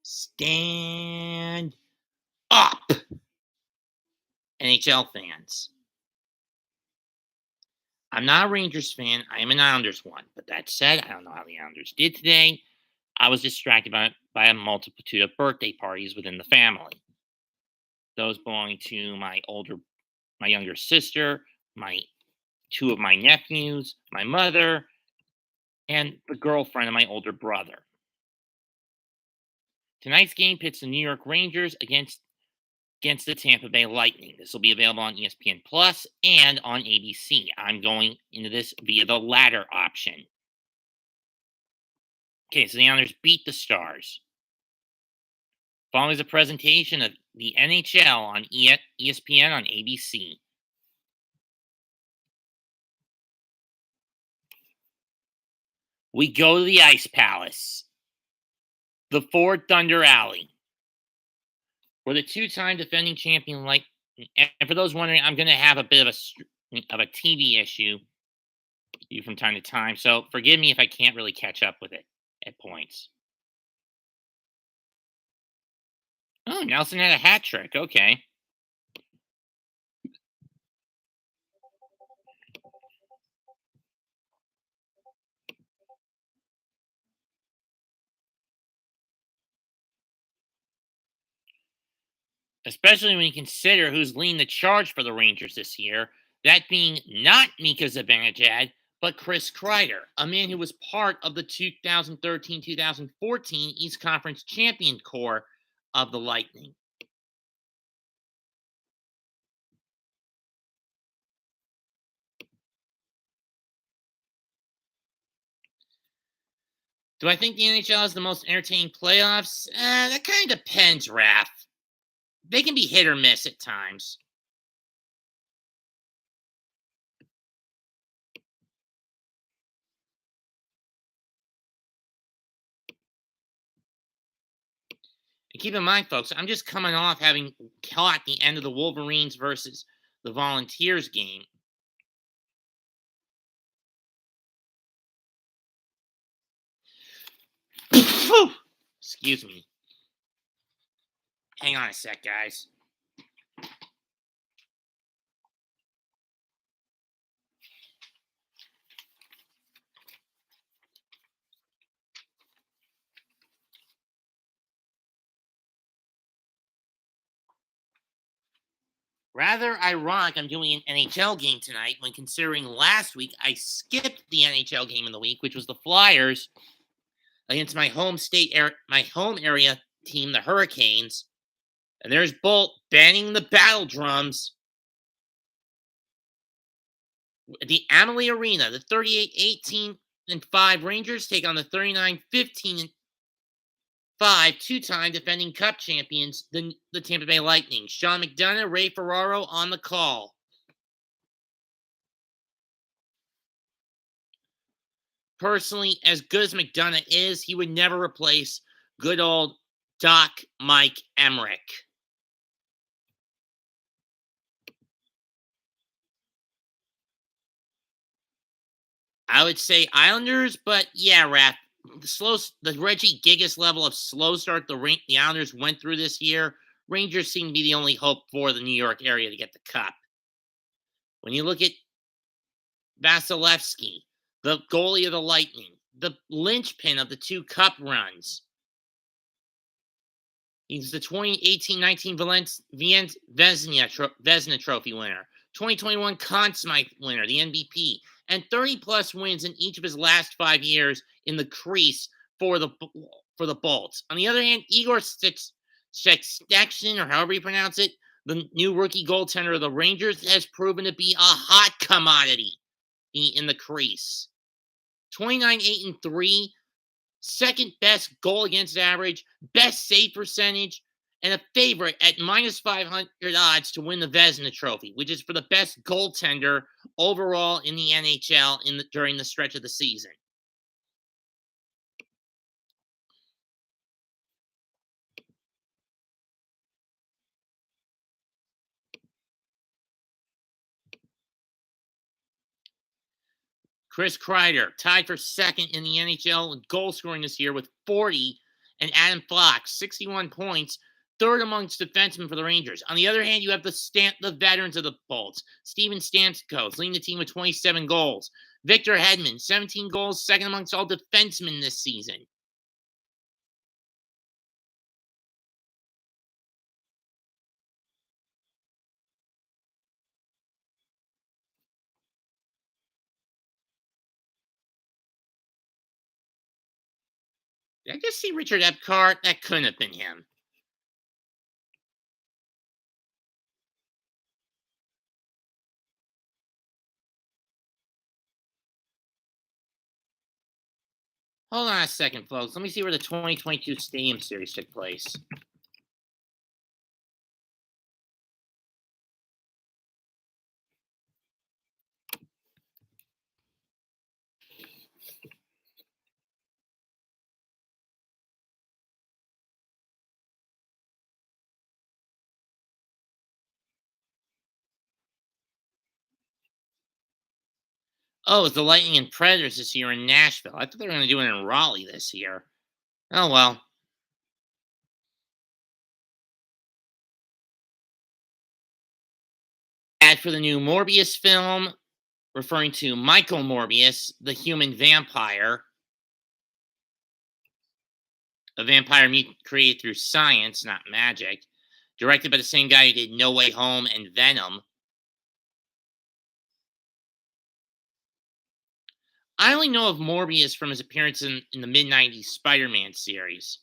Stand up, NHL fans. I'm not a Rangers fan. I am an Islanders one. But that said, I don't know how the Islanders did today. I was distracted by a multitude of birthday parties within the family. Those belonging to my younger sister, my two of my nephews, my mother, and the girlfriend of my older brother. Tonight's game pits the New York Rangers against the Tampa Bay Lightning. This will be available on ESPN Plus and on ABC. I'm going into this via the latter option. Okay, so the Islanders beat the Stars. Following is a presentation of the NHL on ESPN on ABC. We go to the Ice Palace, the Ford Thunder Alley, where the two-time defending champion, and for those wondering, I'm going to have a bit of a TV issue from time to time, so forgive me if I can't really catch up with it at points. Oh, Nelson had a hat trick. Okay. Especially when you consider who's leading the charge for the Rangers this year, that being not Mika Zibanejad, but Chris Kreider, a man who was part of the 2013-2014 East Conference champion core of the Lightning. Do I think the NHL has the most entertaining playoffs? That kind of depends, Raph. They can be hit or miss at times. And keep in mind, folks, I'm just coming off having caught the end of the Wolverines versus the Volunteers game. Excuse me. Hang on a sec, guys. Rather ironic, I'm doing an NHL game tonight when considering last week I skipped the NHL game in the week, which was the Flyers against my home area team, the Hurricanes. And there's Bolt banging the battle drums at the Amalie Arena. The 38-18 and 5 Rangers take on the 39-15 and 5 two-time defending Cup champions, the Tampa Bay Lightning. Sean McDonough, Ray Ferraro on the call. Personally, as good as McDonough is, he would never replace good old Doc Mike Emmerich. I would say Islanders, but yeah, Raph, the Reggie Gigas level of slow start the Islanders went through this year, Rangers seem to be the only hope for the New York area to get the Cup. When you look at Vasilevsky, the goalie of the Lightning, the linchpin of the 2 Cup runs. He's the 2018-19 Vezina Trophy winner, 2021 Conn Smythe winner, the MVP, and 30-plus wins in each of his last 5 years in the crease for the Bolts. On the other hand, Igor Shekstaksin, or however you pronounce it, the new rookie goaltender of the Rangers, has proven to be a hot commodity in the crease. 29-8-3, second best goal against average, best save percentage, and a favorite at minus 500 odds to win the Vezina Trophy, which is for the best goaltender overall in the NHL during the stretch of the season. Chris Kreider tied for second in the NHL in goal scoring this year with 40 and Adam Fox, 61 points, third amongst defensemen for the Rangers. On the other hand, you have the veterans of the Bolts. Steven Stamkos leading the team with 27 goals. Victor Hedman, 17 goals, second amongst all defensemen this season. Did I just see Richard Epcart? That couldn't have been him. Hold on a second, folks. Let me see where the 2022 Stadium Series took place. Oh, it's the Lightning and Predators this year in Nashville. I thought they were going to do it in Raleigh this year. Oh, well. Ad for the new Morbius film, referring to Michael Morbius, the human vampire, a vampire created through science, not magic, directed by the same guy who did No Way Home and Venom. I only know of Morbius from his appearance in the mid 90s Spider Man series.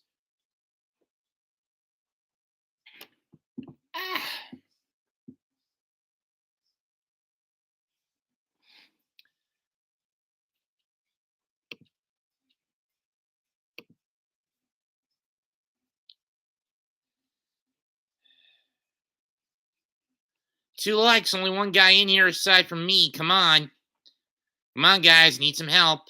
Ah, two likes, only one guy in here aside from me. Come on. Come on, guys, need some help.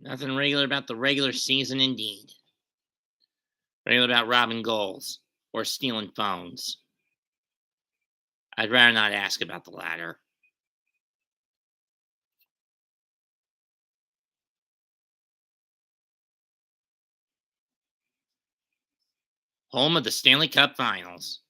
Nothing regular about the regular season, indeed. Regular about robbing goals or stealing phones. I'd rather not ask about the latter. Home of the Stanley Cup Finals.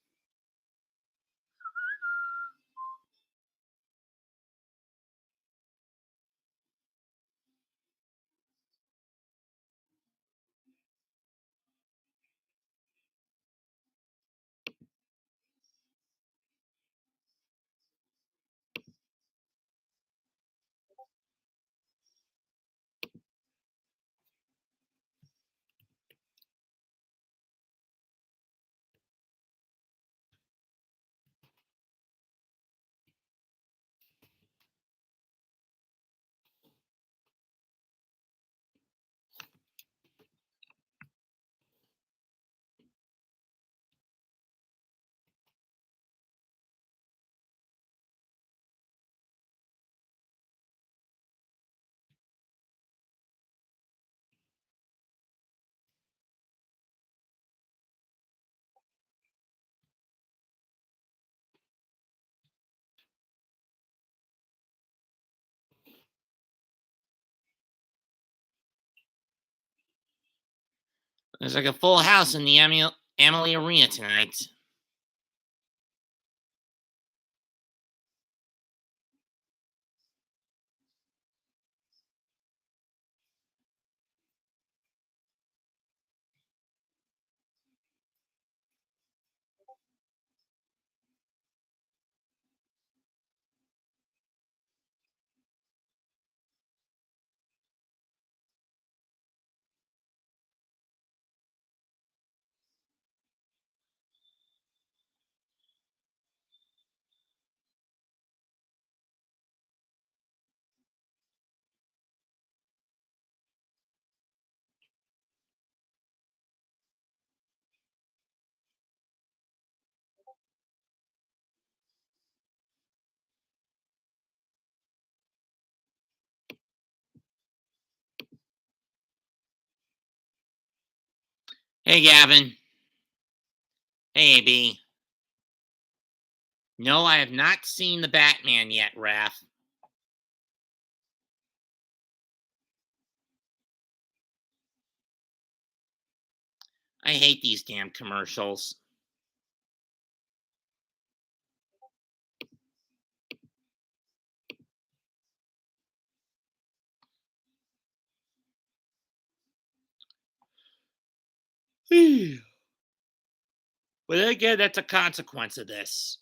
There's like a full house in the Amalie Arena tonight. Hey, Gavin. Hey, AB. No, I have not seen the Batman yet, Raph. I hate these damn commercials. But again, that's a consequence of this.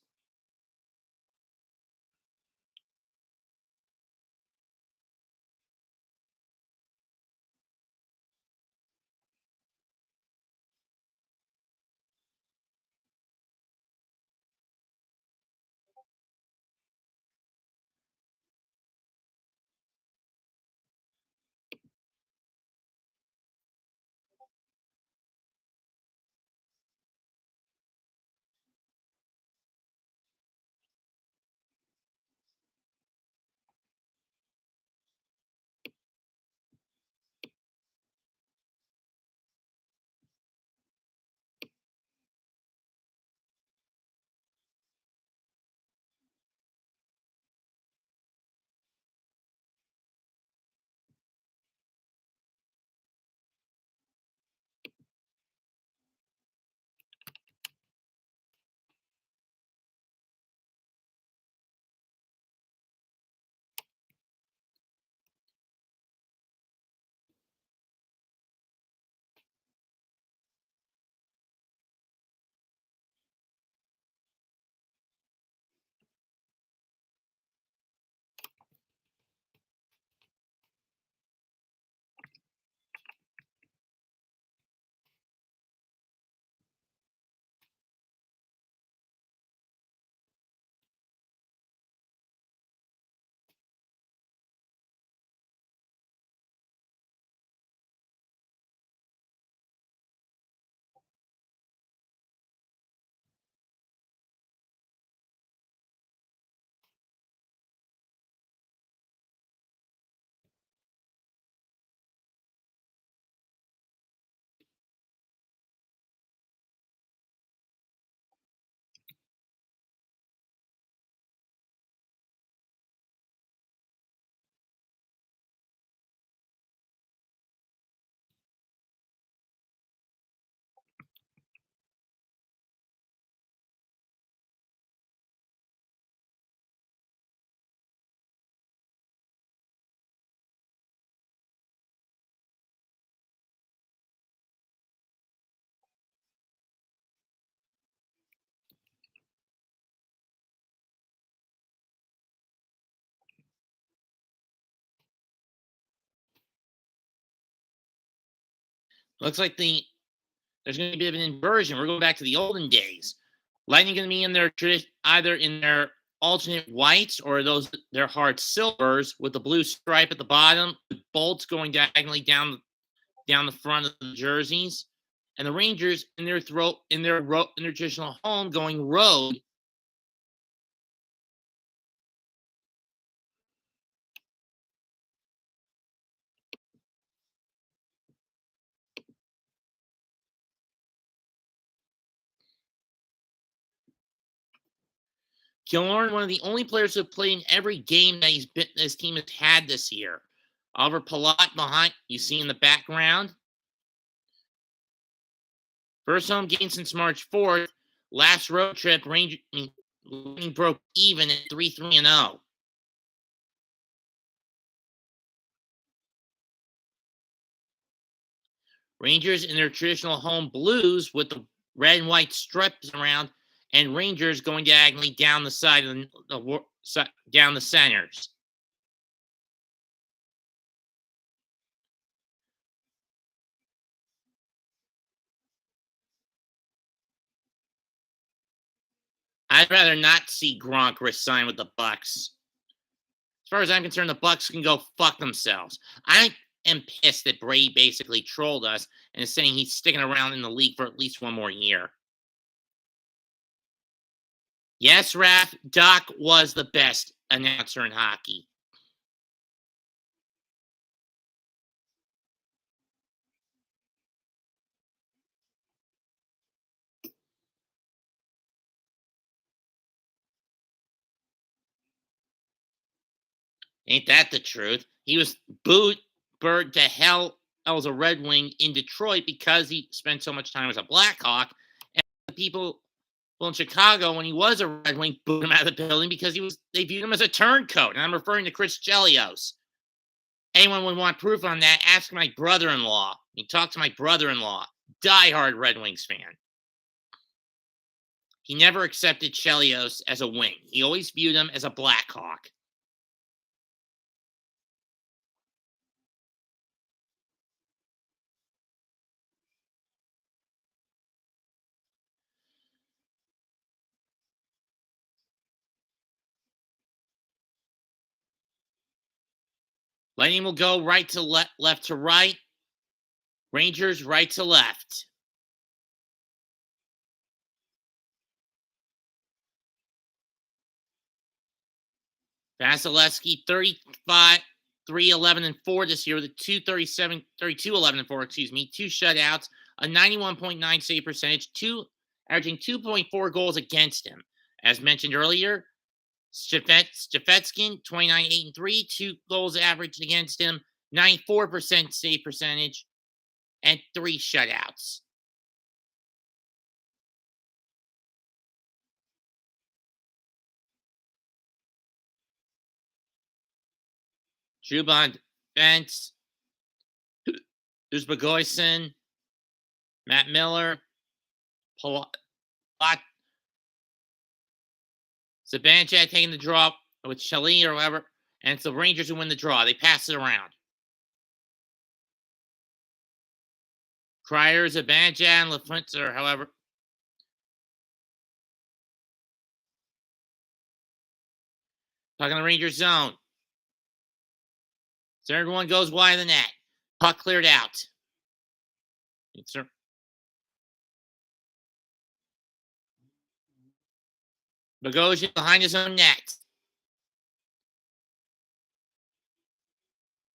Looks like there's going to be a bit of an inversion. We're going back to the olden days. Lightning going to be in their either in their alternate whites or those their hard silvers with the blue stripe at the bottom, with bolts going diagonally down the front of the jerseys, and the Rangers in their traditional home going road. Killorn, one of the only players who have played in every game that his team has had this year. Oliver Palat behind you see in the background. First home game since March 4th. Last road trip, Rangers broke even at 3-3-0. Rangers in their traditional home blues with the red and white strips around, and Rangers going diagonally down the side of down the centers. I'd rather not see Gronk resign with the Bucks. As far as I'm concerned, the Bucks can go fuck themselves. I am pissed that Brady basically trolled us and is saying he's sticking around in the league for at least one more year. Yes, Raph, Doc was the best announcer in hockey. Ain't that the truth? He was booed bird to hell as a Red Wing in Detroit because he spent so much time as a Blackhawk. And the people in Chicago, when he was a Red Wing, booed him out of the building because they viewed him as a turncoat. And I'm referring to Chris Chelios. Anyone would want proof on that, ask my brother-in-law. You talk to my brother-in-law, diehard Red Wings fan. He never accepted Chelios as a wing. He always viewed him as a Blackhawk. Lightning will go right to left to right. Rangers right to left. Vasilevsky 35, 3-11 and 4 this year with a 237, 32, 11 and 4, excuse me, 2 shutouts, a 91.9 save percentage, averaging 2.4 goals against him. As mentioned earlier, Stefetskin 29, 8 and 3, 2 goals averaged against him, 94% save percentage, and 3 shutouts. Juban Fence, Uzbegoyson, Matt Miller, Zibanejad taking the draw with Shelley or whoever, and it's the Rangers who win the draw. They pass it around. Crier, Zibanejad, and LaFrance, or however. Talking the Rangers zone. Third one goes wide of the net. Puck cleared out. Bogosian behind his own net.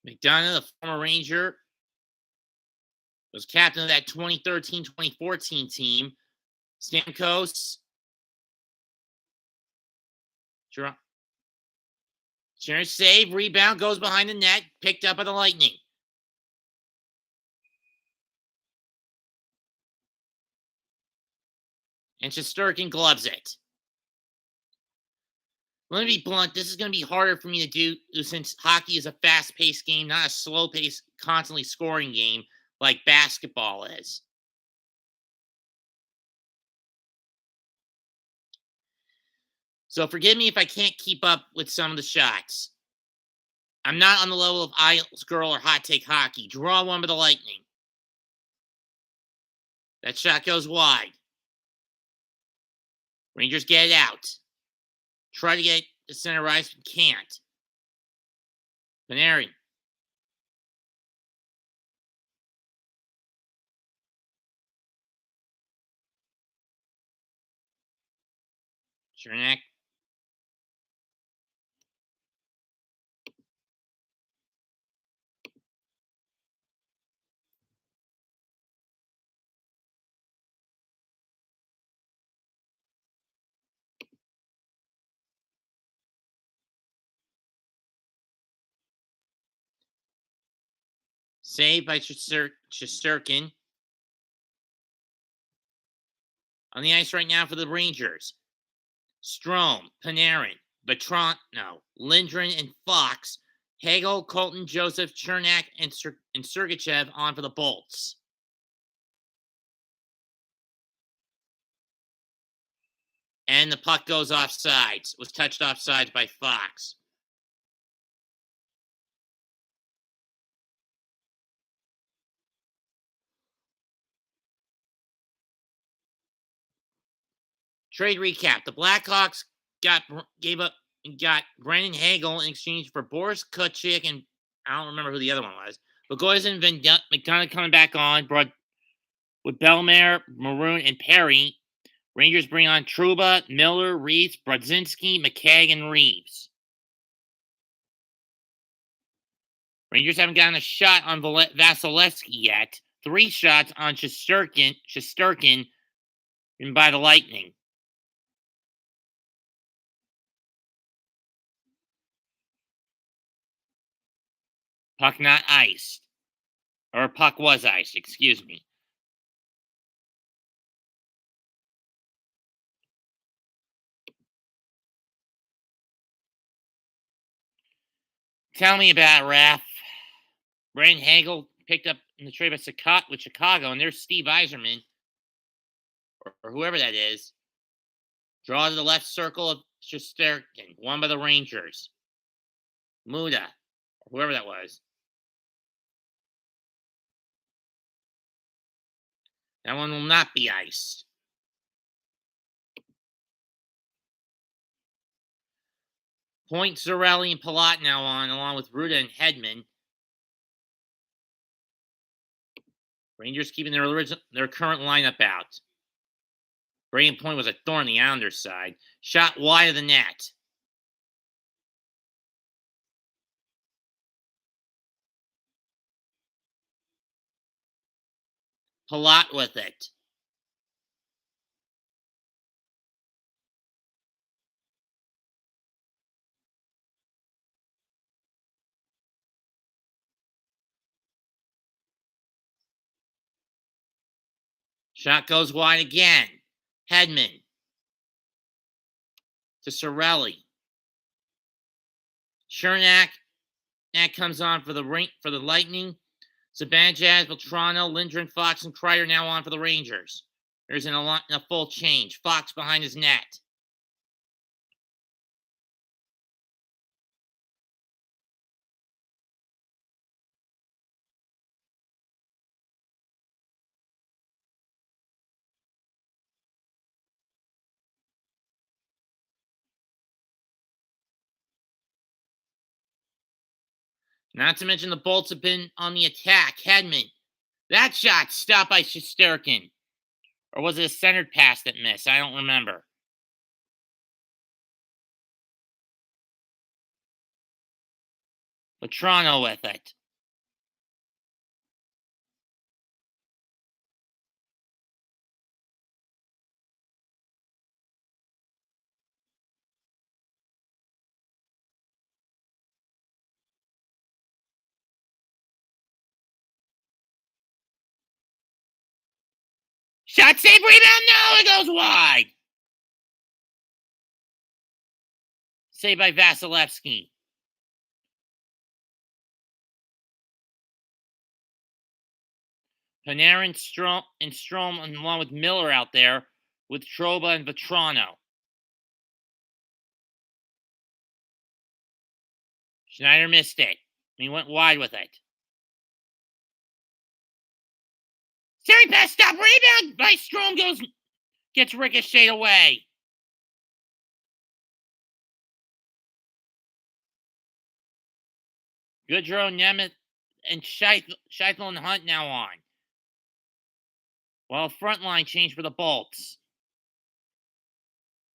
McDonough, the former Ranger, was captain of that 2013-2014 team. Stamkos. Sure, save, rebound, goes behind the net, picked up by the Lightning. And Shesterkin gloves it. Let me be blunt. This is going to be harder for me to do since hockey is a fast-paced game, not a slow-paced, constantly scoring game like basketball is. So forgive me if I can't keep up with some of the shots. I'm not on the level of Isles Girl or Hot Take Hockey. Draw one by the Lightning. That shot goes wide. Rangers get it out. Try to get the center ice, but can't. Panarin. Chernak. Saved by Shesterkin. On the ice right now for the Rangers. Strome, Panarin, Vetrano, Lindgren, and Fox. Hagel, Colton, Joseph, Chernak, and Sergachev on for the Bolts. And the puck goes offsides. Was touched offsides by Fox. Trade recap. The Blackhawks got Brandon Hagel in exchange for Boris Kutchik, and I don't remember who the other one was. Bogosian, McDonough coming back on, brought with Bellemare, Maroon, and Perry. Rangers bring on Trouba, Miller, Reeves, Brodzinski, McKegg, and Reeves. Rangers haven't gotten a shot on Vasilevsky yet. 3 shots on Shesterkin by the Lightning. Puck not iced. Or puck was iced, excuse me. Tell me about it, Raph. Brandon Hagel picked up in the trade with Chicago, and there's Steve Eiserman, or whoever that is. Draw to the left circle of Shesterkin, won by the Rangers. Muda, or whoever that was. That one will not be iced. Point, Zarelli, and Palat now on, along with Ruda and Hedman. Rangers keeping their current lineup out. Braden Point was a thorn on the Islanders' side. Shot wide of the net. Palat with it. Shot goes wide again. Hedman to Cirelli. Chernak. That comes on for the Lightning. Sabanjaz, Beltrano, Lindgren, Fox, and Kreider now on for the Rangers. There's a full change. Fox behind his net. Not to mention the Bolts have been on the attack. Hedman. That shot stopped by Shesterkin. Or was it a centered pass that missed? I don't remember. Beltrano with it. Shot, save, rebound. No, it goes wide. Saved by Vasilevsky. Panarin, Strom, along with Miller out there with Troba and Vetrano. Schneider missed it. He went wide with it. Series pass, stop, rebound by Strom gets ricocheted away. Goodrow, Nemeth, and Scheifele and Hunt now on. While front line changed for the Bolts.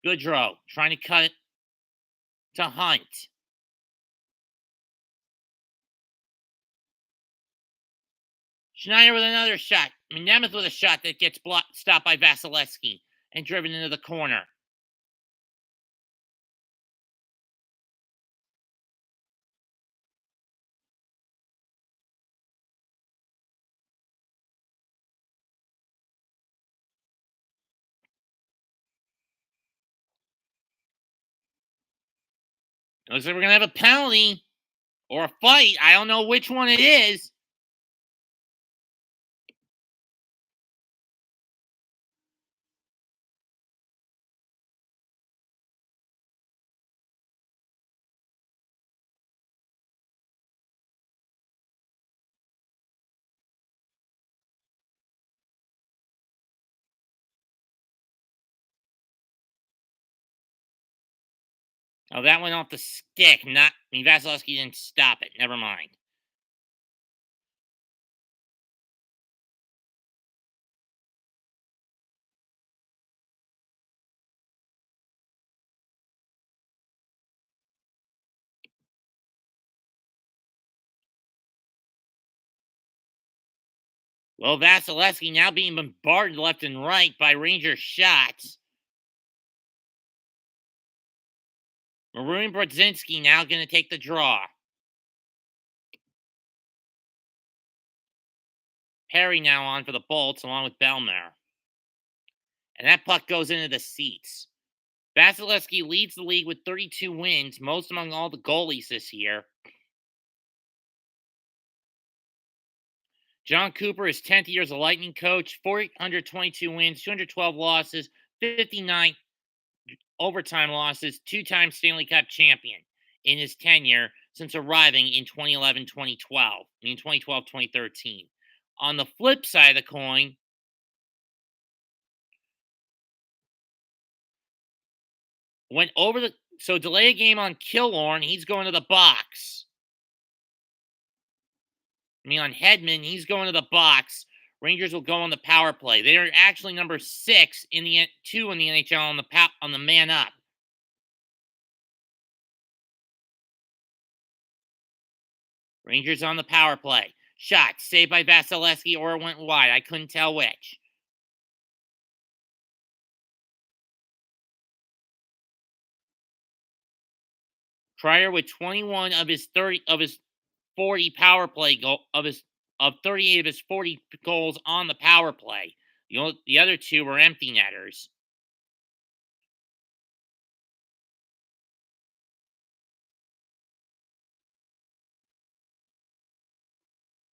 Goodrow trying to cut it to Hunt. Schneider with another shot. Nemeth with a shot that gets stopped by Vasilevsky and driven into the corner. Looks like we're going to have a penalty or a fight. I don't know which one it is. Oh, that went off the stick. Vasilevsky didn't stop it. Never mind. Well, Vasilevsky now being bombarded left and right by Ranger shots. Maroon Brodzinski now going to take the draw. Perry now on for the Bolts along with Belmer. And that puck goes into the seats. Vasilevsky leads the league with 32 wins, most among all the goalies this year. John Cooper is 10th year as a Lightning coach, 422 wins, 212 losses, 59 overtime losses, two-time Stanley Cup champion in his tenure since arriving in 2011-2012. 2012-2013. On the flip side of the coin, went over the delay a game on Killorn, he's going to the box. On Hedman, he's going to the box. Rangers will go on the power play. They are actually number 6 in the NHL on the man up. Rangers on the power play. Shot saved by Vasilevsky, or it went wide. I couldn't tell which. Kreider with 21 of his 40 power play goal of 38 of his 40 goals on the power play. The other two were empty netters.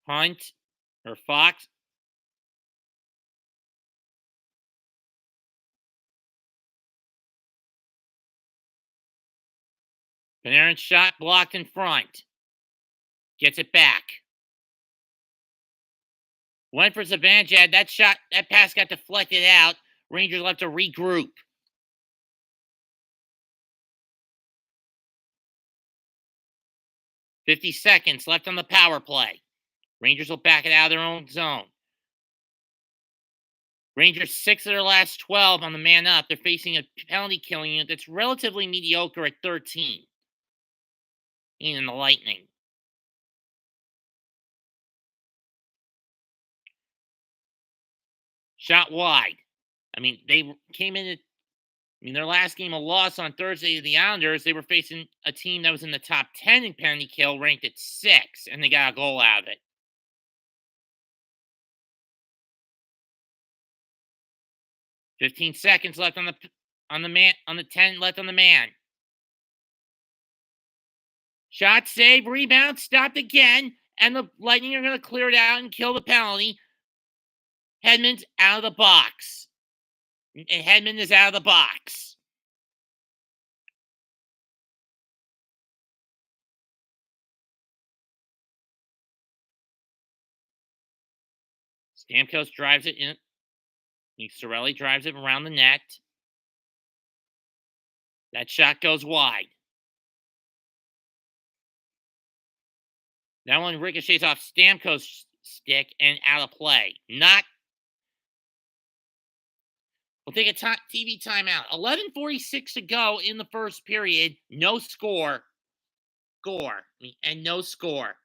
Hunt or Fox. Panarin's shot blocked in front. Gets it back. Went for Zibanejad. That pass got deflected out. Rangers left to regroup. $50 seconds left on the power play. Rangers will back it out of their own zone. Rangers 6 of their last 12 on the man up. They're facing a penalty killing unit that's relatively mediocre at 13. In the Lightning. Shot wide. They came in their last game, a loss on Thursday to the Islanders. They were facing a team that was in the top 10 in penalty kill, ranked at 6, and they got a goal out of it. 15 seconds left on the 10 left on the man. Shot, save, rebound, stopped again, and the Lightning are going to clear it out and kill the penalty. Hedman's out of the box. And Hedman is out of the box. Stamkos drives it in. Sorelli drives it around the net. That shot goes wide. That one ricochets off Stamkos' stick and out of play. We'll take a TV timeout. 11:46 to go in the first period. No score. And no score.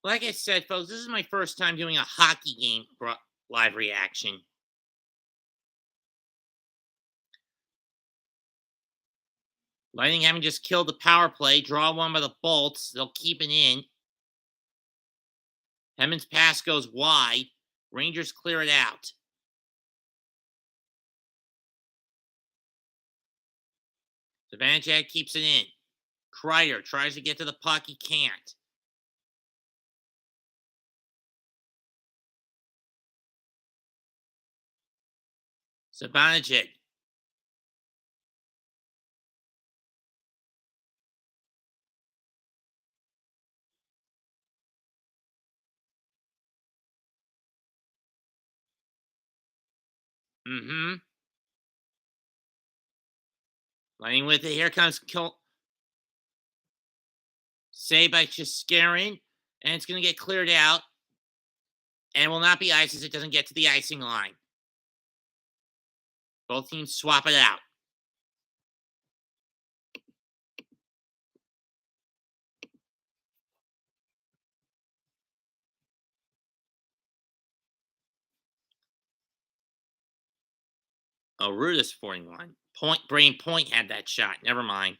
Like I said, folks, this is my first time doing a hockey game live reaction. Lightning having just killed the power play, draw one by the Bolts. They'll keep it in. Hemmon's pass goes wide. Rangers clear it out. Zibanejad keeps it in. Kreider tries to get to the puck. He can't. Zibanejad. Lightning with it. Here comes Saved by Chiskarin. And it's going to get cleared out. And will not be ice as it doesn't get to the icing line. Both teams swap it out. Oh, Rudis 41. Brain Point had that shot. Never mind.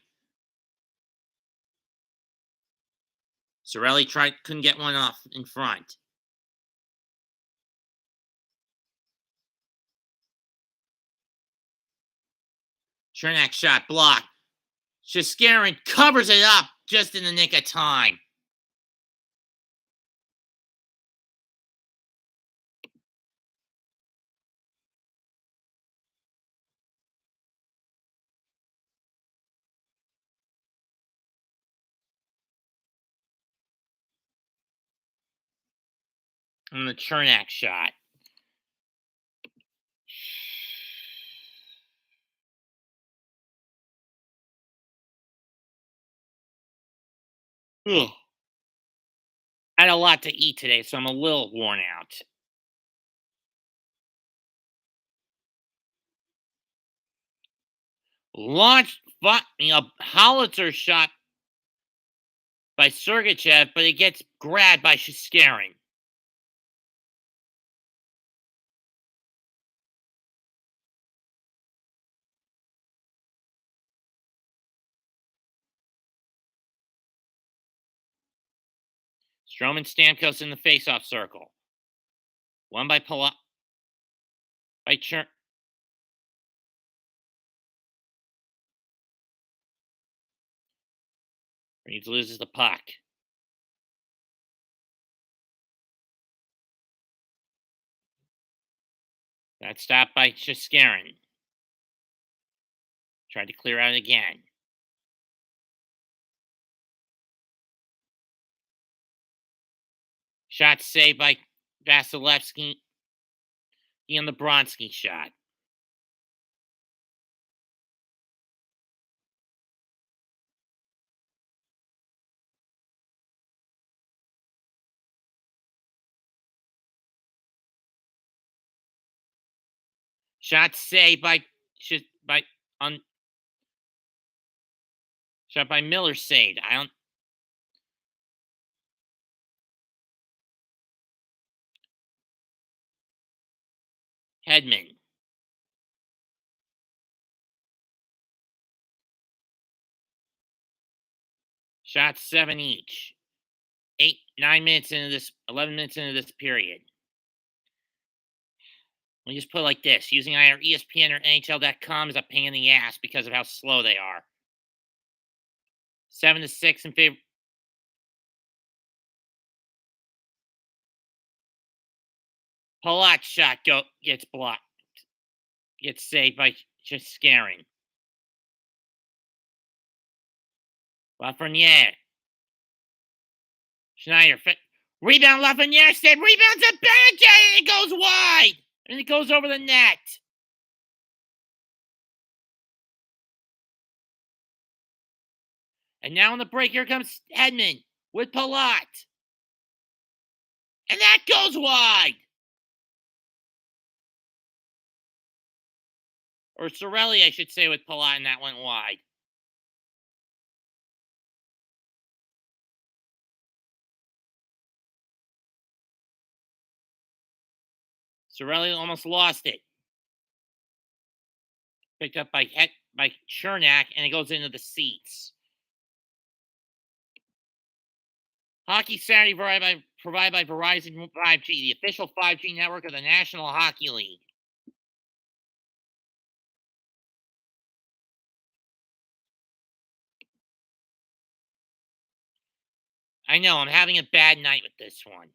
Sorelli couldn't get one off in front. Chernak shot blocked. Chiskarin covers it up just in the nick of time. And the Chernak shot. Ugh. I had a lot to eat today, so I'm a little worn out. Howitzer shot by Sergachev, but it gets grabbed by Shiskarin. Stroman Stamkos in the faceoff circle. One by Reeves loses the puck. That's stopped by Shiskarin. Tried to clear out again. Shot saved by Vasilevsky on the Bronski shot. Shot saved shot by Miller saved. Hedman. Shots 7 each. 11 minutes into this period. We just put it like this. Using either ESPN or NHL.com is a pain in the ass because of how slow they are. 7-6 in favor. Palat's shot gets blocked. Gets saved by Chiskarin. Lafreniere. Schneider. Rebound, Lafreniere saved. Rebounds at Benedict, and it goes wide. And it goes over the net. And now on the break, here comes Hedman with Palat. And that goes wide. Or Sorelli, I should say, with Palat, and that went wide. Sorelli almost lost it. Picked up by Chernak, and it goes into the seats. Hockey Saturday provided by Verizon 5G, the official 5G network of the National Hockey League. I know, I'm having a bad night with this one.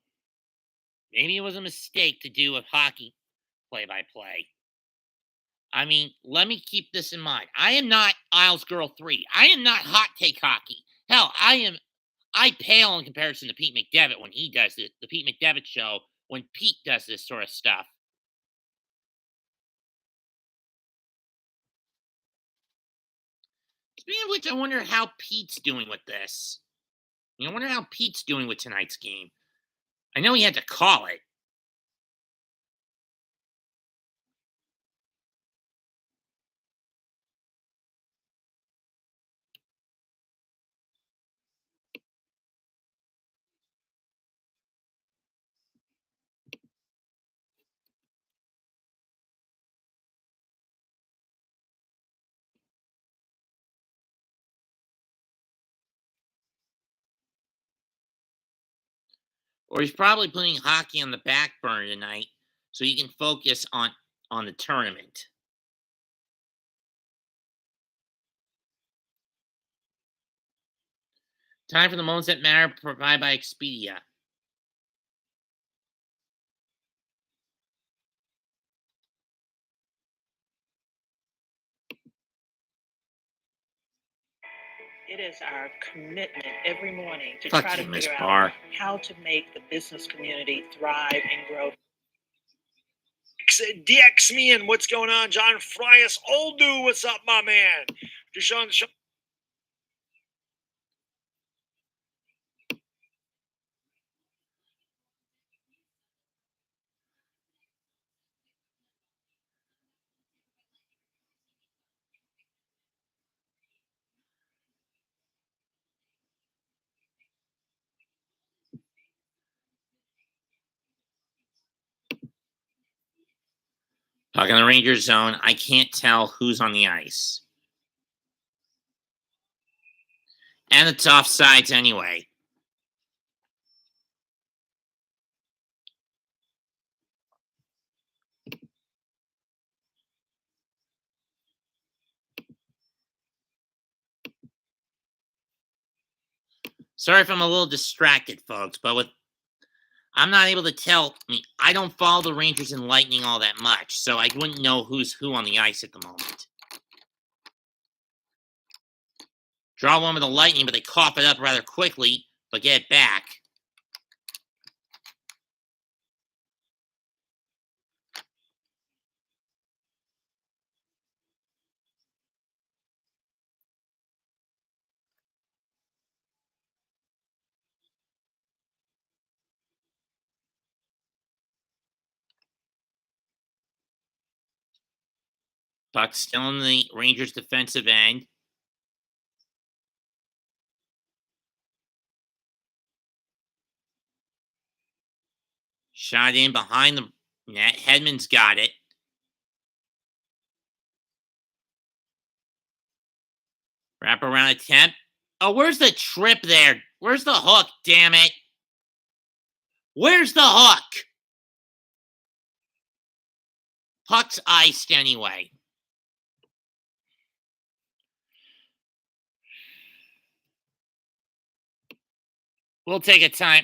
Maybe it was a mistake to do a hockey play-by-play. I mean, let me keep this in mind. I am not Isles Girl 3. I am not hot take hockey. Hell, I pale in comparison to Pete McDevitt when he does it. The Pete McDevitt show when Pete does this sort of stuff. Speaking of which, I wonder how Pete's doing with this. I wonder how Pete's doing with tonight's game. I know he had to call it. Or he's probably putting hockey on the back burner tonight so he can focus on the tournament. Time for the moments that matter provided by Expedia. It is our commitment every morning to Fuck try you, to Miss figure Barr. out how to make the business community thrive and grow. DX me in. What's going on? John Frias. Old dude, what's up, my man? Deshaun. Puck in the Rangers zone. I can't tell who's on the ice. And it's offsides anyway. Sorry if I'm a little distracted, folks, but I'm not able to tell. I don't follow the Rangers and Lightning all that much, so I wouldn't know who's who on the ice at the moment. Draw one with the Lightning, but they cough it up rather quickly, but get it back. Puck still in the Rangers' defensive end. Shot in behind the net. Hedman's got it. Wrap around attempt. Oh, where's the trip there? Where's the hook, damn it? Where's the hook? Puck's iced anyway. We'll take a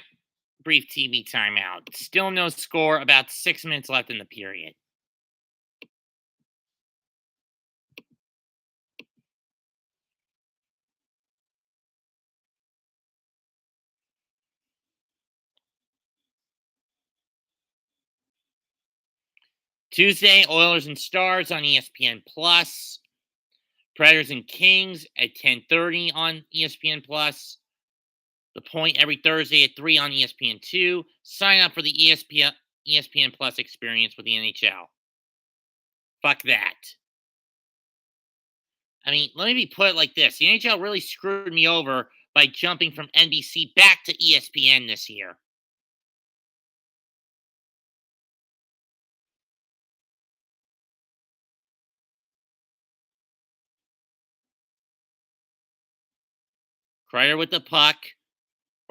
brief TV timeout. Still no score, about 6 minutes left in the period. Tuesday, Oilers and Stars on ESPN Plus. Predators and Kings at 10:30 on ESPN Plus. The Point every Thursday at 3 on ESPN2. Sign up for the ESPN Plus experience with the NHL. Fuck that. I mean, let me put it like this. The NHL really screwed me over by jumping from NBC back to ESPN this year. Kreider with the puck,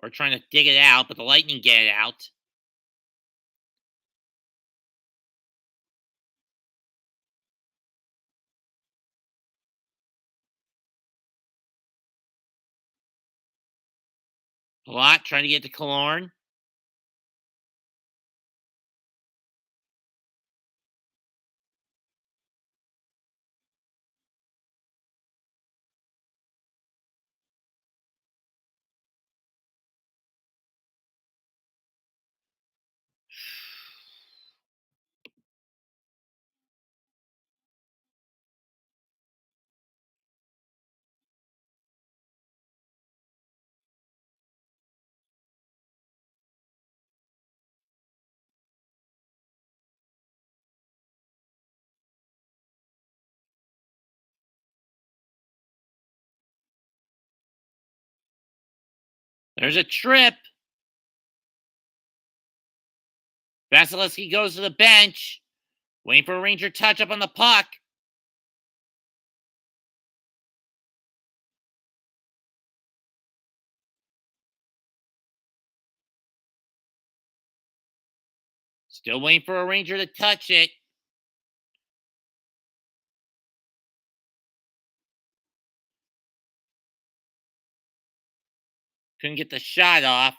or trying to dig it out, but the Lightning get it out. Palat trying to get to Killorn. There's a trip. Vasilevsky goes to the bench, waiting for a Ranger touch up on the puck. Still waiting for a Ranger to touch it. Couldn't get the shot off.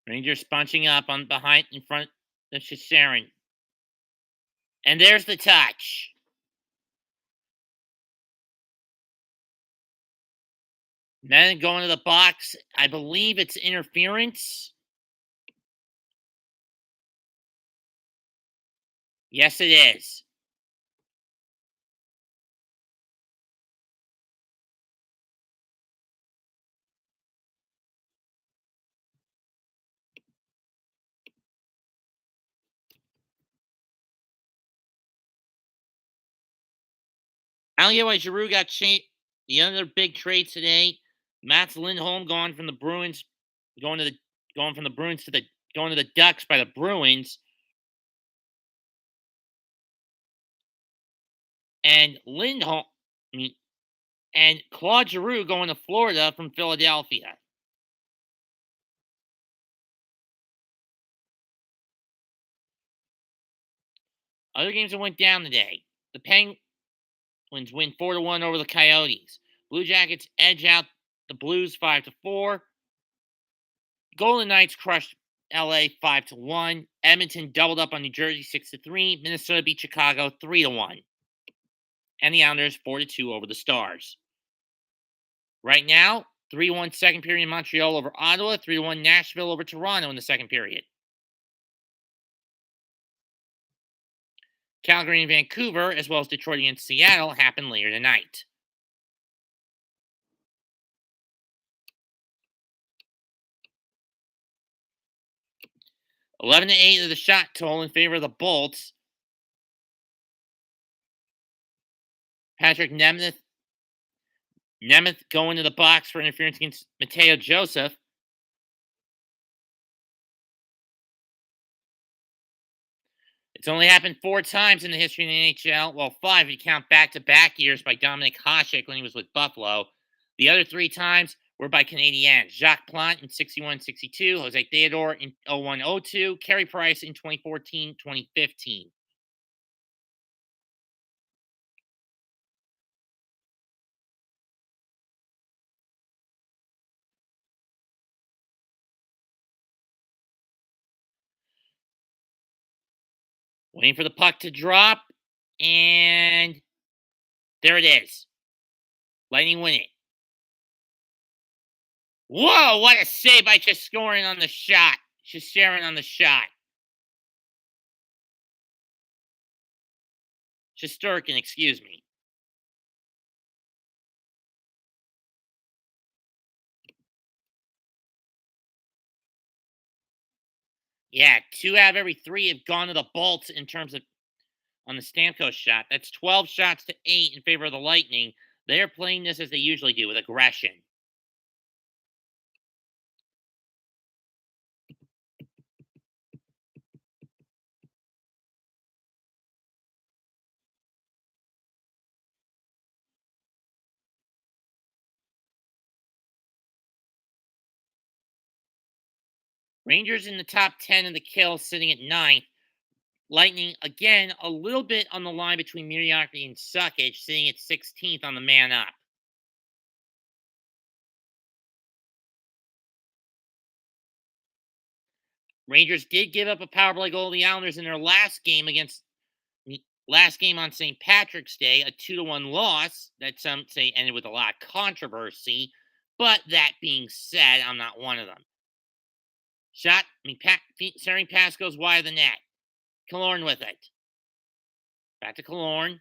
Rangers bunching up on behind in front of Sharon. And there's the touch. Then going to the box. I believe it's interference. Yes, it is. I don't get why Giroux got changed. The other big trade today, Mats Lindholm going from the Bruins, going from the Bruins to the going to the Ducks by the Bruins, and and Claude Giroux going to Florida from Philadelphia. Other games that went down today, the Penguins win 4-1 over the Coyotes. Blue Jackets edge out the Blues 5-4. Golden Knights crushed LA 5-1. Edmonton doubled up on New Jersey 6-3. Minnesota beat Chicago 3-1. And the Islanders 4-2 over the Stars. Right now, 3-1 second period in Montreal over Ottawa, 3-1 Nashville over Toronto in the second period. Calgary and Vancouver, as well as Detroit against Seattle, happen later tonight. $11-8 of the shot total in favor of the Bolts. Patrick Nemeth going to the box for interference against Mateo Joseph. It's only happened 4 times in the history of the NHL. Well, 5 if you count back-to-back years by Dominik Hasek when he was with Buffalo. The other 3 times were by Canadiens. Jacques Plante in 61-62, Jose Theodore in 01-02, Carey Price in 2014-2015. Waiting for the puck to drop, and there it is. Lightning win it. Whoa, what a save by Shesterkin on the shot. Shesterkin on the shot. Shesterkin, excuse me. Yeah, 2 out of every 3 have gone to the Bolts in terms of on the Stamkos shot. That's 12 shots to 8 in favor of the Lightning. They're playing this as they usually do, with aggression. Rangers in the top 10 of the kill, sitting at 9th. Lightning, again, a little bit on the line between mediocrity and suckage, sitting at 16th on the man up. Rangers did give up a power play goal to the Islanders in their last game on St. Patrick's Day, a 2-1 loss that some say ended with a lot of controversy. But that being said, I'm not one of them. Centering pass goes wide of the net. Killorn with it. Back to Killorn.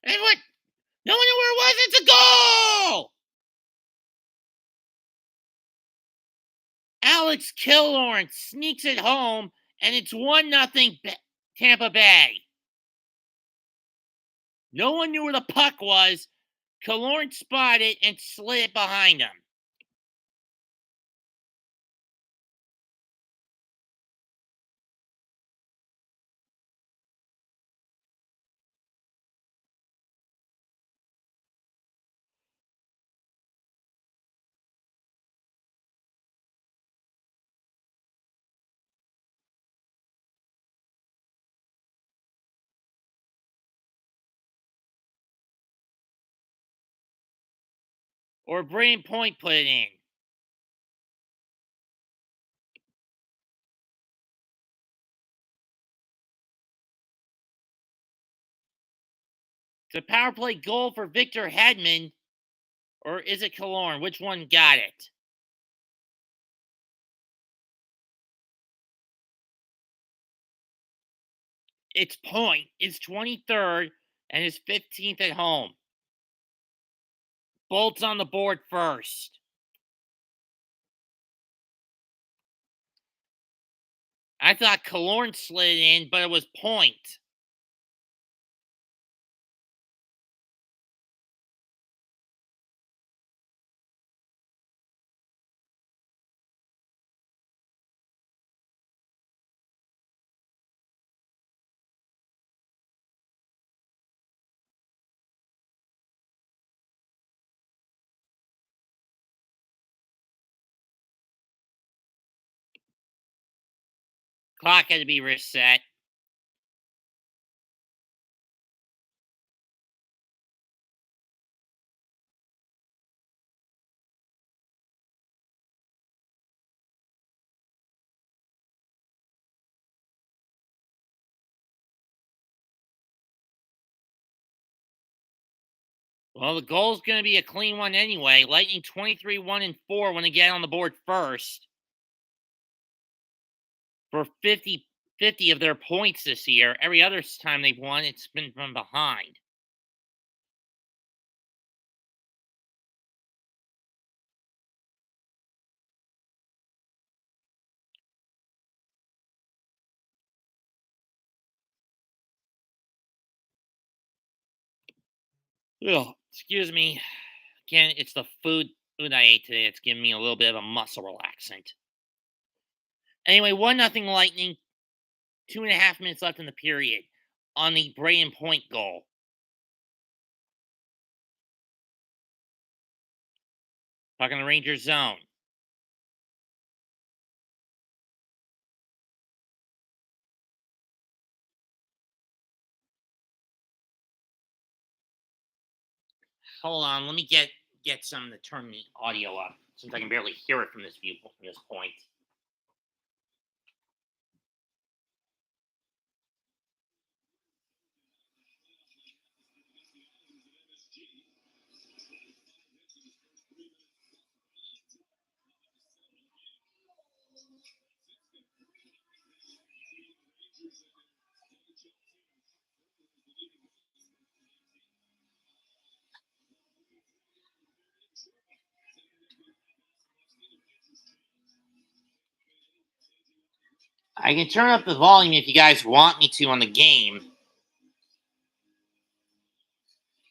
And what? No one knew where it was. It's a goal! Alex Killorn sneaks it home, and it's 1-0 Tampa Bay. No one knew where the puck was. Killorn spotted it and slid it behind him. Or Braden Point put it in. It's a power play goal for Victor Hedman. Or is it Killorn? Which one got it? It's Point. It's 23rd and his 15th at home. Bolt's on the board first. I thought Killorn slid in, but it was Point. Clock had to be reset. Well, the goal's going to be a clean one anyway. Lightning 23-1-4 when they get on the board first. For 50 of their points this year. Every other time they've won, it's been from behind. Ugh, excuse me. Again, it's the food I ate today. It's giving me a little bit of a muscle relaxant. Anyway, 1-0 Lightning. 2.5 minutes left in the period on the Braden Point goal. Talking the Rangers zone. Hold on, let me get some to turn the audio up since I can barely hear it from this viewpoint, from this point. I can turn up the volume if you guys want me to on the game.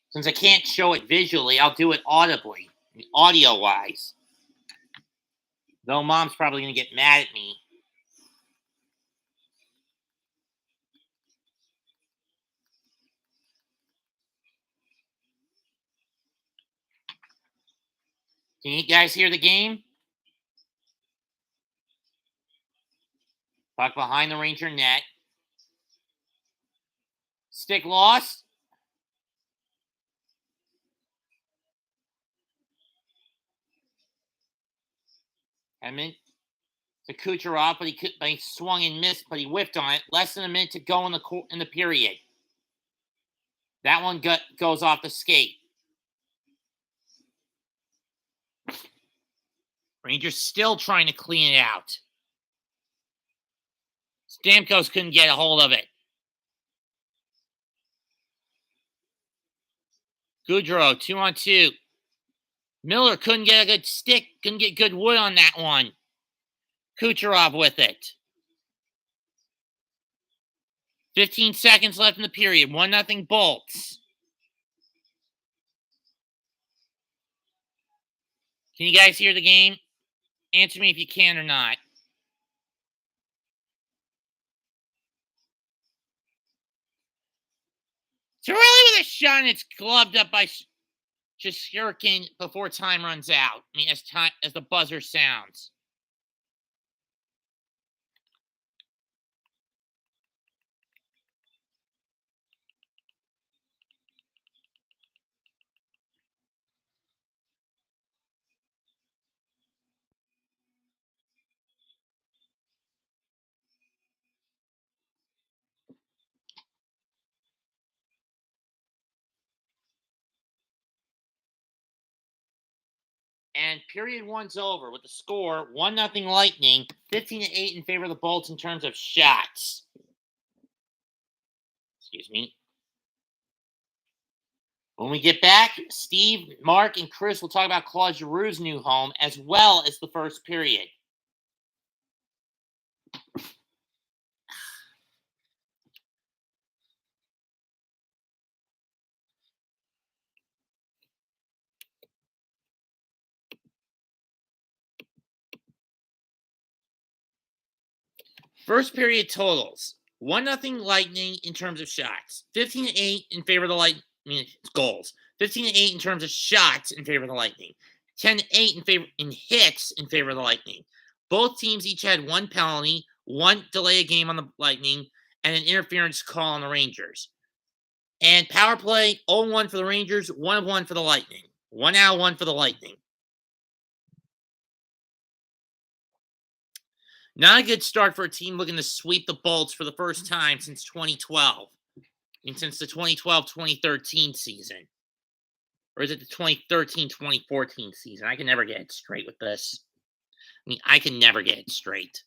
Since I can't show it visually, I'll do it audibly, audio-wise. Though Mom's probably going to get mad at me. Can you guys hear the game? Puck behind the Ranger net. Stick lost. Edmund to Kucherov, but he swung and missed, but he whiffed on it. Less than a minute to go in the period. That one goes off the skate. Rangers still trying to clean it out. Stamkos couldn't get a hold of it. Goudreau, 2-on-2. Miller couldn't get a good stick, couldn't get good wood on that one. Kucherov with it. 15 seconds left in the period. 1-0 Bolts. Can you guys hear the game? Answer me if you can or not. Cirelli with a shot, and it's gloved up by Shesterkin before time runs out. I mean, as the buzzer sounds. And period one's over with the score 1-0 Lightning, 15-8 in favor of the Bolts in terms of shots. Excuse me. When we get back, Steve, Mark, and Chris will talk about Claude Giroux's new home as well as the first period. First period totals. 1-0 Lightning in terms of shots. 15-8 in favor of the Lightning. Goals. 15-8 in terms of shots in favor of the Lightning. 10-8 in hits in favor of the Lightning. Both teams each had one penalty, one delay a game on the Lightning, and an interference call on the Rangers. And power play, 0-1 for the Rangers, 1-1 for the Lightning. 1-1 for the Lightning. Not a good start for a team looking to sweep the Bolts for the first time since 2012. I mean, since the 2012-2013 season. Or is it the 2013-2014 season? I can never get it straight with this. I mean, I can never get it straight.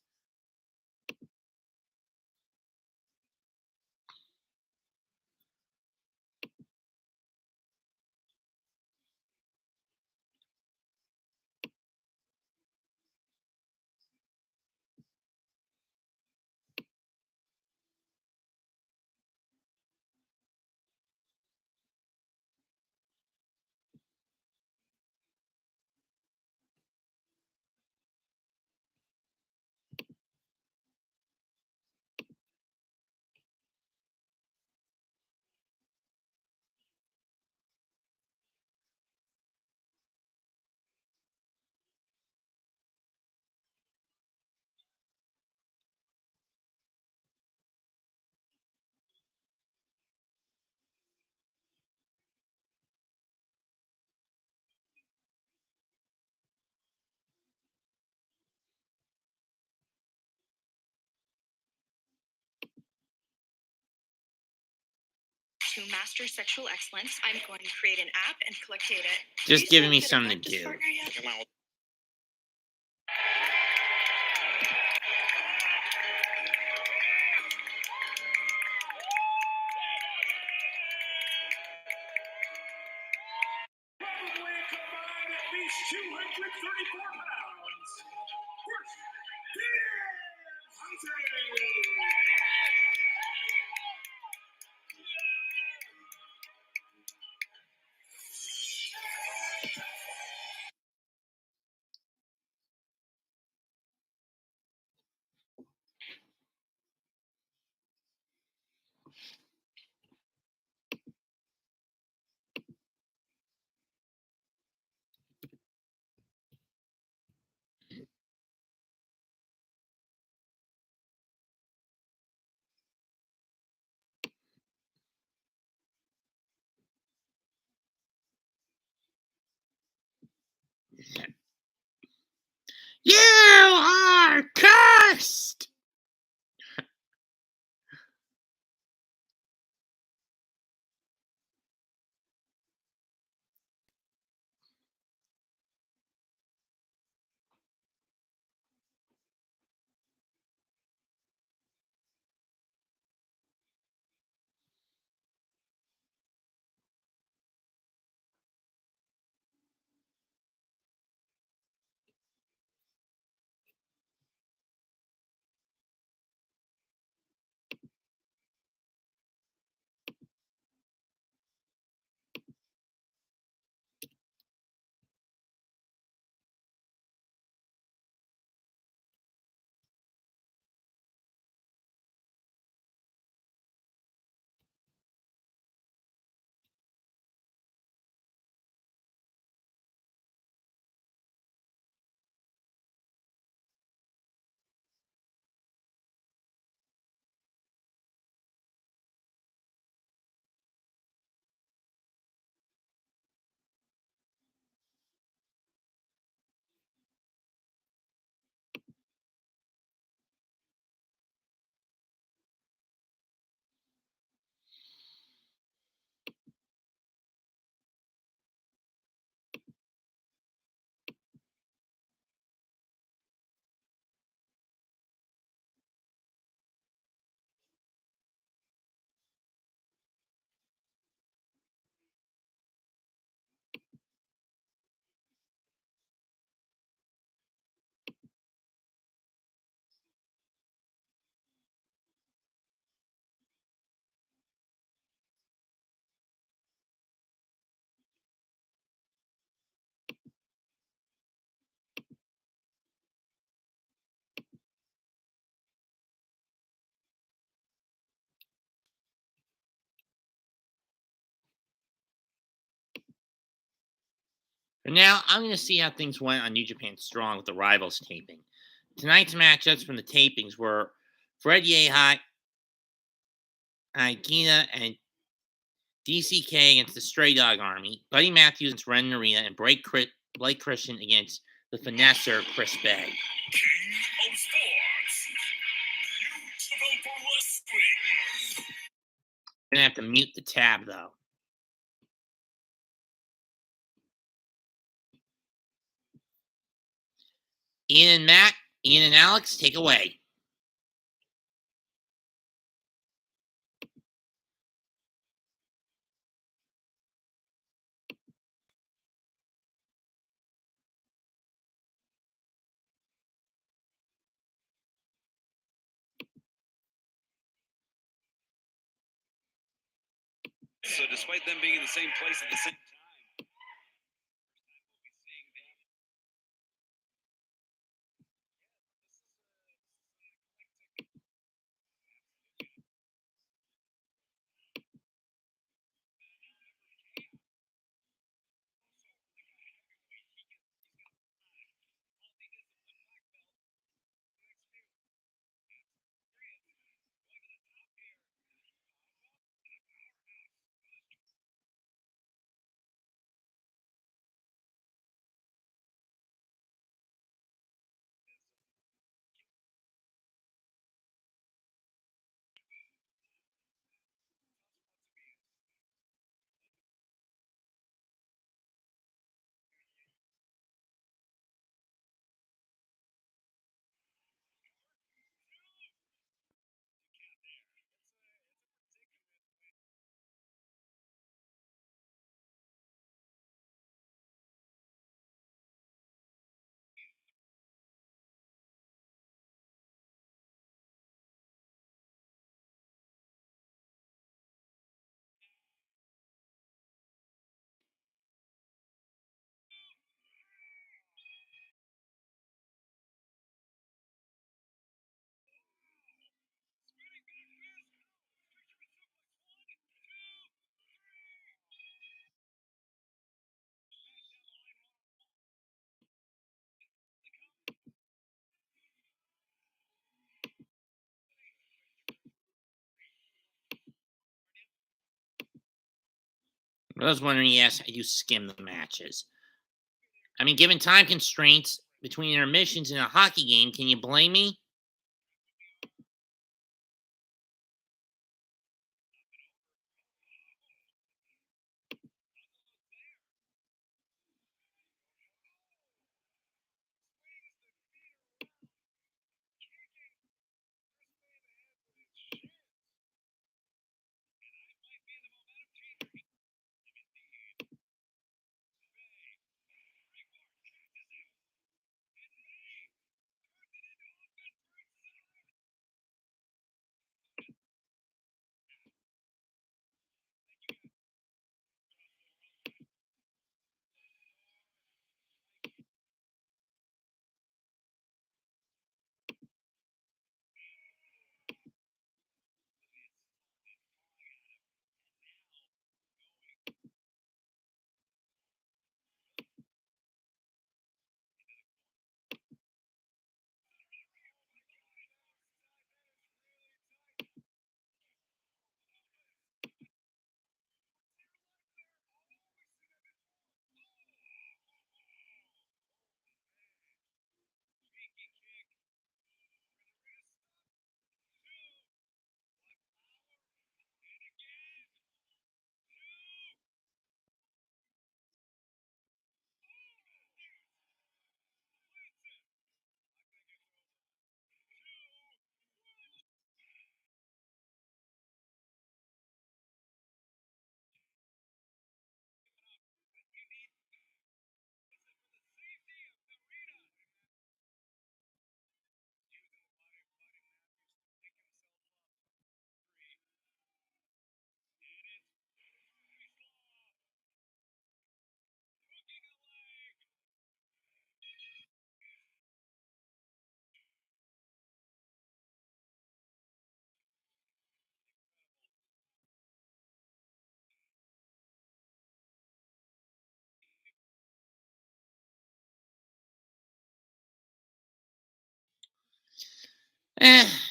To master sexual excellence, I'm going to create an app and collect data. Just giving me something to do. Come on. Probably combined at least 234 pounds. First, here's Hunter. You are cursed! And now I'm going to see how things went on New Japan Strong with the Rivals taping. Tonight's matchups from the tapings were Fred Yehi, Aikina, and DCK against the Stray Dog Army, Buddy Matthews against Ren Narita, and Blake Christian against the Finesser Chris Bay. King of Sports. Beautiful wrestling. Gonna have to mute the tab though. Ian and Alex, take away. So despite them being in the same place at the same time, I was wondering, yes, I do skim the matches. I mean, given time constraints between intermissions in a hockey game, can you blame me?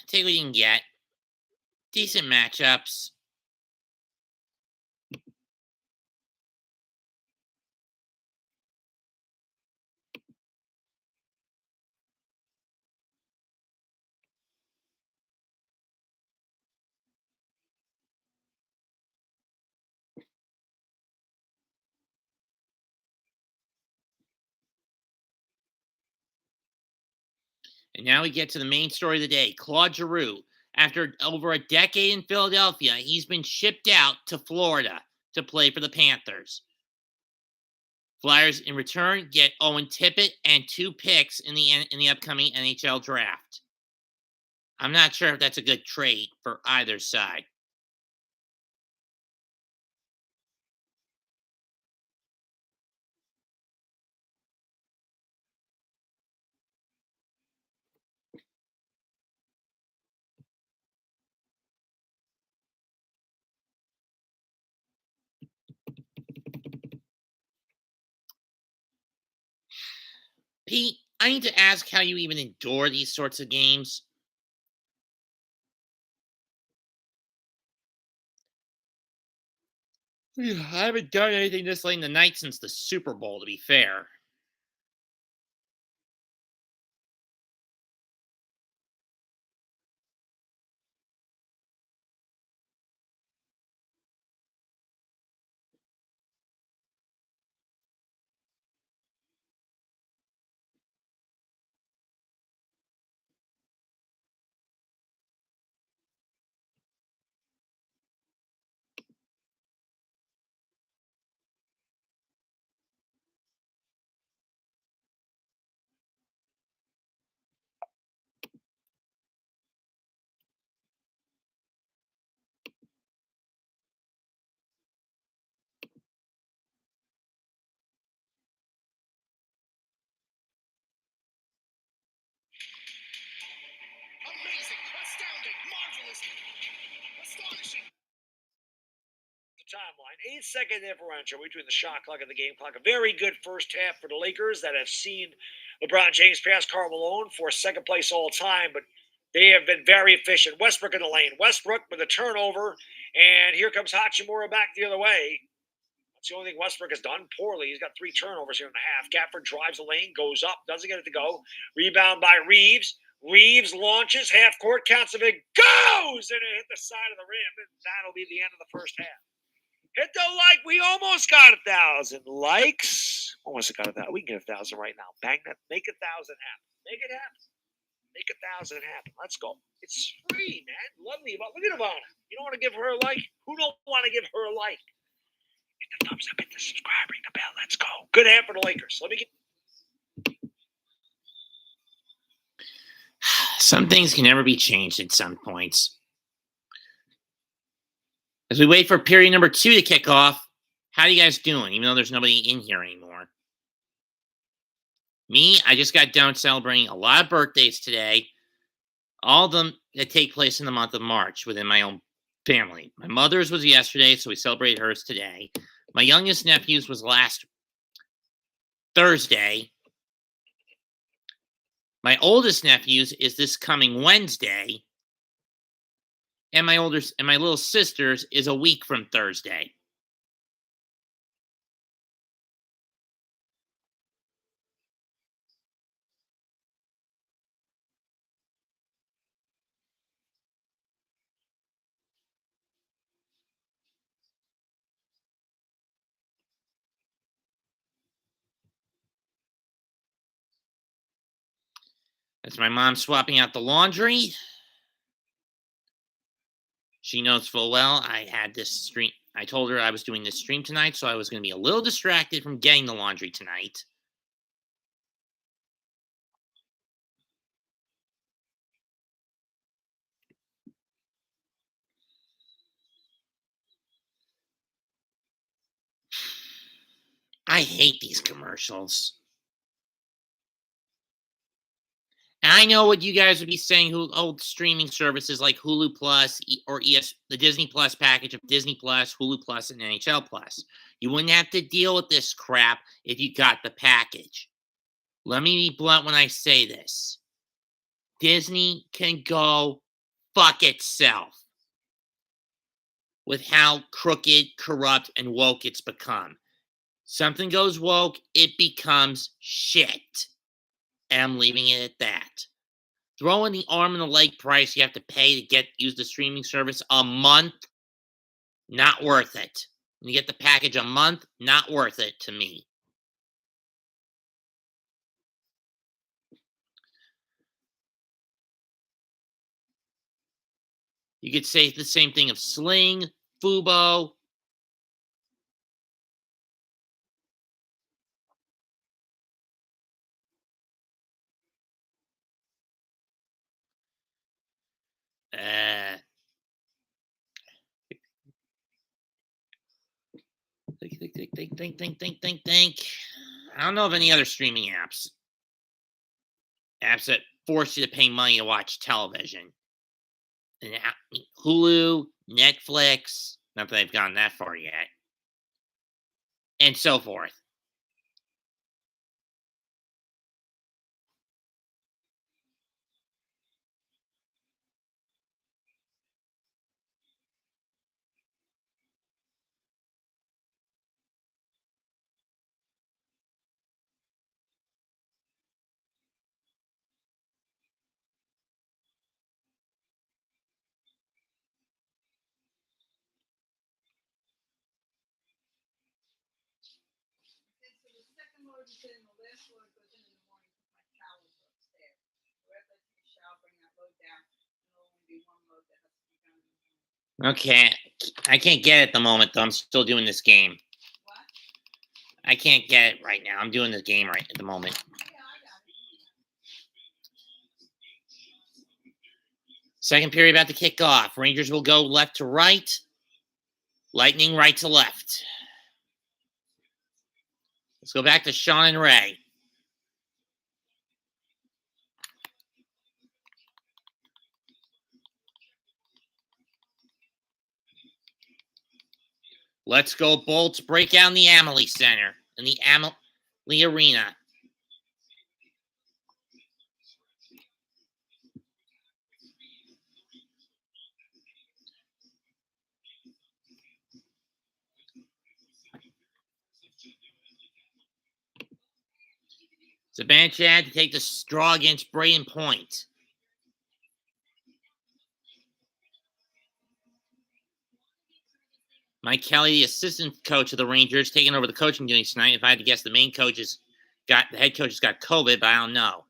Take what you can get. Decent matchups. And now we get to the main story of the day. Claude Giroux, after over a decade in Philadelphia, he's been shipped out to Florida to play for the Panthers. Flyers, in return, get Owen Tippett and 2 picks in the upcoming NHL draft. I'm not sure if that's a good trade for either side. Pete, I need to ask how you even endure these sorts of games. I haven't done anything this late in the night since the Super Bowl, to be fair. Amazing, astounding, marvelous, astonishing. The timeline, 8-second differential between the shot clock and the game clock. A very good first half for the Lakers that have seen LeBron James pass Karl Malone for second place all time, but they have been very efficient. Westbrook in the lane. Westbrook with a turnover, and here comes Hachimura back the other way. It's the only thing Westbrook has done poorly. He's got 3 turnovers here in the half. Gafford drives the lane, goes up, doesn't get it to go. Rebound by Reeves. Reeves launches, half court, counts of it, goes! And it hit the side of the rim, and that'll be the end of the first half. Hit the like. We almost got 1,000 likes. Almost got 1,000. We can get 1,000 right now. Bang that. Make 1,000 happen. Make it happen. Make 1,000 happen. Let's go. It's free, man. Love me. Look at Ivana. You don't want to give her a like? Who don't want to give her a like? Hit the thumbs up, hit the subscribe, ring the bell. Let's go. Good half for the Lakers. Let me get. Some things can never be changed at some points. As we wait for period number 2 to kick off, how are you guys doing? Even though there's nobody in here anymore. Me, I just got done celebrating a lot of birthdays today. All of them that take place in the month of March within my own family. My mother's was yesterday, so we celebrated hers today. My youngest nephew's was last Thursday. My oldest nephew's is this coming Wednesday. And my little sister's is a week from Thursday. That's my mom swapping out the laundry. She knows full well I had this stream. I told her I was doing this stream tonight, so I was going to be a little distracted from getting the laundry tonight. I hate these commercials. And I know what you guys would be saying, old streaming services like Hulu Plus or the Disney Plus package of Disney Plus, Hulu Plus, and NHL Plus. You wouldn't have to deal with this crap if you got the package. Let me be blunt when I say this. Disney can go fuck itself with how crooked, corrupt, and woke it's become. Something goes woke, it becomes shit. And I'm leaving it at that. Throwing the arm and the leg price you have to pay to use the streaming service a month, not worth it. When you get the package a month, not worth it to me. You could say the same thing of Sling, Fubo. Think. I don't know of any other streaming apps. Apps that force you to pay money to watch television. And Hulu, Netflix, not that I've gone that far yet. And so forth. Okay, I can't get it at the moment, though. I'm still doing this game. What? I can't get it right now. I'm doing this game right at the moment. Second period about to kick off. Rangers will go left to right. Lightning right to left. Let's go back to Sean and Ray. Let's go, Bolts. Break down the Amalie Center in the Amalie Arena. Zibanejad to take the straw against Braden Point. Mike Kelly, the assistant coach of the Rangers, taking over the coaching duties tonight. If I had to guess, the head coach has got COVID, but I don't know.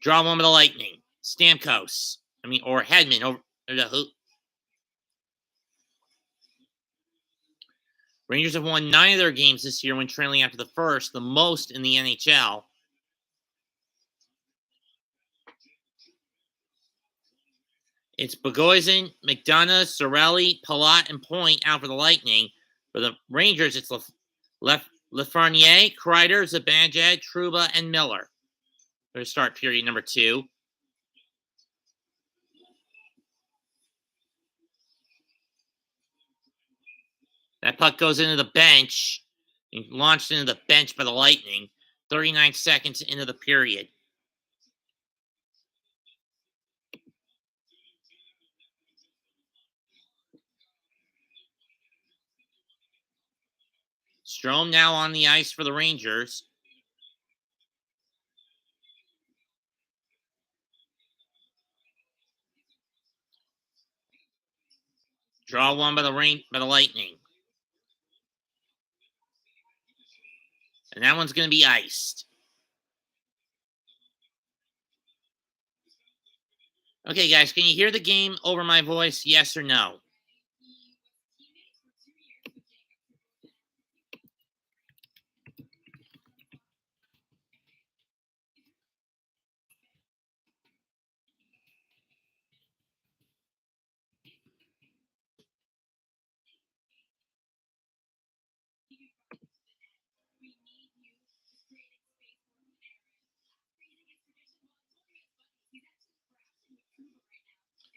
Draw one with the Lightning. Stamkos. Or Hedman over the hoop. Rangers have won 9 of their games this year when trailing after the first, the most in the NHL. It's Bogosian, McDonough, Cirelli, Palat, and Point out for the Lightning. For the Rangers, it's Lafreniere, Kreider, Zibanejad, Trouba, and Miller. For the start period number 2. That puck goes into the bench. Launched into the bench by the Lightning. 39 seconds into the period. Strome now on the ice for the Rangers. Draw one by the Lightning. And that one's going to be iced. Okay, guys, can you hear the game over my voice? Yes or no?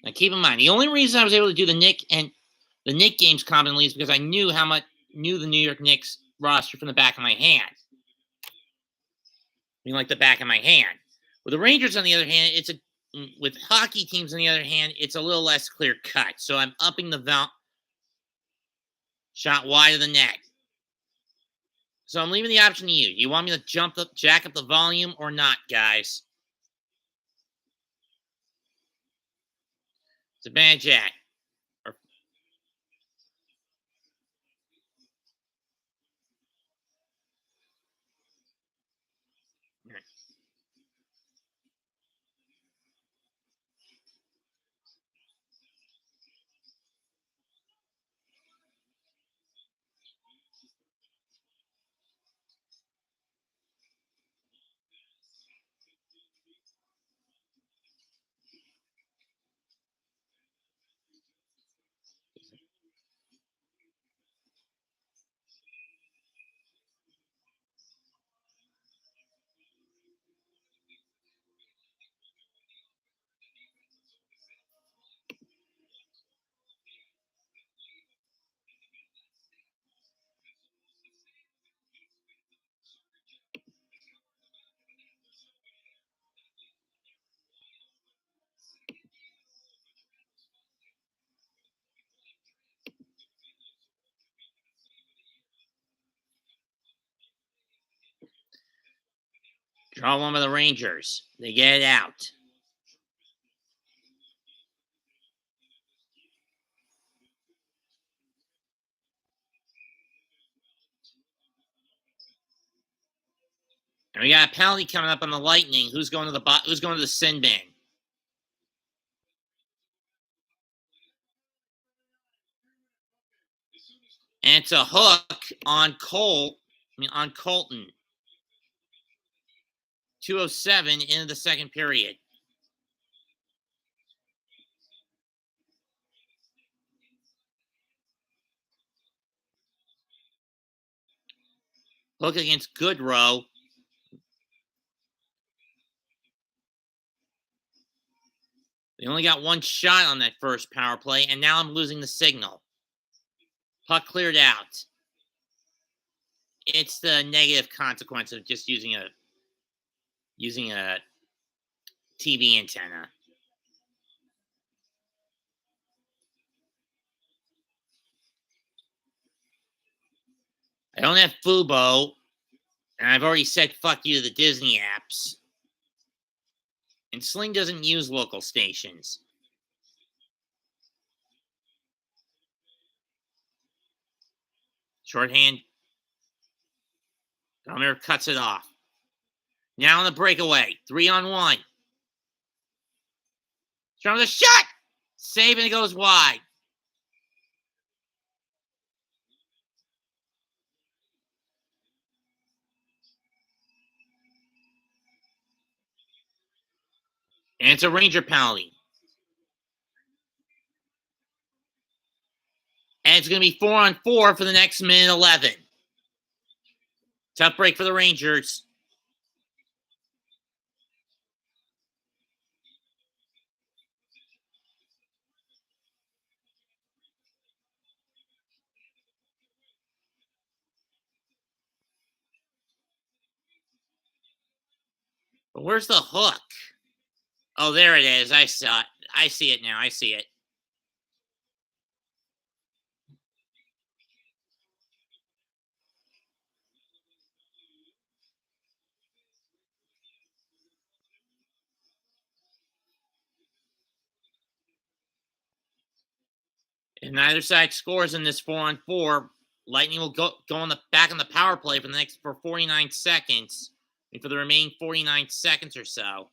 Now, keep in mind, the only reason I was able to do the Nick games competently is because I knew the New York Knicks roster from the back of my hand. Like the back of my hand. With the Rangers, on the other hand, with hockey teams, on the other hand, it's a little less clear cut. So I'm upping the shot wide of the net. So I'm leaving the option to you. Do you want me to jack up the volume or not, guys? Zibanejad. Draw one by the Rangers. They get it out. And we got a penalty coming up on the Lightning. Who's going to the sin bin? And it's a hook on Colton. 2:07 into the second period. Hook against Goodrow. They only got one shot on that first power play, and now I'm losing the signal. Puck cleared out. It's the negative consequence of just using a TV antenna. I don't have Fubo, And I've already said fuck you to the Disney apps. And Sling doesn't use local stations. Shorthand. Dominic cuts it off. Now on the breakaway. 3-on-1. Strong with a shot! Save and it goes wide. And it's a Ranger penalty. And it's going to be 4-on-4 for the next minute 11. Tough break for the Rangers. But where's the hook? Oh, there it is. I saw it. I see it now. I see it. If neither side scores in this 4-on-4, Lightning will go on the back on the power play for 49 seconds. And for the remaining 49 seconds or so.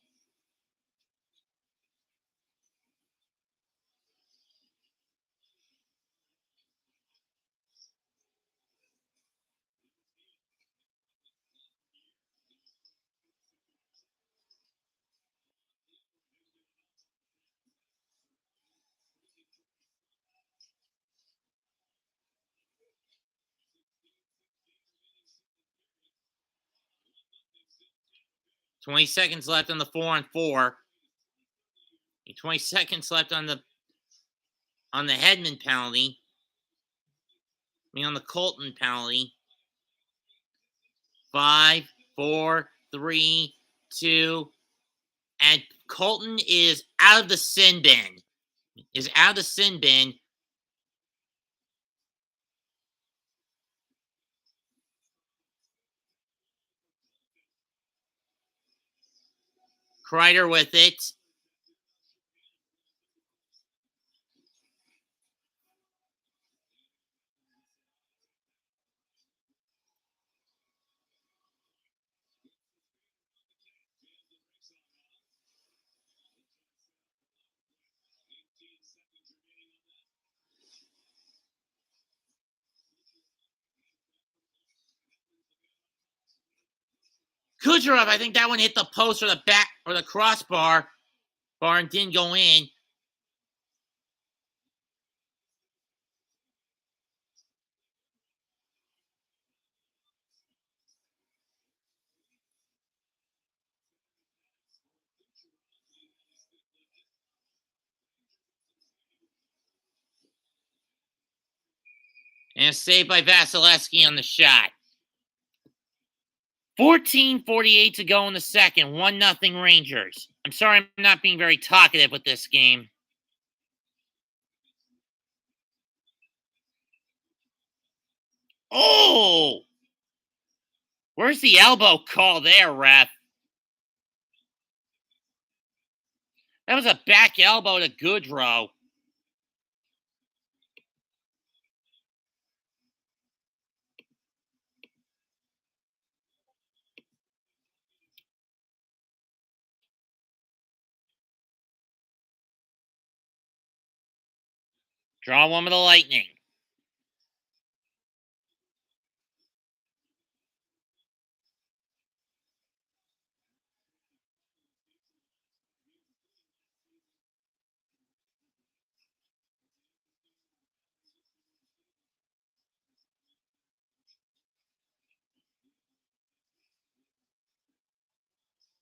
$20 seconds left on the 4-on-4. 20 seconds left on the Hedman penalty. On the Colton penalty. 5, 4, 3, 2, and Colton is out of the sin bin. Kreider with it. Kucherov, I think that one hit the post or the back or the crossbar and didn't go in. And a save by Vasilevsky on the shot. 14:48 to go in the second. 1-0 Rangers. I'm sorry I'm not being very talkative with this game. Oh! Where's the elbow call there, ref? That was a back elbow to Goodrow. Draw one with the Lightning.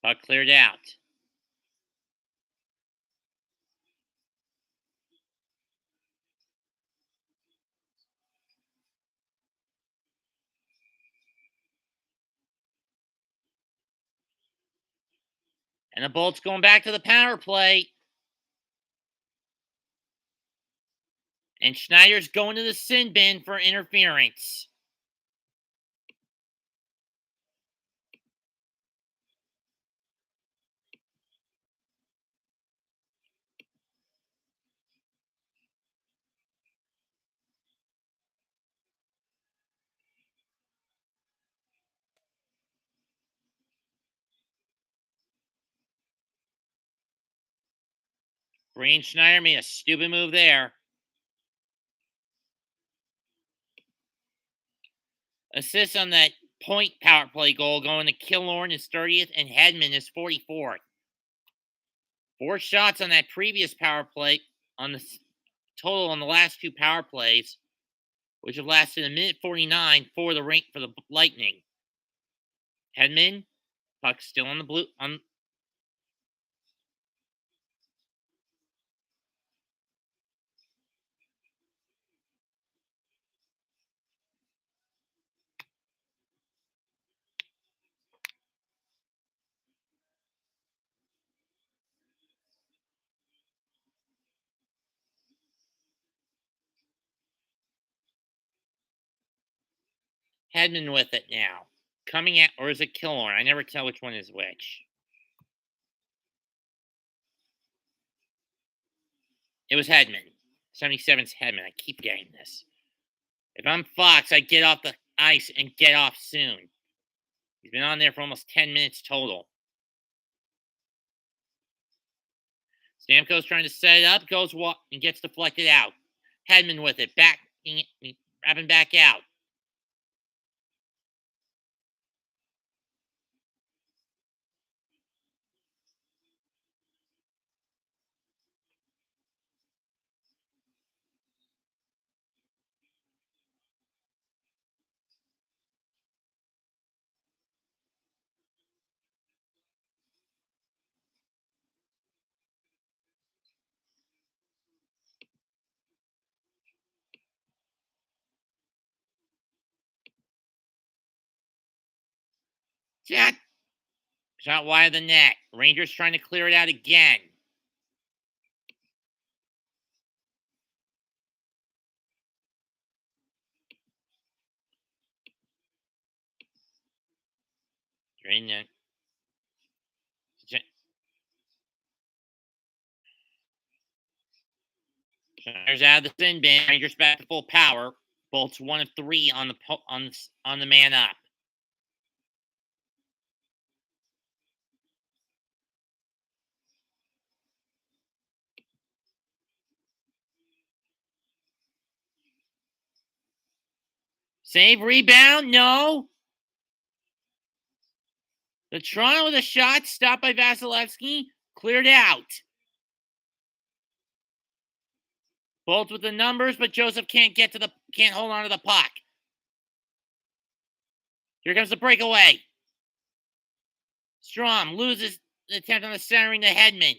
Puck cleared out. And the Bolts going back to the power play. And Schneider's going to the sin bin for interference. Brain Schneider made a stupid move there. Assist on that point power play goal going to Killorn is 30th and Hedman is 44th. 4 shots on that previous power play on the total on the last 2 power plays, which have lasted a minute 49 for the Lightning. Hedman, puck still on the blue on. Hedman with it now. Coming at, or is it Killorn? I never tell which one is which. It was Hedman. 77's Hedman. I keep getting this. If I'm Fox, I'd get off the ice and get off soon. He's been on there for almost 10 minutes total. Stamkos trying to set it up, goes and gets deflected out. Hedman with it, wrapping back out. Shot wide of the net. Rangers trying to clear it out again. Drain that. Schneider's out of the thin bin. Rangers back to full power. Bolts 1 of 3 on the man up. Save, rebound, no. The Toronto with a shot, stopped by Vasilevsky, cleared out. Bolts with the numbers, but Joseph can't hold on to the puck. Here comes the breakaway. Strom loses the attempt on the centering to Hedman.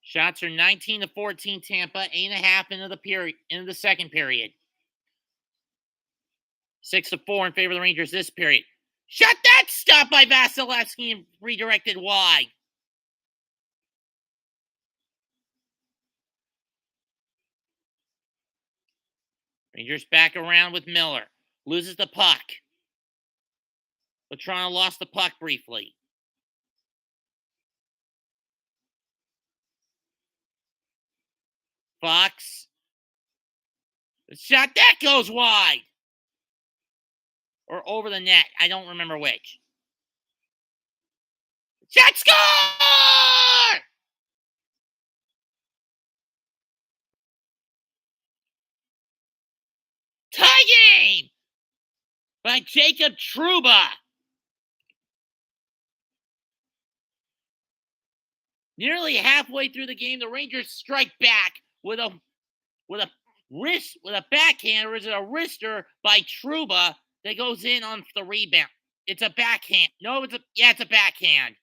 Shots are 19-14 Tampa, 8.5 into the second period. 6-4 in favor of the Rangers this period. Shot that! Stopped by Vasilevsky and redirected wide. Rangers back around with Miller. Loses the puck. But Toronto lost the puck briefly. Fox. The shot that goes wide. Or over the net. I don't remember which. Shot score! Tie game by Jacob Trouba. Nearly halfway through the game, the Rangers strike back with a backhand, or is it a wrister by Trouba that goes in on the rebound? It's a backhand. No, it's a backhand.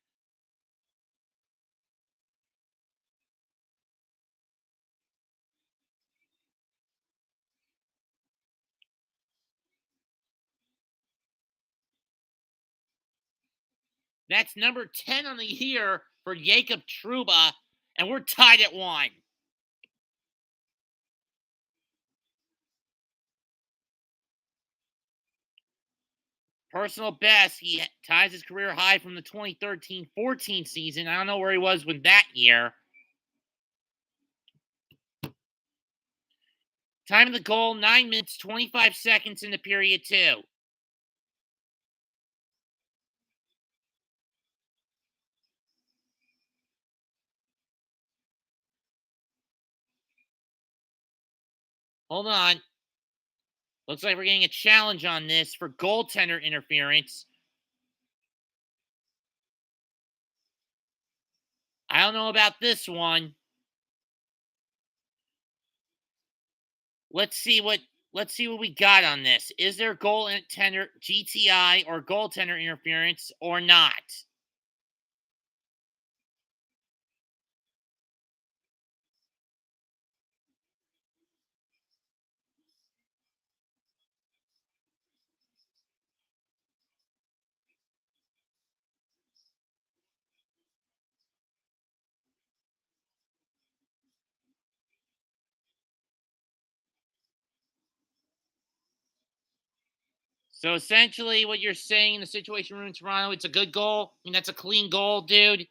That's number 10 on the year for Jacob Trouba, and we're tied at 1. Personal best, he ties his career high from the 2013-14 season. I don't know where he was with that year. Time of the goal, 9 minutes, 25 seconds into period 2. Hold on. Looks like we're getting a challenge on this for goaltender interference. I don't know about this one. Let's see what we got on this. Is there goaltender GTI or goaltender interference or not? So essentially, what you're saying in the Situation Room in Toronto, it's a good goal. I mean, that's a clean goal, dude.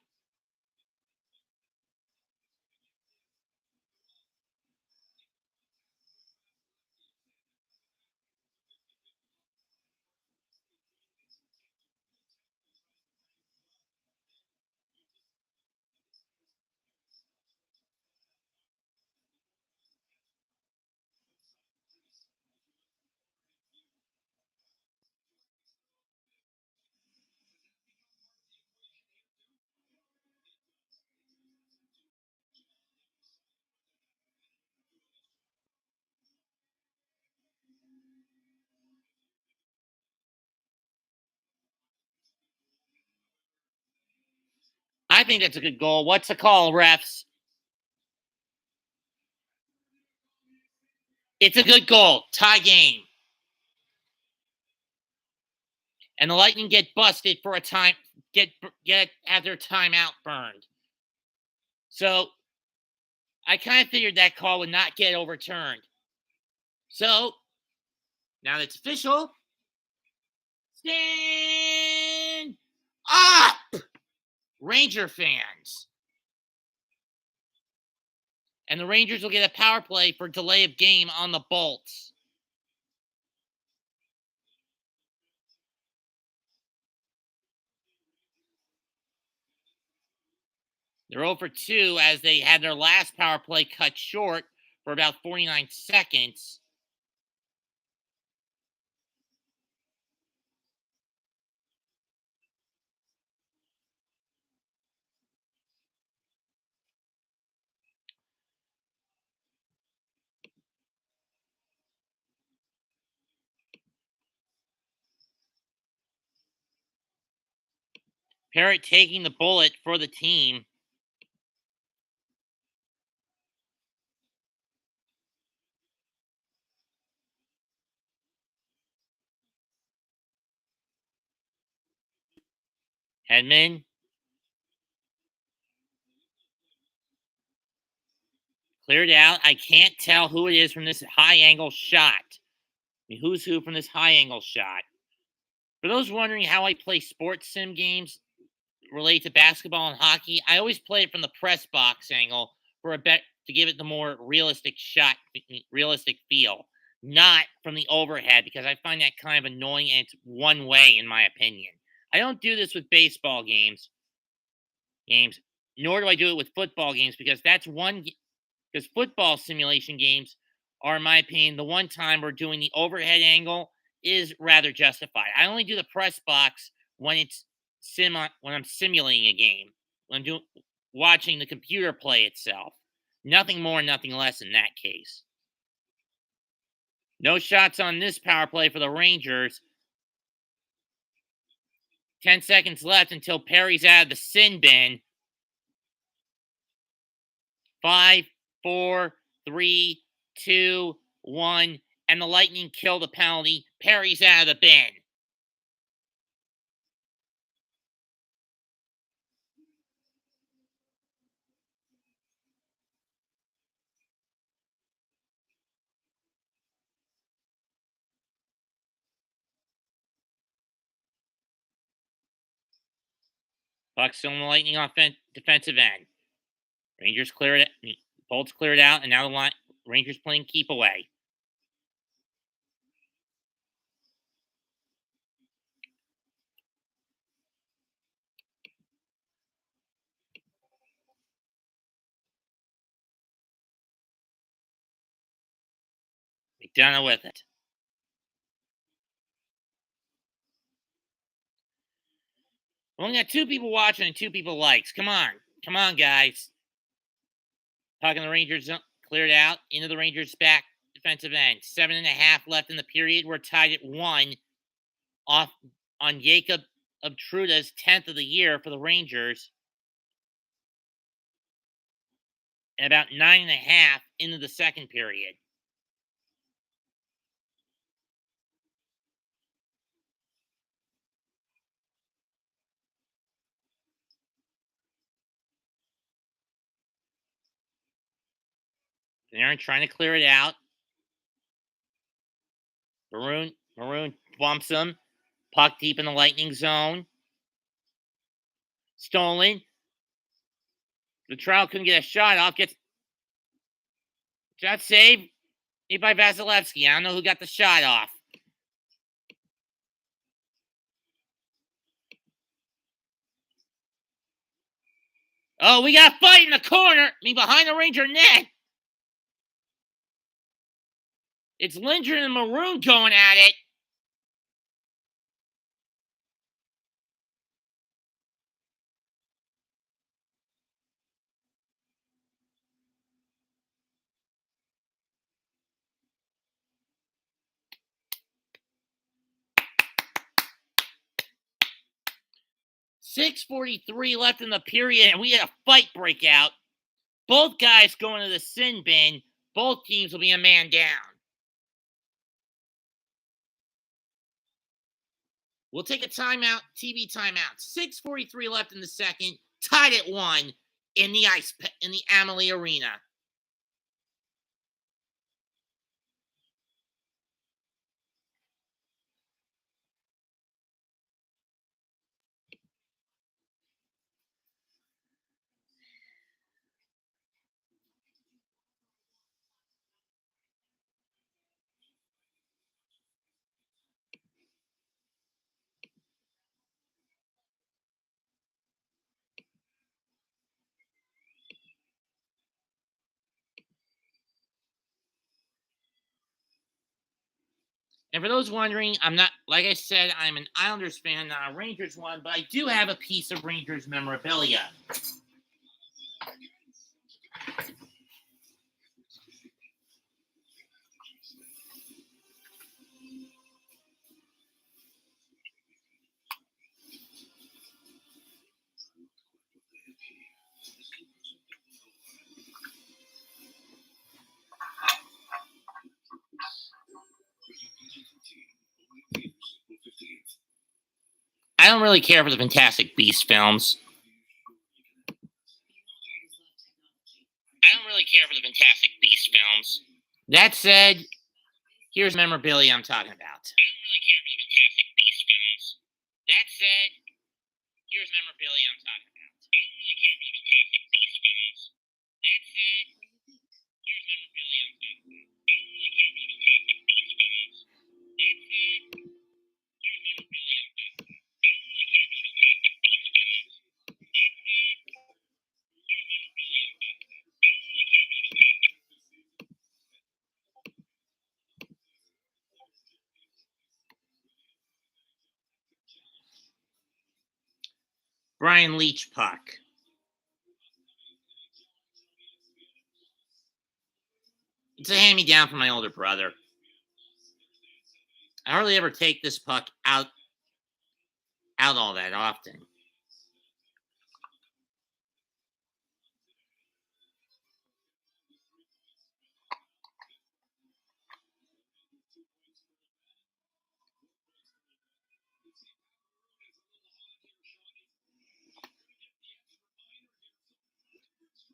I think that's a good goal. What's the call, refs? It's a good goal. Tie game. And the Lightning get busted for a time. Get have their timeout burned. So I kind of figured that call would not get overturned. So now that's official. Stand up, Ranger fans. And the Rangers will get a power play for delay of game on the Bolts. They're 0 for 2 as they had their last power play cut short for about 49 seconds. Parrott taking the bullet for the team. Hedman. Cleared out. I can't tell who it is from this high angle shot. I mean, who's who from this high angle shot? For those wondering how I play sports sim games related to basketball and hockey, I always play it from the press box angle for a bet to give it the more realistic shot, realistic feel, not from the overhead because I find that kind of annoying and it's one way in my opinion. I don't do this with baseball games, nor do I do it with football games because because football simulation games are, in my opinion, the one time where doing the overhead angle is rather justified. I only do the press box when when I'm simulating a game, when I'm watching the computer play itself. Nothing more, nothing less in that case. No shots on this power play for the Rangers. 10 seconds left until Perry's out of the sin bin. 5, 4, 3, 2, 1, and the Lightning kill the penalty. Perry's out of the bin. Puck still in the Lightning defensive end. Rangers clear it. Bolts cleared out, and now the Rangers playing keep away. McDonough with it. We only got 2 people watching and 2 people likes. Come on. Come on, guys. Talking the Rangers cleared out into the Rangers' back defensive end. 7.5 left in the period. We're tied at 1 off on Jacob Obtruda's 10th of the year for the Rangers. And about 9.5 into the second period. Aaron trying to clear it out. Maroon bumps him. Puck deep in the Lightning zone. Stolen. The trial couldn't get a shot off. Gets shot saved. Made by Vasilevsky. I don't know who got the shot off. Oh, we got a fight in the corner. I mean, behind the Ranger net. It's Lindgren and Maroon going at it. .643 left in the period, and we had a fight break out. Both guys going to the sin bin. Both teams will be a man down. We'll take a timeout, TV timeout. 6:43 left in the second, tied at 1 in the Amalie Arena. And for those wondering, I'm not, like I said, I'm an Islanders fan, not a Rangers one, but I do have a piece of Rangers memorabilia. I don't really care for the Fantastic Beasts films. That said, here's memorabilia I'm talking about. Brian Leach puck. It's a hand-me-down from my older brother. I hardly ever take this puck out all that often.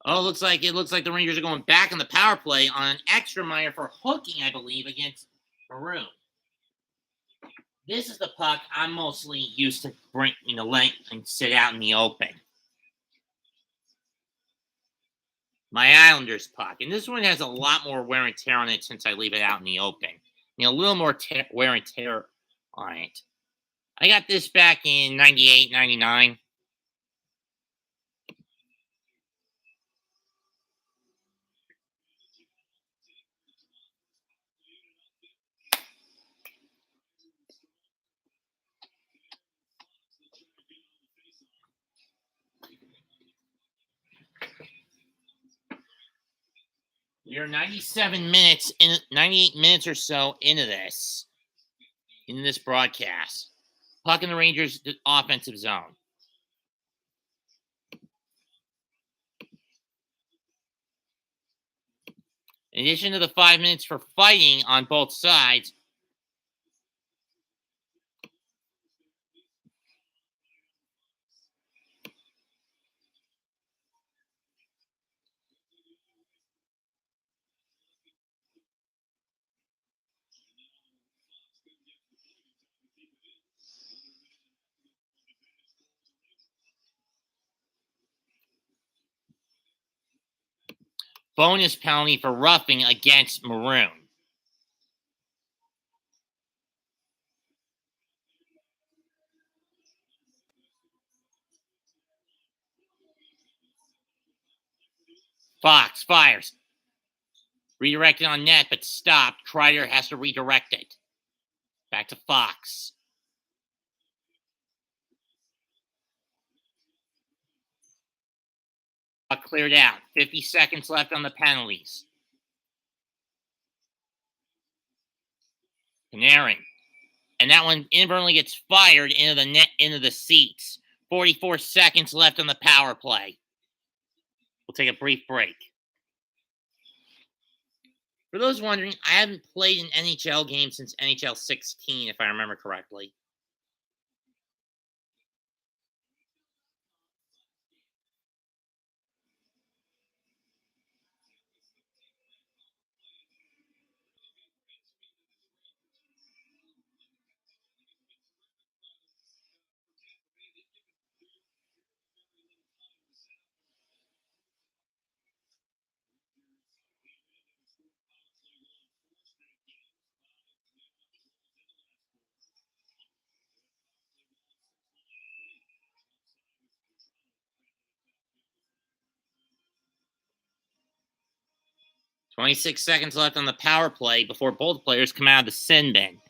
Oh, it looks like the Rangers are going back on the power play on an extra minor for hooking, I believe, against Maroon. This is the puck I'm mostly used to bringing the length and sit out in the open. My Islanders puck. And this one has a lot more wear and tear on it since I leave it out in the open. A little more wear and tear on it. I got this back in 98, 99. We are 97 minutes in 98 minutes or so into this broadcast. Puck in the Rangers' offensive zone. In addition to the 5 minutes for fighting on both sides, bonus penalty for roughing against Maroon. Fox fires. Redirected on net, but stopped. Kreider has to redirect it. Back to Fox. Puck cleared out. 50 seconds left on the penalties. Panarin. And that one inadvertently gets fired into the net, into the seats. 44 seconds left on the power play. We'll take a brief break. For those wondering, I haven't played an NHL game since NHL 16, if I remember correctly. "26 seconds left on the power play before both players come out of the sin bin.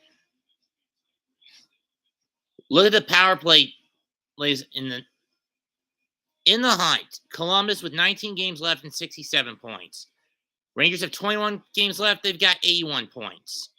Look at the power play plays in the hunt. Columbus with 19 games left and 67 points. Rangers have 21 games left. They've got 81 points.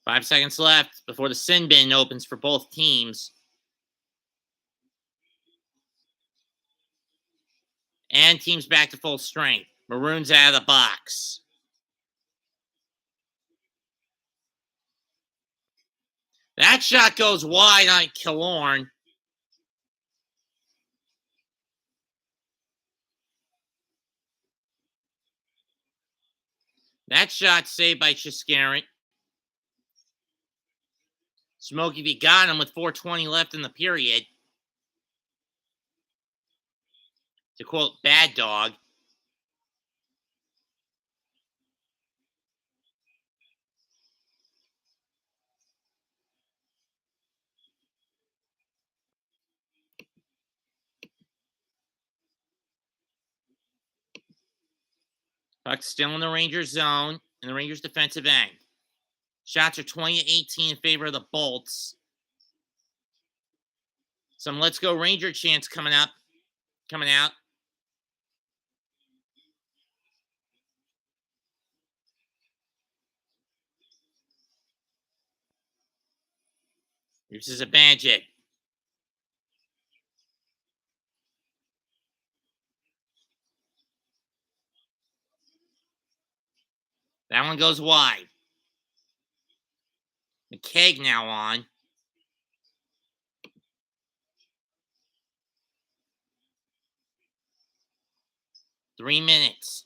Five seconds left before the sin bin opens for both teams. And teams back to full strength. Maroon's out of the box. That shot goes wide on Killorn. That shot saved by Chiskarin. Smokey V got him with 4:20 left in the period. To quote Bad Dog. Puck's still in the Rangers zone, in the Rangers defensive end. Shots are 20-18 in favor of the Bolts. Some "Let's Go Ranger" chants coming out. This is a Banjit. That one goes wide. McKegg now on. Three minutes.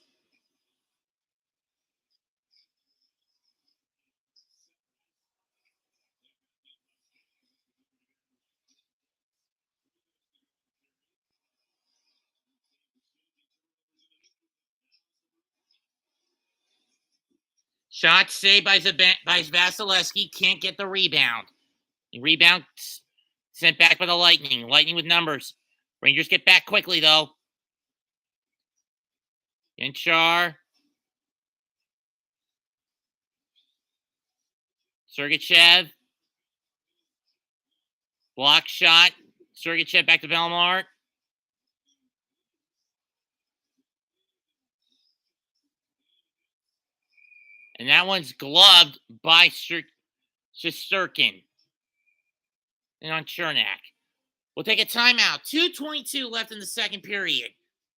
Shot saved by Vasilevsky. Can't get the rebound. He rebounds Sent back by the Lightning. Lightning with numbers. Rangers get back quickly, though. Inchar. Sergachev. Block shot. Sergachev back to Belmar. And that one's gloved by Shesterkin. And on Chernak. We'll take a timeout. 2:22 left in the second period.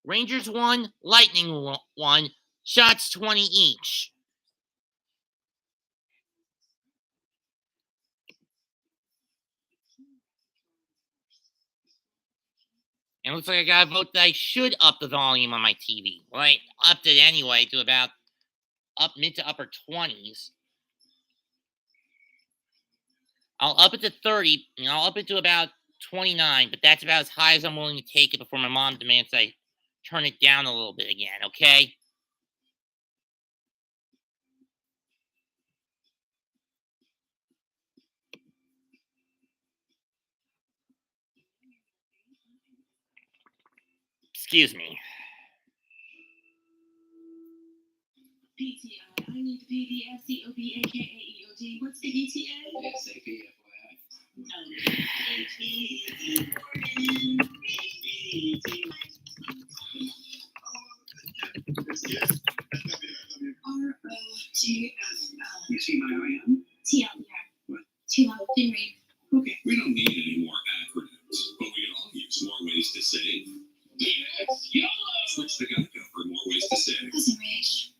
Rangers 1, Lightning 1. Shots 20 each. And it looks like I got a vote that I should up the volume on my TV. Well, I upped it anyway to about mid to upper 20s. I'll up it to 30, and I'll up it to about 29, but that's about as high as I'm willing to take it before my mom demands I turn it down a little bit again, okay? Excuse me. PTI. I need the PDFCOB, aka EOD. What's the ETA? SAP, FYI. ROTFL. You see my IM? TLDR. What? Too long, didn't read. Okay. We don't need any more acronyms, but we can all use more ways to save. Switch to Geico for more ways to save. Doesn't reach.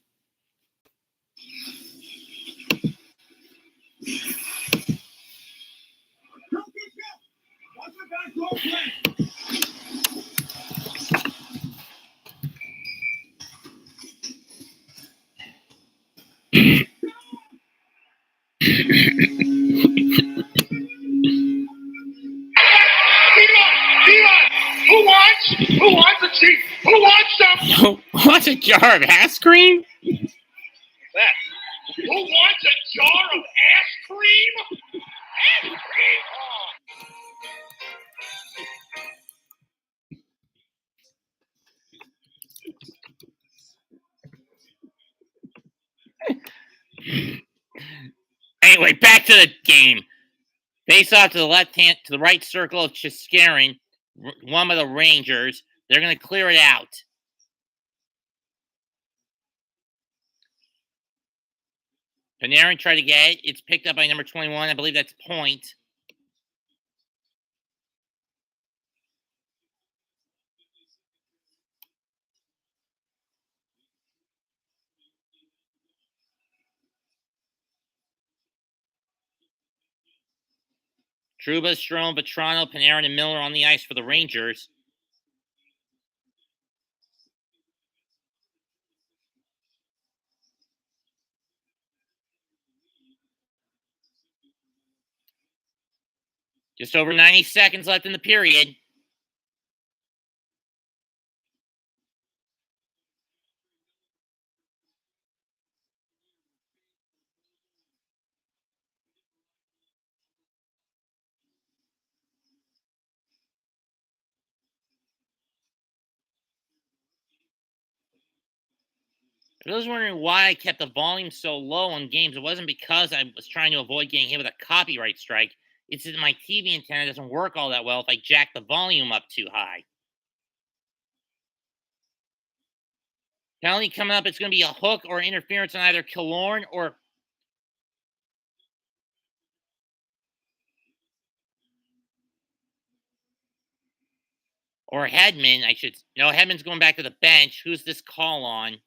Who wants a cheat? Who wants some? What's a jar of ass cream? That. Who wants a jar of ass cream? Ass cream? Oh. Anyway, back to the game. Face off to the right circle of Chiskarin, one of the Rangers. They're going to clear it out. Panarin tried to get it. It's picked up by number 21. I believe that's Point. Trouba, Strome, Vetrano, Panarin, and Miller on the ice for the Rangers. Just over 90 seconds left in the period. I was wondering why I kept the volume so low on games. It wasn't because I was trying to avoid getting hit with a copyright strike. It's that my TV antenna doesn't work all that well if I jack the volume up too high. Penalty coming up. It's going to be a hook or interference on either Killorn or Hedman. No, Hedman's going back to the bench. Who's this call on?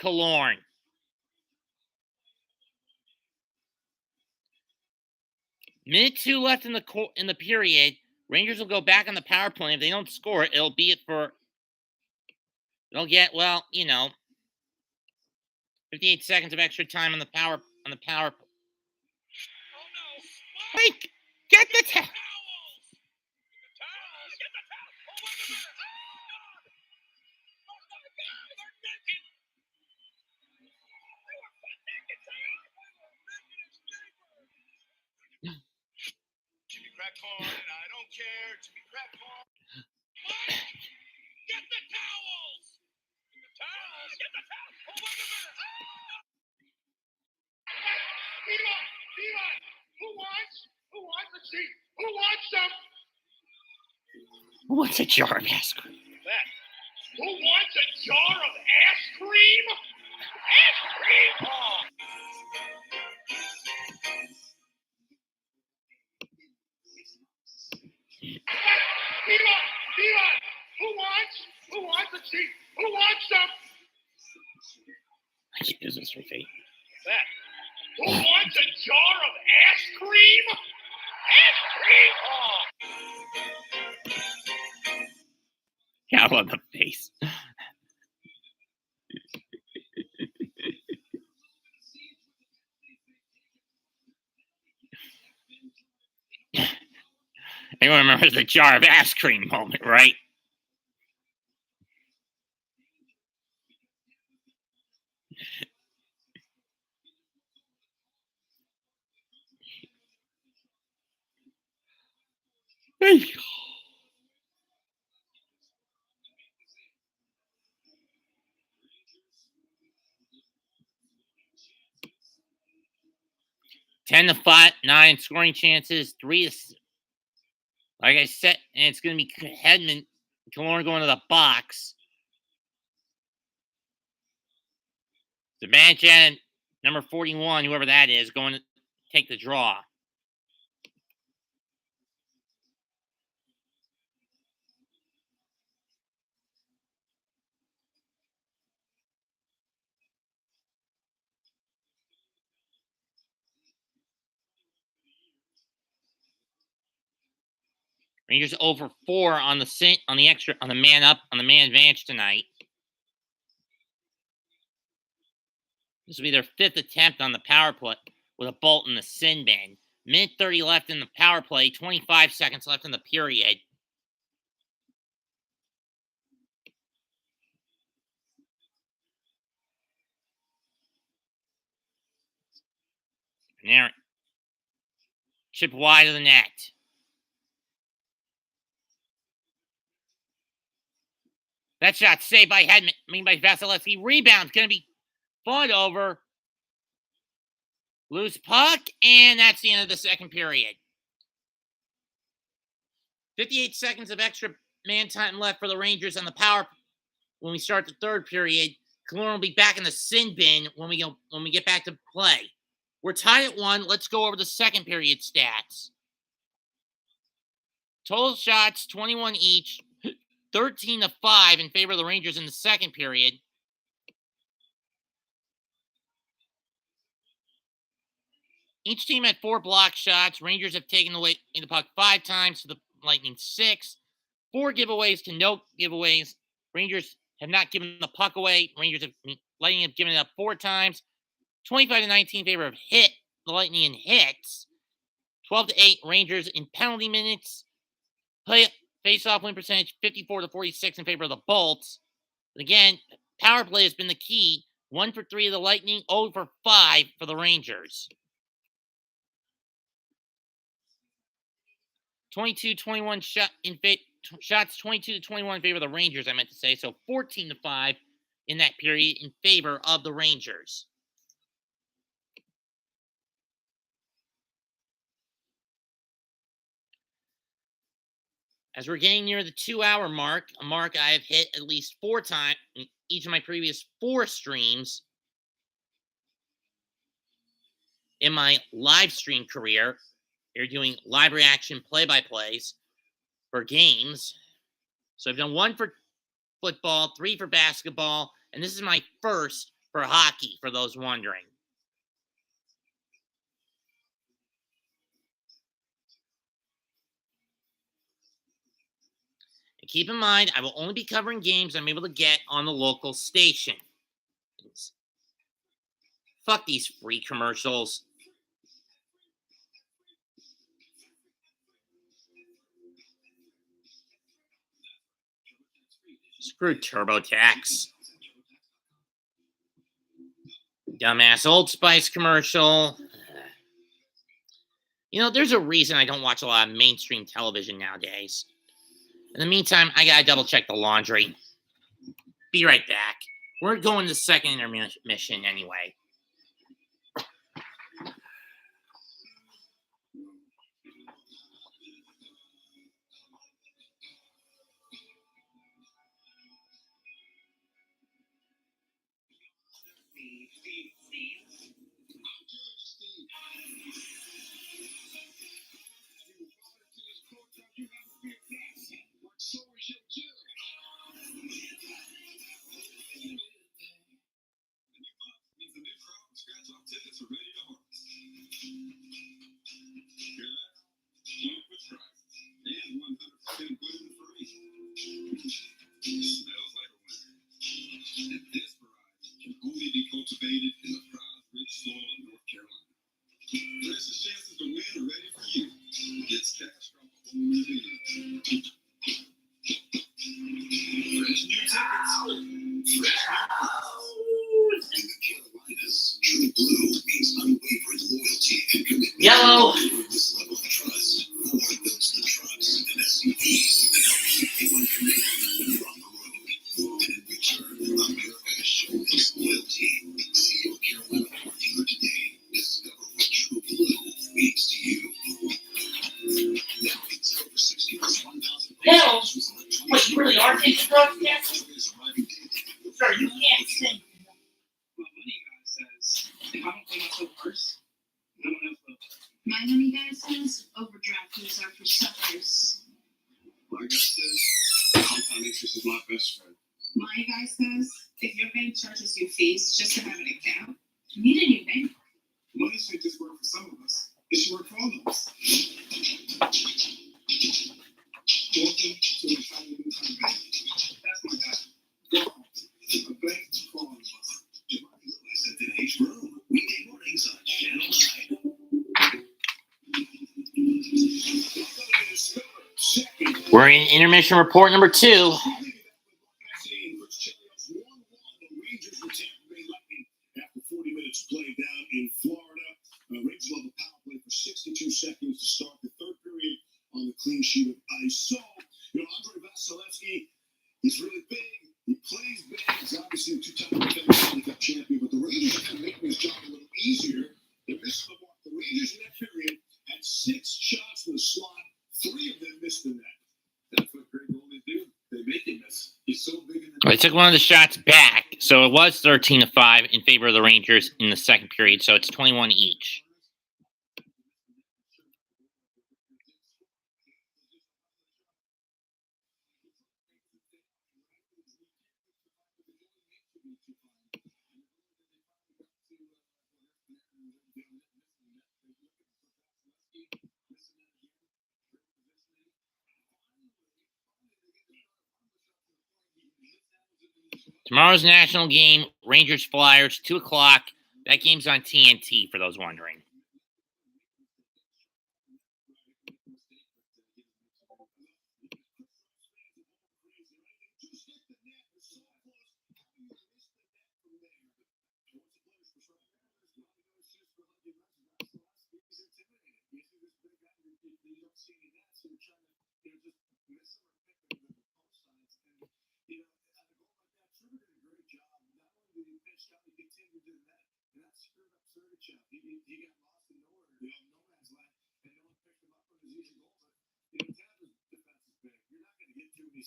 Killorn. Minute 2 left in the period. Rangers will go back on the power play. If they don't score it, it'll they'll get 58 seconds of extra time on the power. Oh no! Wait, get the towels! Get the towels! Get the towels! Oh, wait a minute! Oh my God! They're naked! They were butt naked, Sam! crack corn, and I don't care. Jimmy crack corn. Mike, get the towels. Get the towels. Get the towels. Oh, wait a minute. Eli, who wants a seat? Who wants some? What's a jar of ice cream? That. Who wants a jar of ass cream? Ass cream? Oh. Eli, who wants a seat? Who wants some? I can't use this for fate. That. Who wants a jar of ass cream? Ass cream? Oh. God, I love the face. Everyone remembers the jar of ice cream moment, right? Ten to 5, 9 scoring chances, 3 to, like I said, and it's going to be Hedman, Killorn going to the box. Zibanejad, number 41, whoever that is, going to take the draw. Rangers over 4 on the man up, on the man advantage tonight. This will be their 5th attempt on the power play with a bolt in the sin bin. Minute 30 left in the power play, 25 seconds left in the period. Panarin. Chip wide of the net. That shot saved by Hedman, by Vasilevsky. Rebound's going to be fought over. Loose puck, and that's the end of the second period. 58 seconds of extra man time left for the Rangers on the power when we start the third period. Killorn will be back in the sin bin when we get back to play. We're tied at 1. Let's go over the second period stats. Total shots, 21 each. 13 to 5 in favor of the Rangers in the second period. Each team had 4 block shots. Rangers have taken away the puck 5 times to the Lightning 6. 4 giveaways to no giveaways. Rangers have not given the puck away. Lightning have given it up 4 times. 25 to 19 in favor of the Lightning in hits. 12 to 8 Rangers in penalty minutes. Face-off win percentage 54 to 46 in favor of the Bolts. But again, power play has been the key. 1 for 3 of the Lightning, 0 for 5 for the Rangers. 22-21 shots, 22 to 21 in favor of the Rangers, I meant to say. So 14 to 5 in that period in favor of the Rangers. As we're getting near the 2-hour mark, a mark I have hit at least 4 times in each of my previous 4 streams in my live stream career. You're doing live reaction play-by-plays for games. So I've done 1 for football, 3 for basketball, and this is my first for hockey, for those wondering. And keep in mind, I will only be covering games I'm able to get on the local station. Fuck these free commercials. Screw TurboTax. Dumbass Old Spice commercial. You know, there's a reason I don't watch a lot of mainstream television nowadays. In the meantime, I gotta double check the laundry. Be right back. We're going to the second intermission anyway. Cultivated in the rich soil of North Carolina. Precious chances to win are ready for you. Get cash from home and fresh new tickets. Fresh in the Carolinas, True Blue means unwavering loyalty and commitment. Yellow. This level of trust, more builds the trucks and SUVs that help keep you in command when you're on the road. And in return, America has shown its loyalty. See your Carolina Ford dealer today. Discover what True Blue means to you. Now it's over 60 plus 1,000. Hell, what, you really are taking drugs, Jesse? Sir, you can't sing. My money guy says, if I don't play myself first, no one else will. My money guy says overdraft fees are for suckers. My guy says, compound interest is my best friend. My guy says if your bank charges you fees just to have an account, you need a new bank. Money should just work for some of us. It should work for all of us. Welcome to the Tiny New Time Bank. That's my guy. Go home. A bank for all of us. Jamaica said today's room. Weekday mornings on Channel 9. We're in intermission report number 2. After 40 minutes played down in Florida, Rangers love a power play for 62 seconds to start the third period on the clean sheet of ice. So, Andre Vasilevsky, he's really big. He plays big. He's obviously a two-time defending Stanley Cup champion, but the Rangers are making his job a little easier. They missed the mark. The Rangers in that period had 6 shots from the slot. 3 of them missed the net. That's what great goalies do. They make him miss. He's so big in the They took one of the shots back, so it was 13-5 in favor of the Rangers in the second period, so it's 21 each. Tomorrow's national game, Rangers Flyers, 2 o'clock. That game's on TNT for those wondering.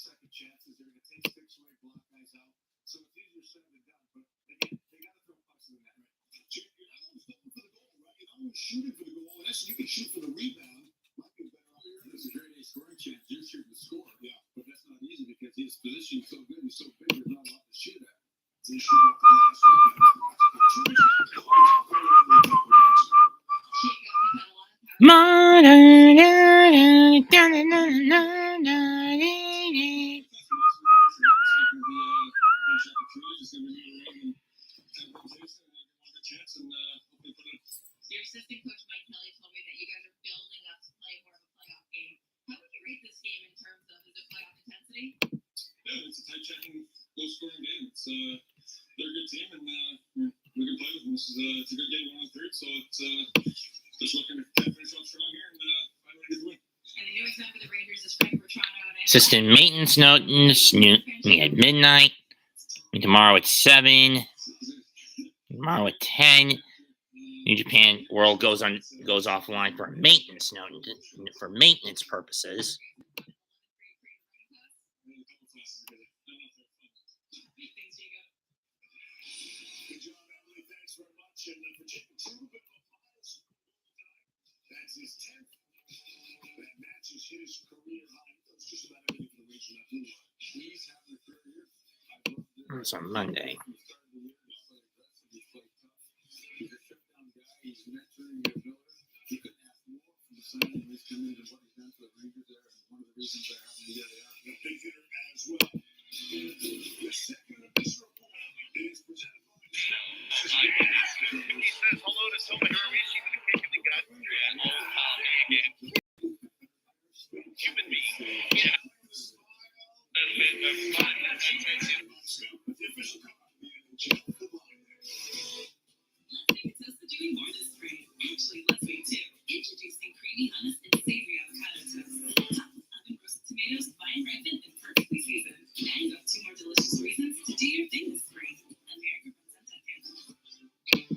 second chances. They're going to take 6 away, block guys out. So it's easier said than done. But again, they got to throw pucks in the net. Right? So you're not always looking for the goal, right? You're not always shooting for the goal. Unless you can shoot for the rebound. Might be better off here. There's a great A scoring chance. You're shooting to score. Yeah, but that's not easy because his position is so good. He's so big. There's not a lot to shoot at. So you shoot off the glass. Your assistant coach Mike Kelly told me that you guys are building up to play more of a playoff game. How would you rate this game in terms of is it playoff intensity? Yeah, it's a tight checking, low scoring game. They're a good team and we can play with them. It's a good game 1-3, so it's Just looking to finish off strong here and find a way to get the win. And the newest number for the Rangers is Frank Bertrano. Assistant maintenance notice at midnight. Tomorrow at 7. Tomorrow at 10. New Japan World goes offline for maintenance for maintenance purposes. That's his 10th. That matches his career high. That's just about everything for the region. He's having a career. It's on Monday. He's a shutdown guy. He's mentoring your ability. He couldn't ask more from the signing of his commitment and what he's done for the Rangers there. And one of the reasons they're having the other out. A big hitter as well. The second of this report is presented by He says hello to Soma Hiroishi with a kick in the gut. Human being. Yeah. Let's make a toast to doing more this spring. Actually, let's make two. Introducing creamy hummus and savory avocado toast. Topped with oven roasted tomatoes, vine ripened and perfectly seasoned. Now you have 2 more delicious reasons to do your thing this spring. America runs on Sunday.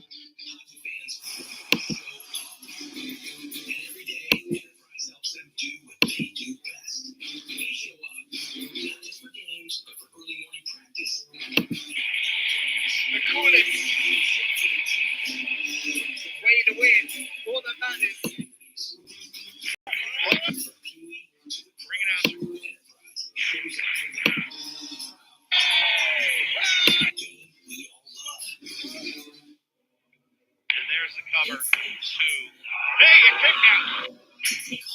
Hockey fans go off. And every day, Enterprise helps them do what they do best. They show up, not just for games, but for early morning practice. The coolest way to win all that matters. Bring it out. Enterprise shows up for them. We all love. And there's the cover. 2. Hey, a kick out.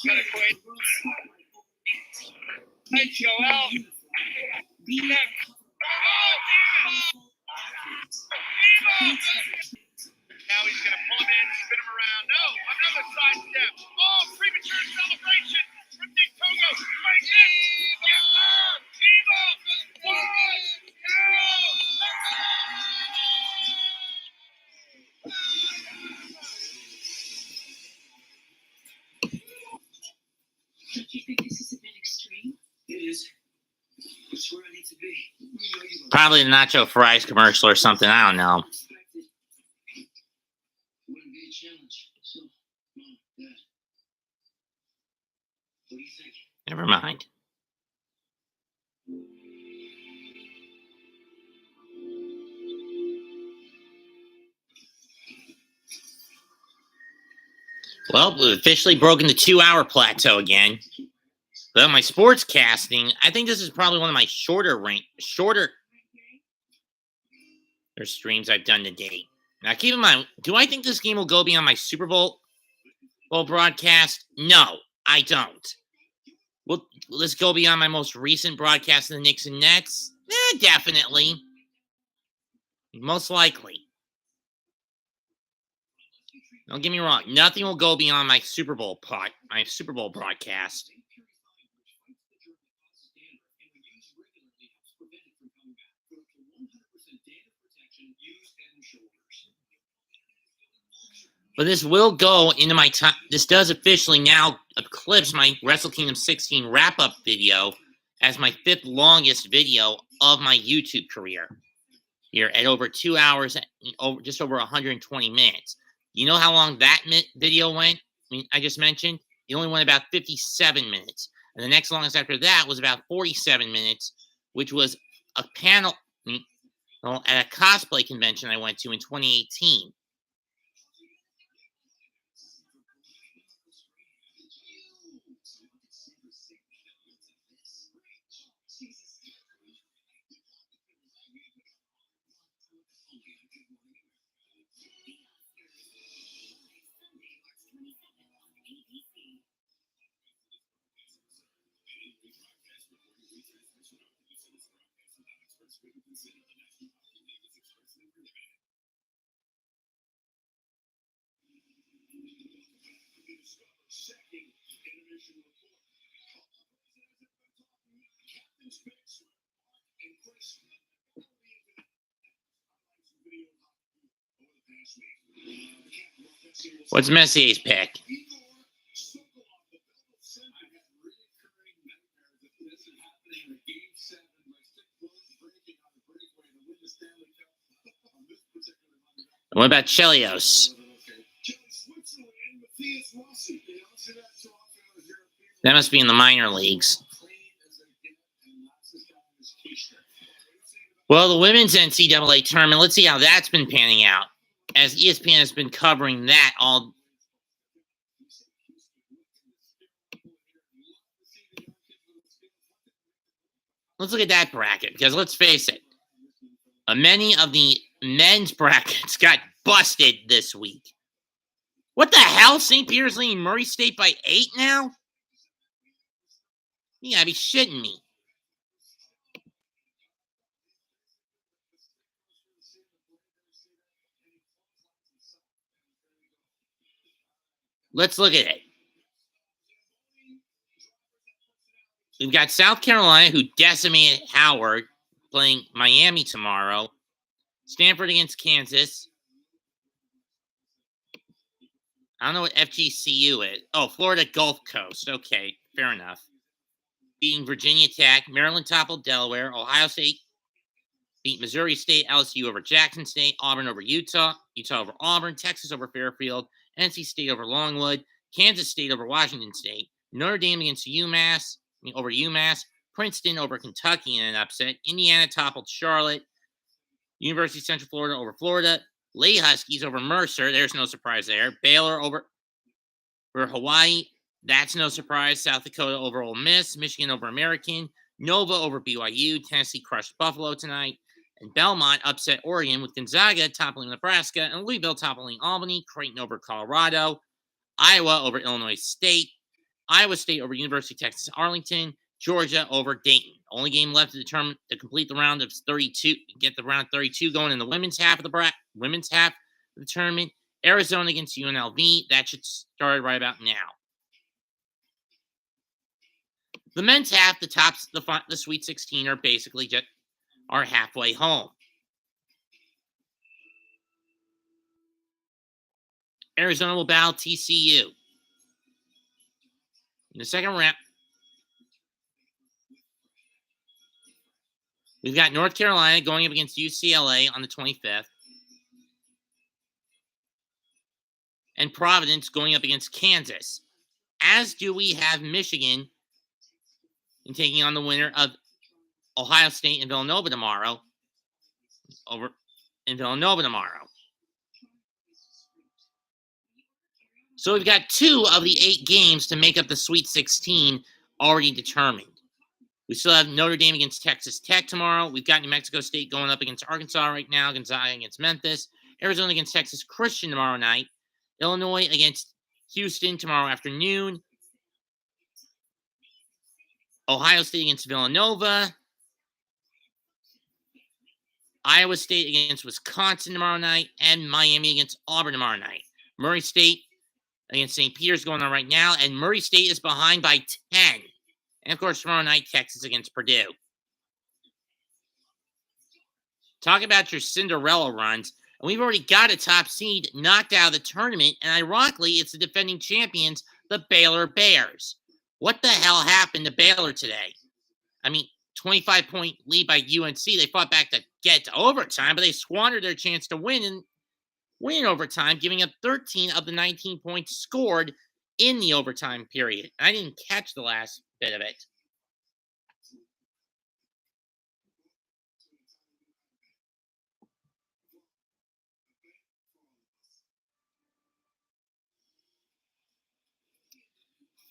Got a quit. Hey, Joel. Step. Now he's going to pull him in, spin him around. No, another side step. Oh, premature celebration from Nick Togo. Right in. Evo. 1, 2. Don't you think this is a bit extreme? It is. It's where I need to be. Probably the Nacho Fries commercial or something. I don't know. Expected. Wouldn't be a challenge. So, Mom, Dad, what do you think? Never mind. Well, we've officially broken the 2-hour plateau again. Well, my sports casting, I think this is probably one of my shorter streams I've done to date. Now, keep in mind, do I think this game will go beyond my Super Bowl broadcast? No, I don't. Will this go beyond my most recent broadcast of the Knicks and Nets? Definitely. Most likely. Don't get me wrong. Nothing will go beyond my Super Bowl broadcast. But this will go into my time. This does officially now eclipse my Wrestle Kingdom 16 wrap-up video as my 5th longest video of my YouTube career. Here at over 2 hours, just over 120 minutes. You know how long that video went? I just mentioned it only went about 57 minutes, and the next longest after that was about 47 minutes, which was a panel at a cosplay convention I went to in 2018. What's Messier's pick? What about Chelios? That must be in the minor leagues. Well, the women's NCAA tournament, let's see how that's been panning out, as ESPN has been covering that all. Let's look at that bracket, because let's face it, many of the men's brackets got busted this week. What the hell? St. Peter's leading Murray State by 8 now? You gotta be shitting me. Let's look at it. We've got South Carolina, who decimated Howard, playing Miami tomorrow. Stanford against Kansas. I don't know what FGCU is. Oh, Florida Gulf Coast. Okay, fair enough. Beating Virginia Tech. Maryland toppled Delaware. Ohio State beat Missouri State. LSU over Jackson State. Auburn over Utah. Utah over Auburn. Texas over Fairfield. NC State over Longwood. Kansas State over Washington State. Notre Dame against over UMass. Princeton over Kentucky in an upset. Indiana toppled Charlotte. University of Central Florida over Florida. Lady Huskies over Mercer. There's no surprise there. Baylor over Hawaii. That's no surprise. South Dakota over Ole Miss. Michigan over American. Nova over BYU. Tennessee crushed Buffalo tonight. And Belmont upset Oregon, with Gonzaga toppling Nebraska. And Louisville toppling Albany. Creighton over Colorado. Iowa over Illinois State. Iowa State over University of Texas Arlington. Georgia over Dayton. Only game left to complete the round of 32. Get the round 32 going in the women's half of the tournament. Arizona against UNLV. That should start right about now. The men's half, the Sweet 16 are basically just halfway home. Arizona will battle TCU in the second round. We've got North Carolina going up against UCLA on the 25th. And Providence going up against Kansas. As do we have Michigan in taking on the winner of Ohio State and Villanova tomorrow. So we've got 2 of the 8 games to make up the Sweet 16 already determined. We still have Notre Dame against Texas Tech tomorrow. We've got New Mexico State going up against Arkansas right now. Gonzaga against Memphis. Arizona against Texas Christian tomorrow night. Illinois against Houston tomorrow afternoon. Ohio State against Villanova. Iowa State against Wisconsin tomorrow night. And Miami against Auburn tomorrow night. Murray State against St. Peter's going on right now. And Murray State is behind by 10. And, of course, tomorrow night, Texas against Purdue. Talk about your Cinderella runs. And we've already got a top seed knocked out of the tournament. And, ironically, it's the defending champions, the Baylor Bears. What the hell happened to Baylor today? I mean, 25-point lead by UNC. They fought back to get to overtime, but they squandered their chance to win in overtime, giving up 13 of the 19 points scored in the overtime period. I didn't catch the last bit of it.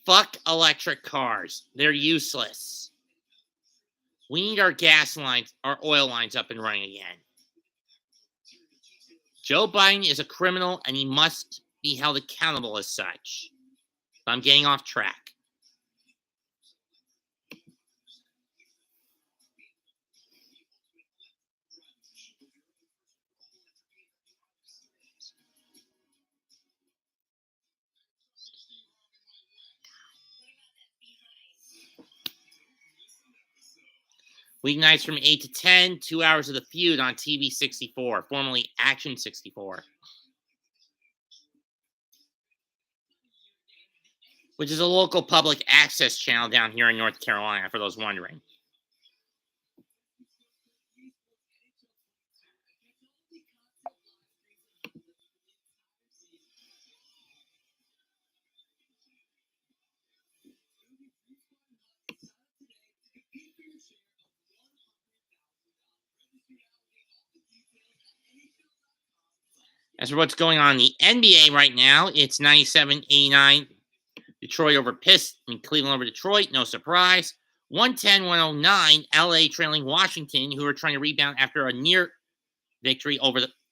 Fuck electric cars. They're useless. We need our gas lines, our oil lines up and running again. Joe Biden is a criminal and he must be held accountable as such. But I'm getting off track. Weeknights from 8 to 10, 2 hours of the feud on TV 64, formerly Action 64. which is a local public access channel down here in North Carolina, for those wondering. As for what's going on in the NBA right now, it's 97-89. Detroit over Cleveland over Detroit, no surprise. 110-109, LA trailing Washington, who are trying to rebound after a near victory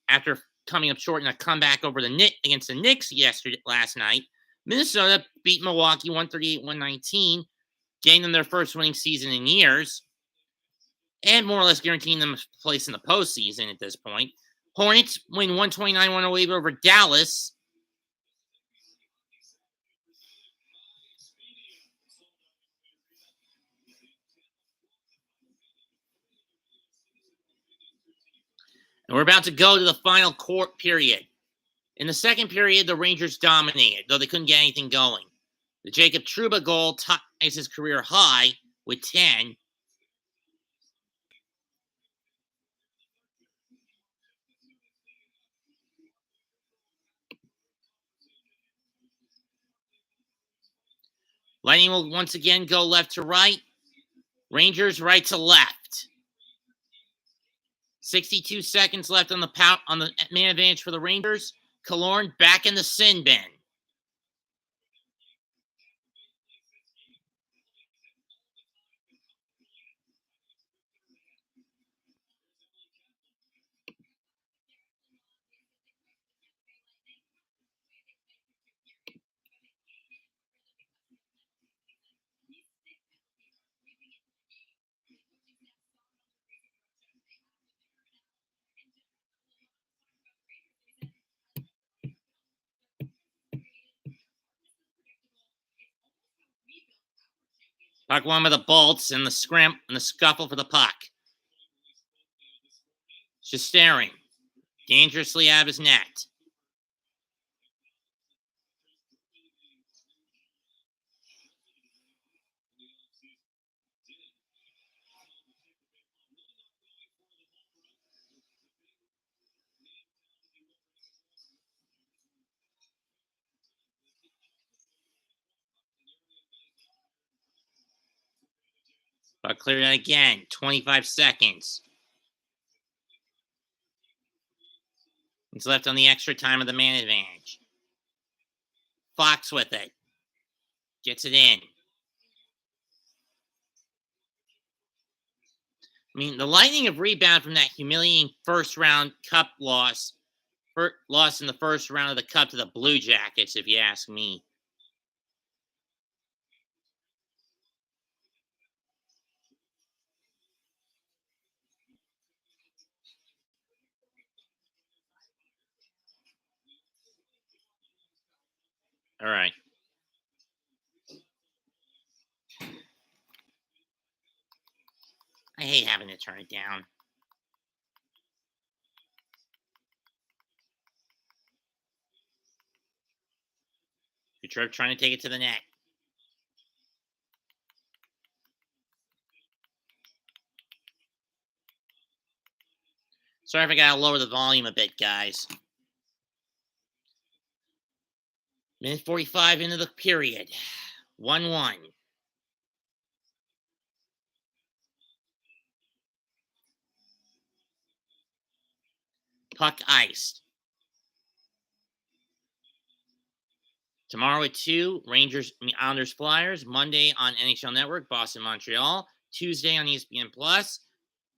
after coming up short in a comeback over against the Knicks last night. Minnesota beat Milwaukee 138-119, gaining them their first winning season in years, and more or less guaranteeing them a place in the postseason at this point. Hornets win 129-108 over Dallas. And we're about to go to the final court period. In the second period, the Rangers dominated, though they couldn't get anything going. The Jacob Trouba goal ties his career high with 10. Lightning will once again go left to right. Rangers right to left. 62 seconds left on the man advantage for the Rangers. Killorn back in the sin bin. Puck won by the Bolts and the scuffle for the puck. Just staring dangerously out of his net. But clear that again. 25 seconds. It's left on the extra time of the man advantage. Fox with it. Gets it in. I mean, the Lightning have rebounded from that humiliating first round cup loss. Lost in the first round of the cup to the Blue Jackets, if you ask me. All right. I hate having to turn it down. Kucherov trying to take it to the net. Sorry if I gotta lower the volume a bit, guys. Minute 45 into the period. 1-1. Puck iced. Tomorrow at 2, Islanders Flyers. Monday on NHL Network, Boston Montreal. Tuesday on ESPN Plus,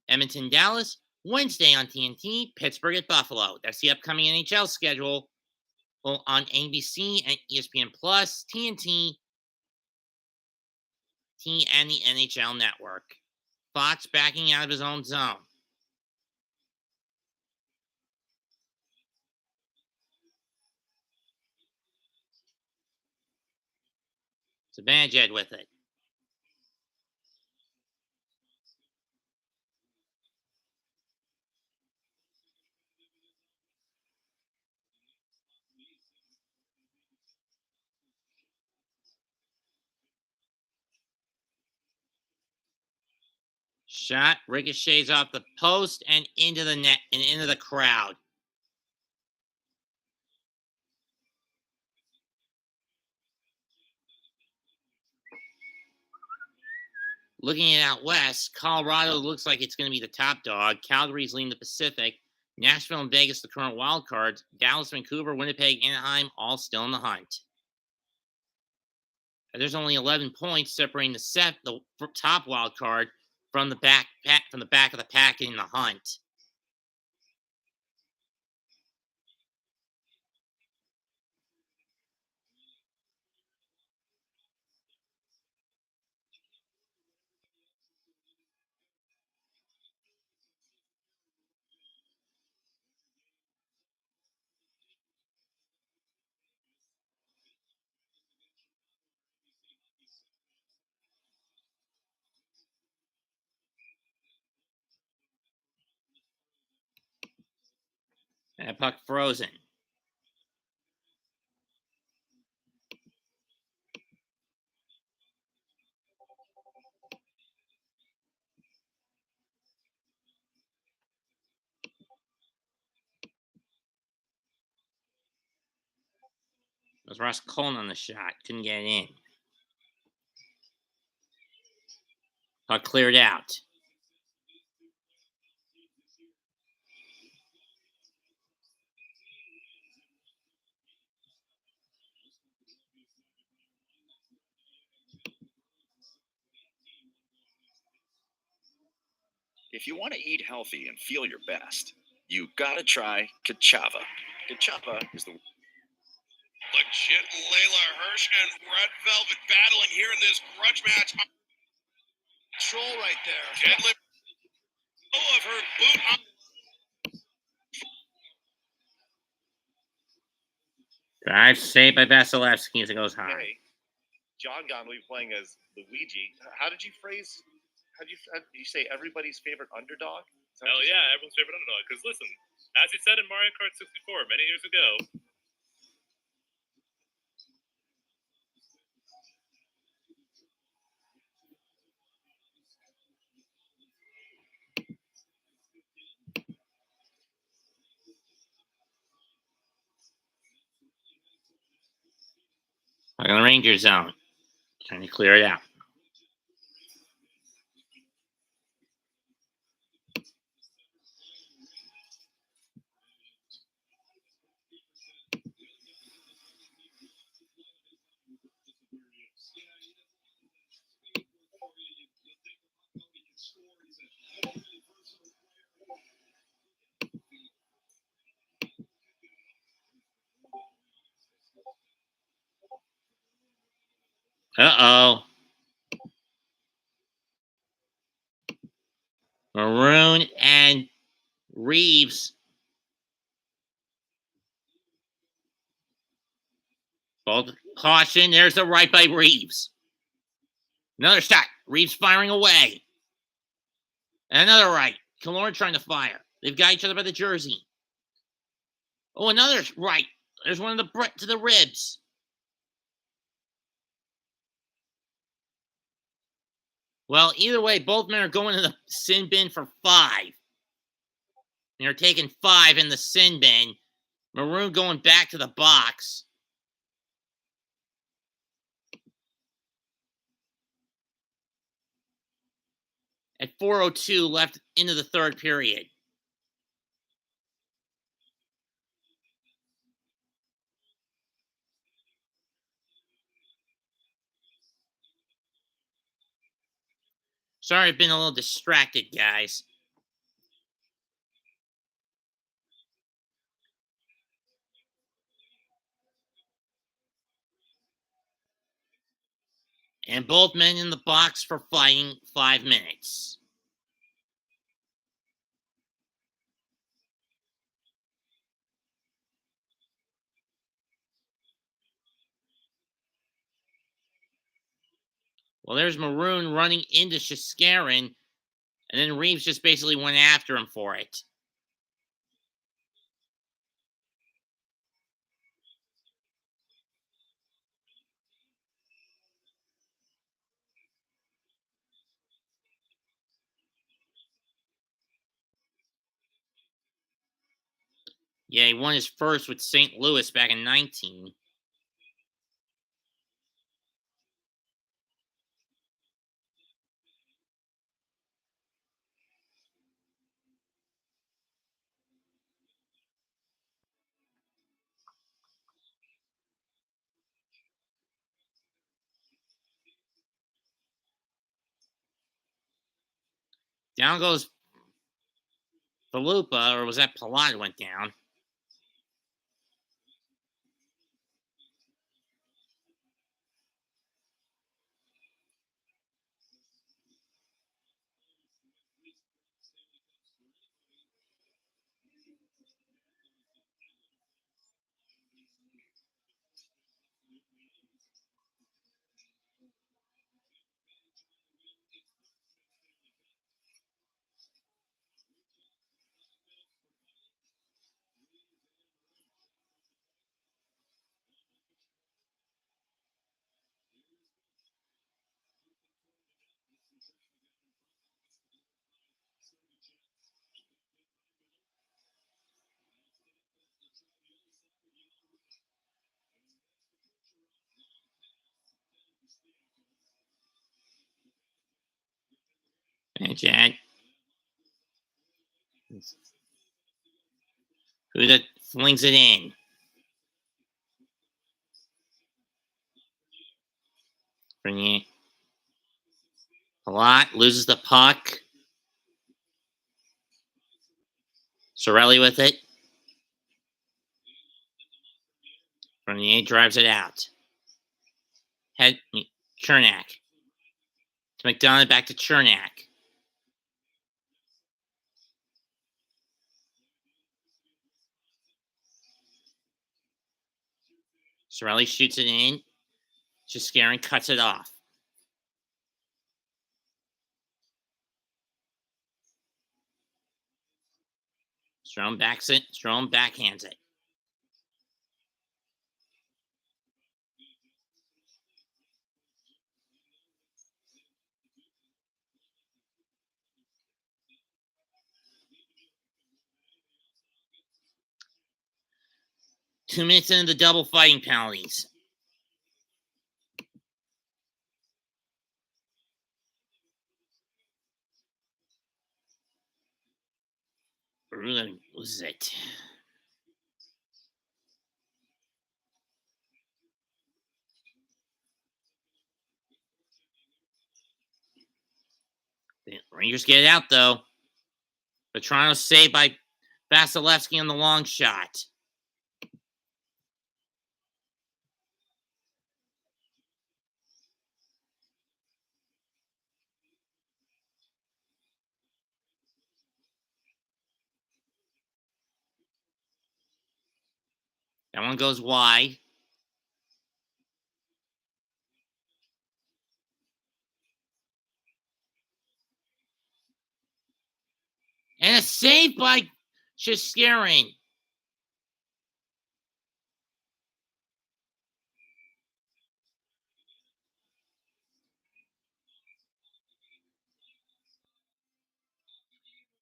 Edmonton Dallas. Wednesday on TNT, Pittsburgh at Buffalo. That's the upcoming NHL schedule on ABC and ESPN Plus, TNT, and the NHL Network. Fox backing out of his own zone. Zibanejad with it. Shot ricochets off the post and into the net and into the crowd. Looking at out west, Colorado looks like it's going to be the top dog. Calgary's leading the Pacific. Nashville and Vegas, the current wild cards. Dallas, Vancouver, Winnipeg, Anaheim, all still in the hunt. And there's only 11 points separating the top wild card from the back of the pack in the hunt. That puck frozen. It was Ross Colton on the shot. Couldn't get it in. Puck cleared out. If you want to eat healthy and feel your best, you gotta try Kachava. Kachava is the Legit Layla Hirsch and Red Velvet battling here in this grudge match. Control right there. Deadlift of her boot. Drive saved by Vasilevsky as it goes high. Hey, John Gunn will be playing as Luigi. How did you say everybody's favorite underdog? Hell yeah, everyone's favorite underdog. Because listen, as he said in Mario Kart 64 many years ago, Puck in the Ranger zone. Trying to clear it out. Uh-oh. Maroon and Reeves. Both caution. There's the right by Reeves. Another shot. Reeves firing away. And another right. Killorn trying to fire. They've got each other by the jersey. Oh, another right. There's one to the ribs. Well, either way, both men are going to the sin bin for 5. They're taking 5 in the sin bin. Maroon going back to the box. At 4:02 left into the third period. Sorry, I've been a little distracted, guys. And both men in the box for fighting 5 minutes. Well, there's Maroon running into Shiskarin, and then Reeves just basically went after him for it. Yeah, he won his first with St. Louis back in 19. Down goes Palupa, or was that Palat went down? And Chad. Who that flings it in? Bernier. Palat loses the puck. Sorelli with it. Bernier drives it out. Chernak. To McDonough, back to Chernak. Sorelli shoots it in. Scaring cuts it off. Strome backs it. Strome backhands it. Two minutes into the double fighting penalties. Berula loses it. The Rangers get it out, though. Petrano's saved by Vasilevsky on the long shot. That one goes wide. And a save by Shiscarin.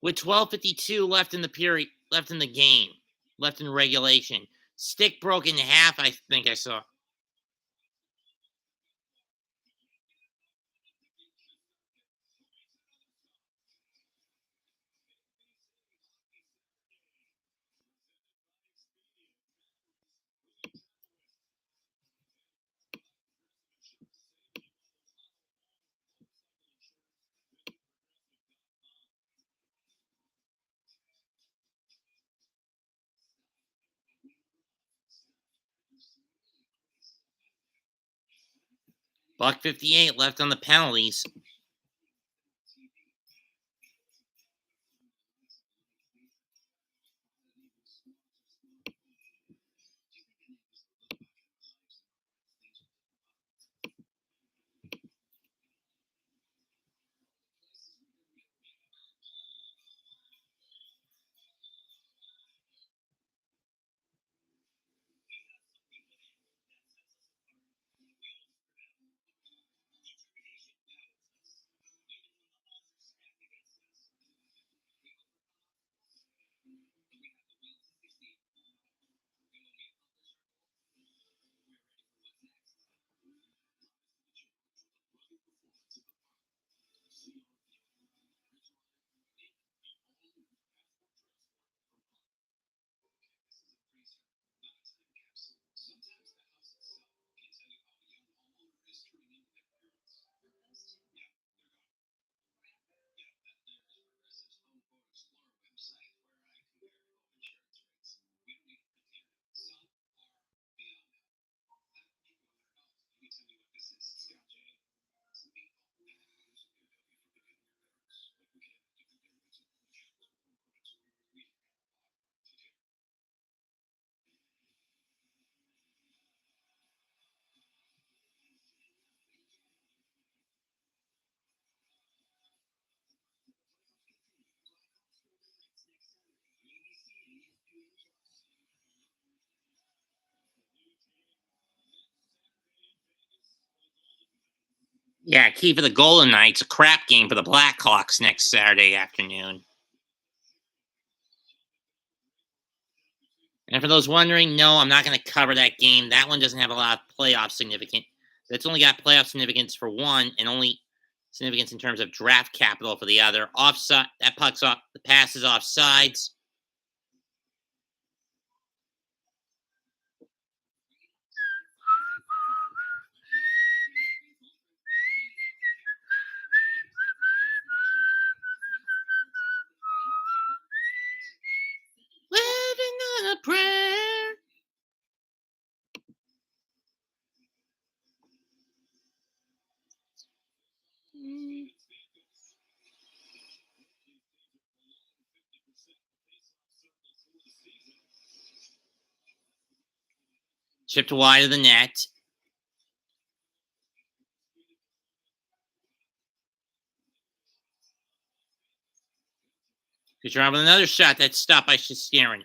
With 12:52 left in the period, left in the game, left in regulation. Stick broke in half, I think I saw. $1.58 left on the penalties. Yeah, key for the Golden Knights, a crap game for the Blackhawks next Saturday afternoon. And for those wondering, no, I'm not going to cover that game. That one doesn't have a lot of playoff significance. That's only got playoff significance for one, and only significance in terms of draft capital for the other. Offside, that puck's off. The pass is offsides. Living on a prayer. Chipped wide of the net. Kucherov with another shot that's stopped by Shesterkin.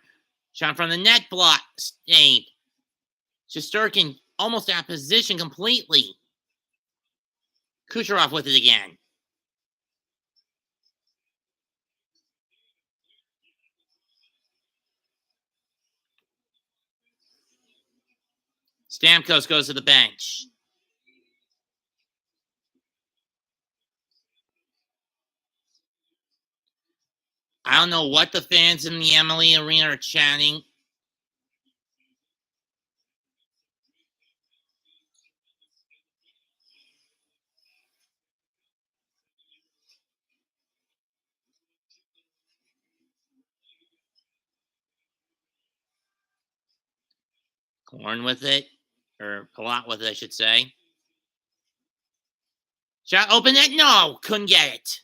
Shot from the net block. Stayed. Shesterkin almost out of position completely. Kucherov with it again. Stamkos goes to the bench. I don't know what the fans in the Emily Arena are chanting. Corn with it, or Palat with it, I should say. Shot open net? No, couldn't get it.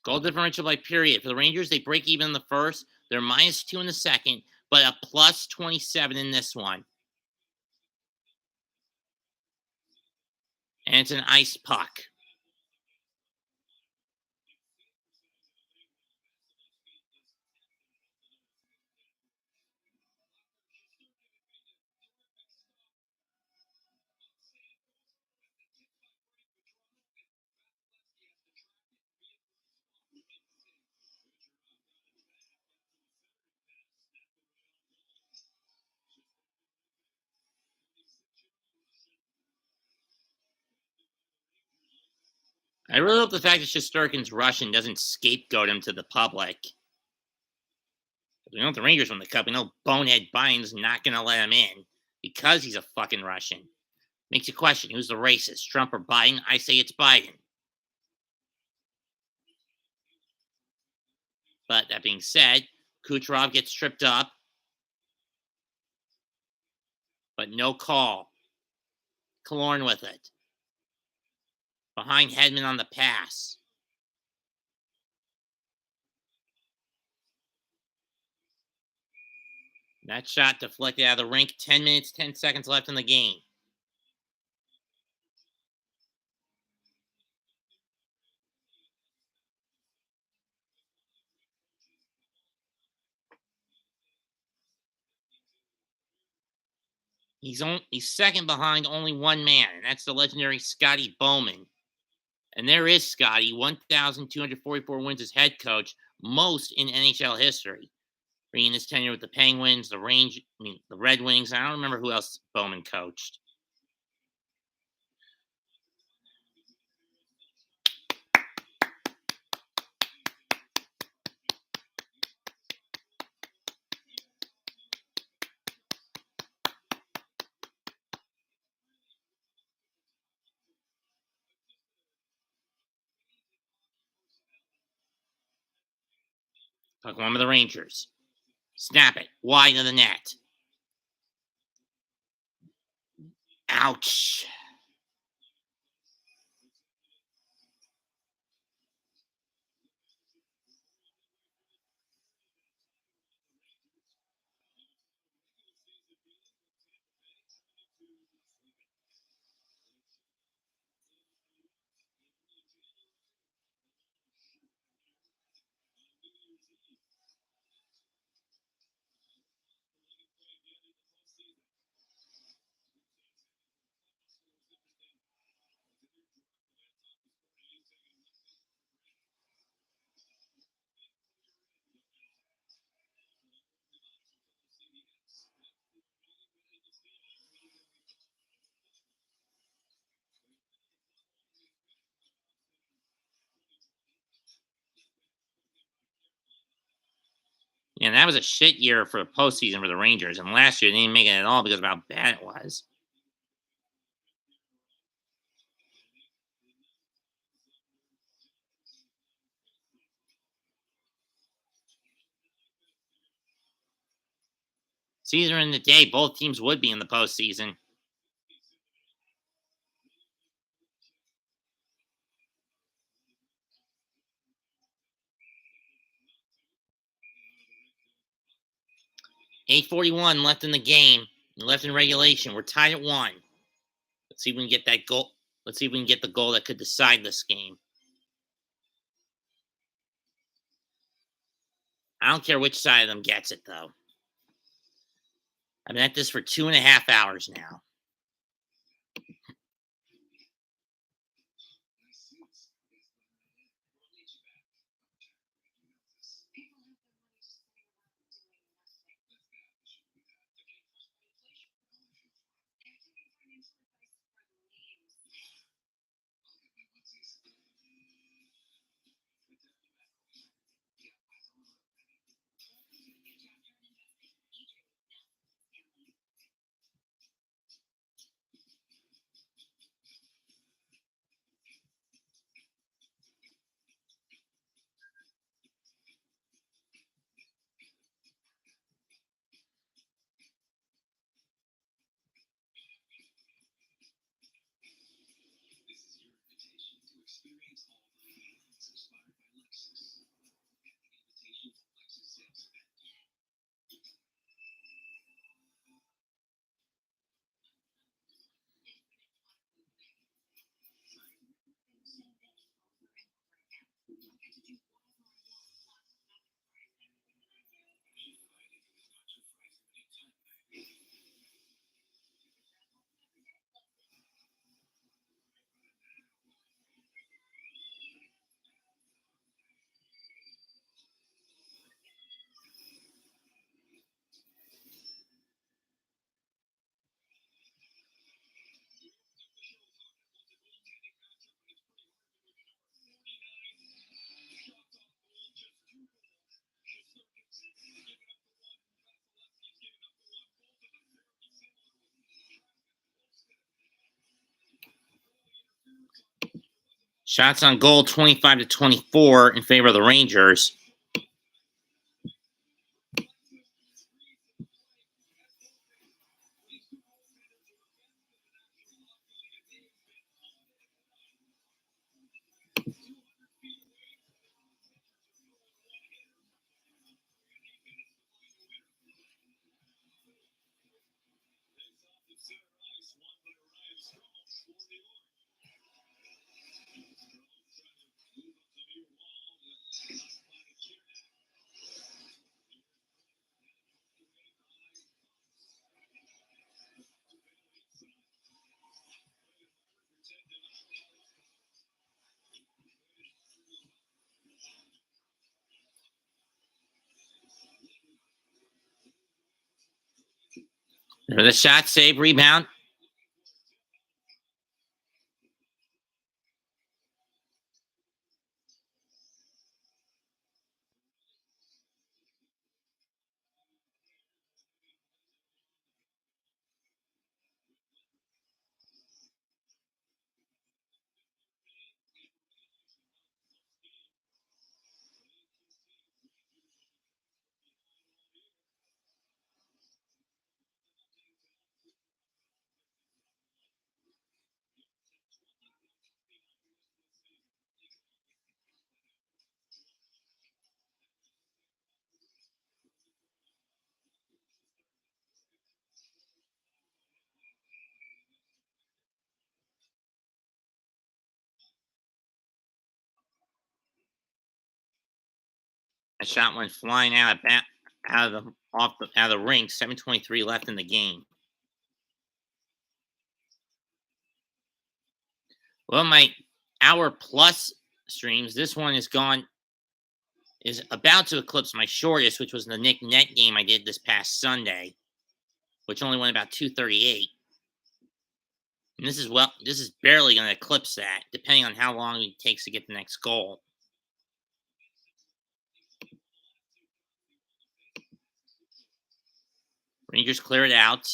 Goal differential by period. For the Rangers, they break even in the first. They're -2 in the second, but a +27 in this one. And it's an ice puck. I really hope the fact that Shesterkin's Russian doesn't scapegoat him to the public. We know if the Rangers win the Cup, we know Bonehead Biden's not going to let him in because he's a fucking Russian. Makes you question, who's the racist, Trump or Biden? I say it's Biden. But that being said, Kucherov gets tripped up, but no call. Killorn with it. Behind Hedman on the pass. That shot deflected out of the rink. 10 minutes, 10 seconds left in the game. He's second behind only one man, and that's the legendary Scotty Bowman. And there is Scotty, 1,244 wins as head coach, most in NHL history. Bringing his tenure with the Penguins, the Red Wings. I don't remember who else Bowman coached. Puck one with the Rangers. Snap it. Wide of the net. Ouch. Yeah, that was a shit year for the postseason for the Rangers, and last year they didn't make it at all because of how bad it was. Caesar in the day, both teams would be in the postseason. .841 left in the game, left in regulation. We're tied at 1. Let's see if we can get that goal. Let's see if we can get the goal that could decide this game. I don't care which side of them gets it, though. I've been at this for 2.5 hours now. Shots on goal 25-24 in favor of the Rangers. The shot, save, rebound. A shot went flying out of the ring. 7:23 left in the game. Well, my hour plus streams. This one is about to eclipse my shortest, which was the Nick Net game I did this past Sunday, which only went about 2:38. And this is barely going to eclipse that, depending on how long it takes to get the next goal. Rangers clear it out.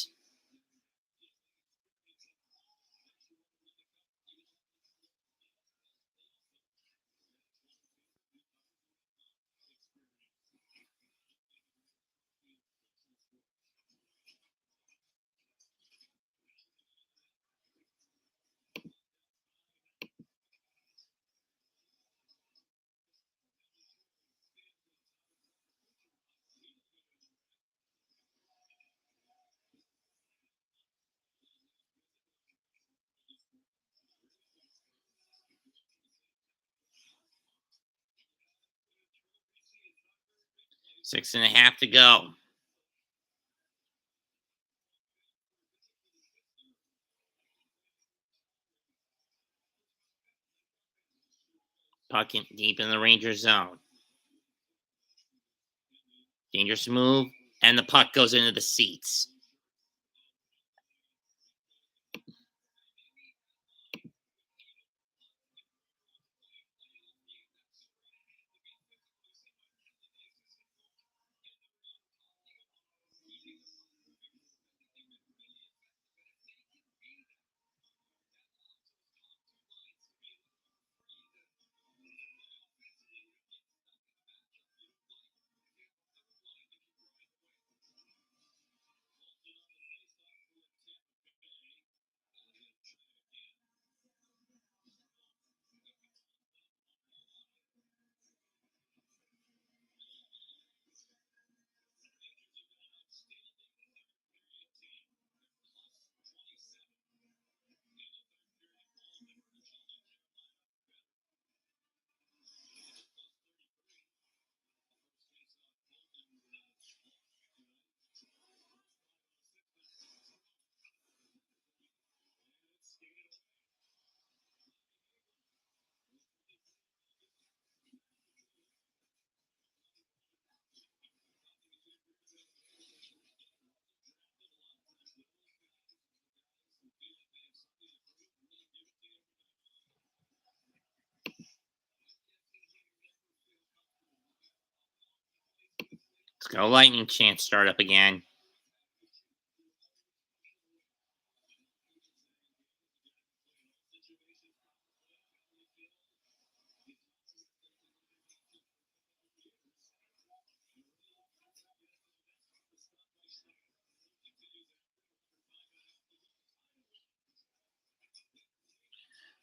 Six and a half to go. Puck deep in the Rangers zone. Dangerous move, and the puck goes into the seats. Let's go Lightning chance start up again.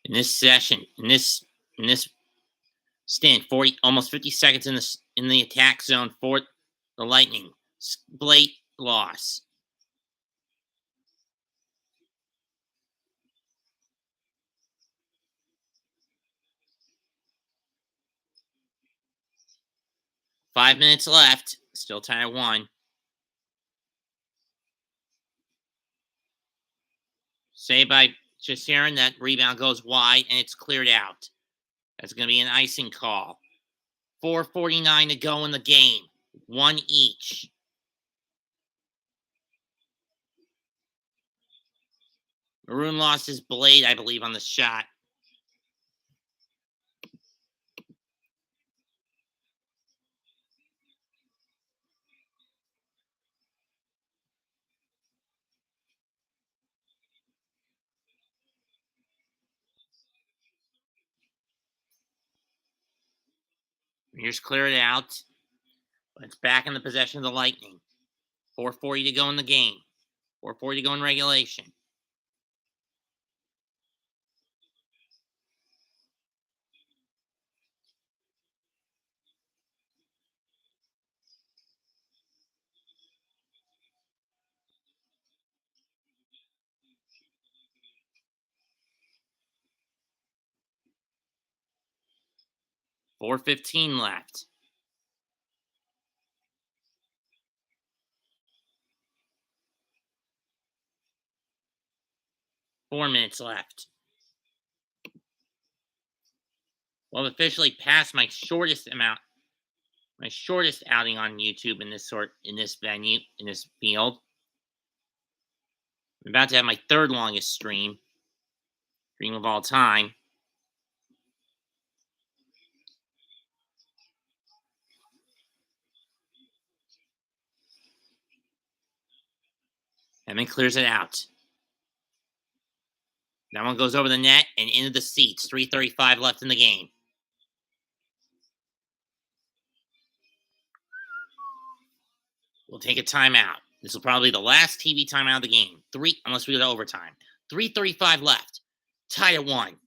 In this stint, 40 almost 50 seconds in the attack zone for the Lightning. Blake loss. Five minutes left. Still tied at 1. Saved by Chasirin. That rebound goes wide, and it's cleared out. That's going to be an icing call. 4:49 to go in the game. 1 each. Maroon lost his blade, I believe, on the shot. Here's clear it out. But it's back in the possession of the Lightning. 4:40 to go in the game. 4:40 to go in regulation. $4:15 left. Four minutes left. Well, I've officially passed my shortest outing on YouTube in this venue, in this field. I'm about to have my third longest stream of all time. Edmund clears it out. That one goes over the net and into the seats. 3:35 left in the game. We'll take a timeout. This will probably be the last TV timeout of the game. Unless we go to overtime. 3:35 left. Tied at 1.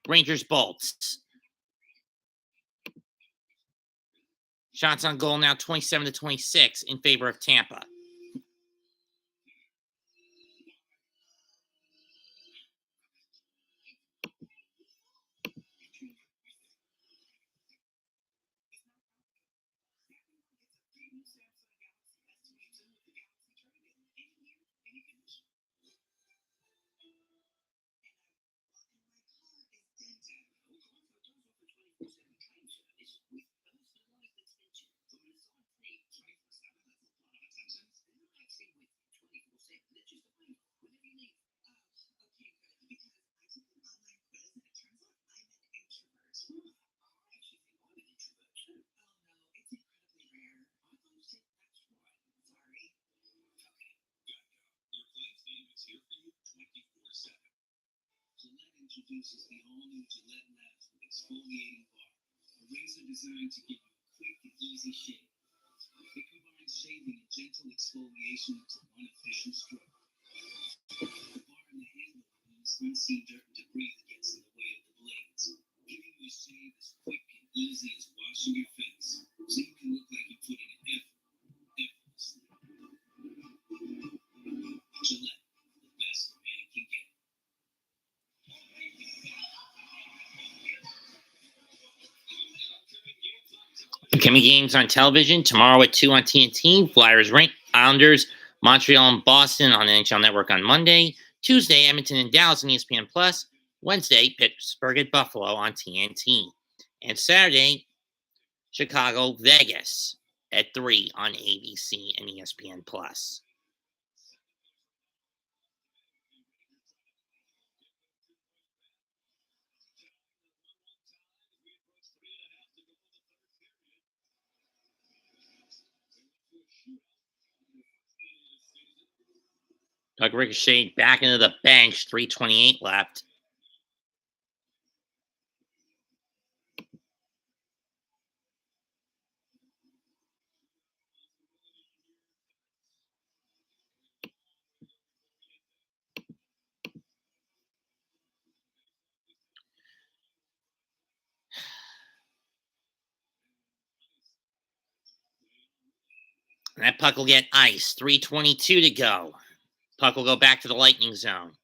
Rangers bolts. Shots on goal now 27-26 in favor of Tampa. Introduces the all-new Gillette Labs with exfoliating bar, a razor designed to give you a quick and easy shave. It combines shaving and gentle exfoliation into one efficient stroke. The bar and the handle removes unseen dirt and debris that gets in the way of the blades, giving you a shave as quick and easy as washing your face, so you can look like you put in an effort, effortlessly. Gillette, the best a man can get. Upcoming games on television tomorrow at 2 on TNT. Flyers, Islanders, Montreal, and Boston on the NHL Network on Monday. Tuesday, Edmonton and Dallas on ESPN Plus. Wednesday, Pittsburgh at Buffalo on TNT. And Saturday, Chicago, Vegas at 3 on ABC and ESPN Plus. Puck ricocheted back into the bench. 3:28 left. And that puck will get ice. 3:22 to go. Puck will go back to the Lightning zone.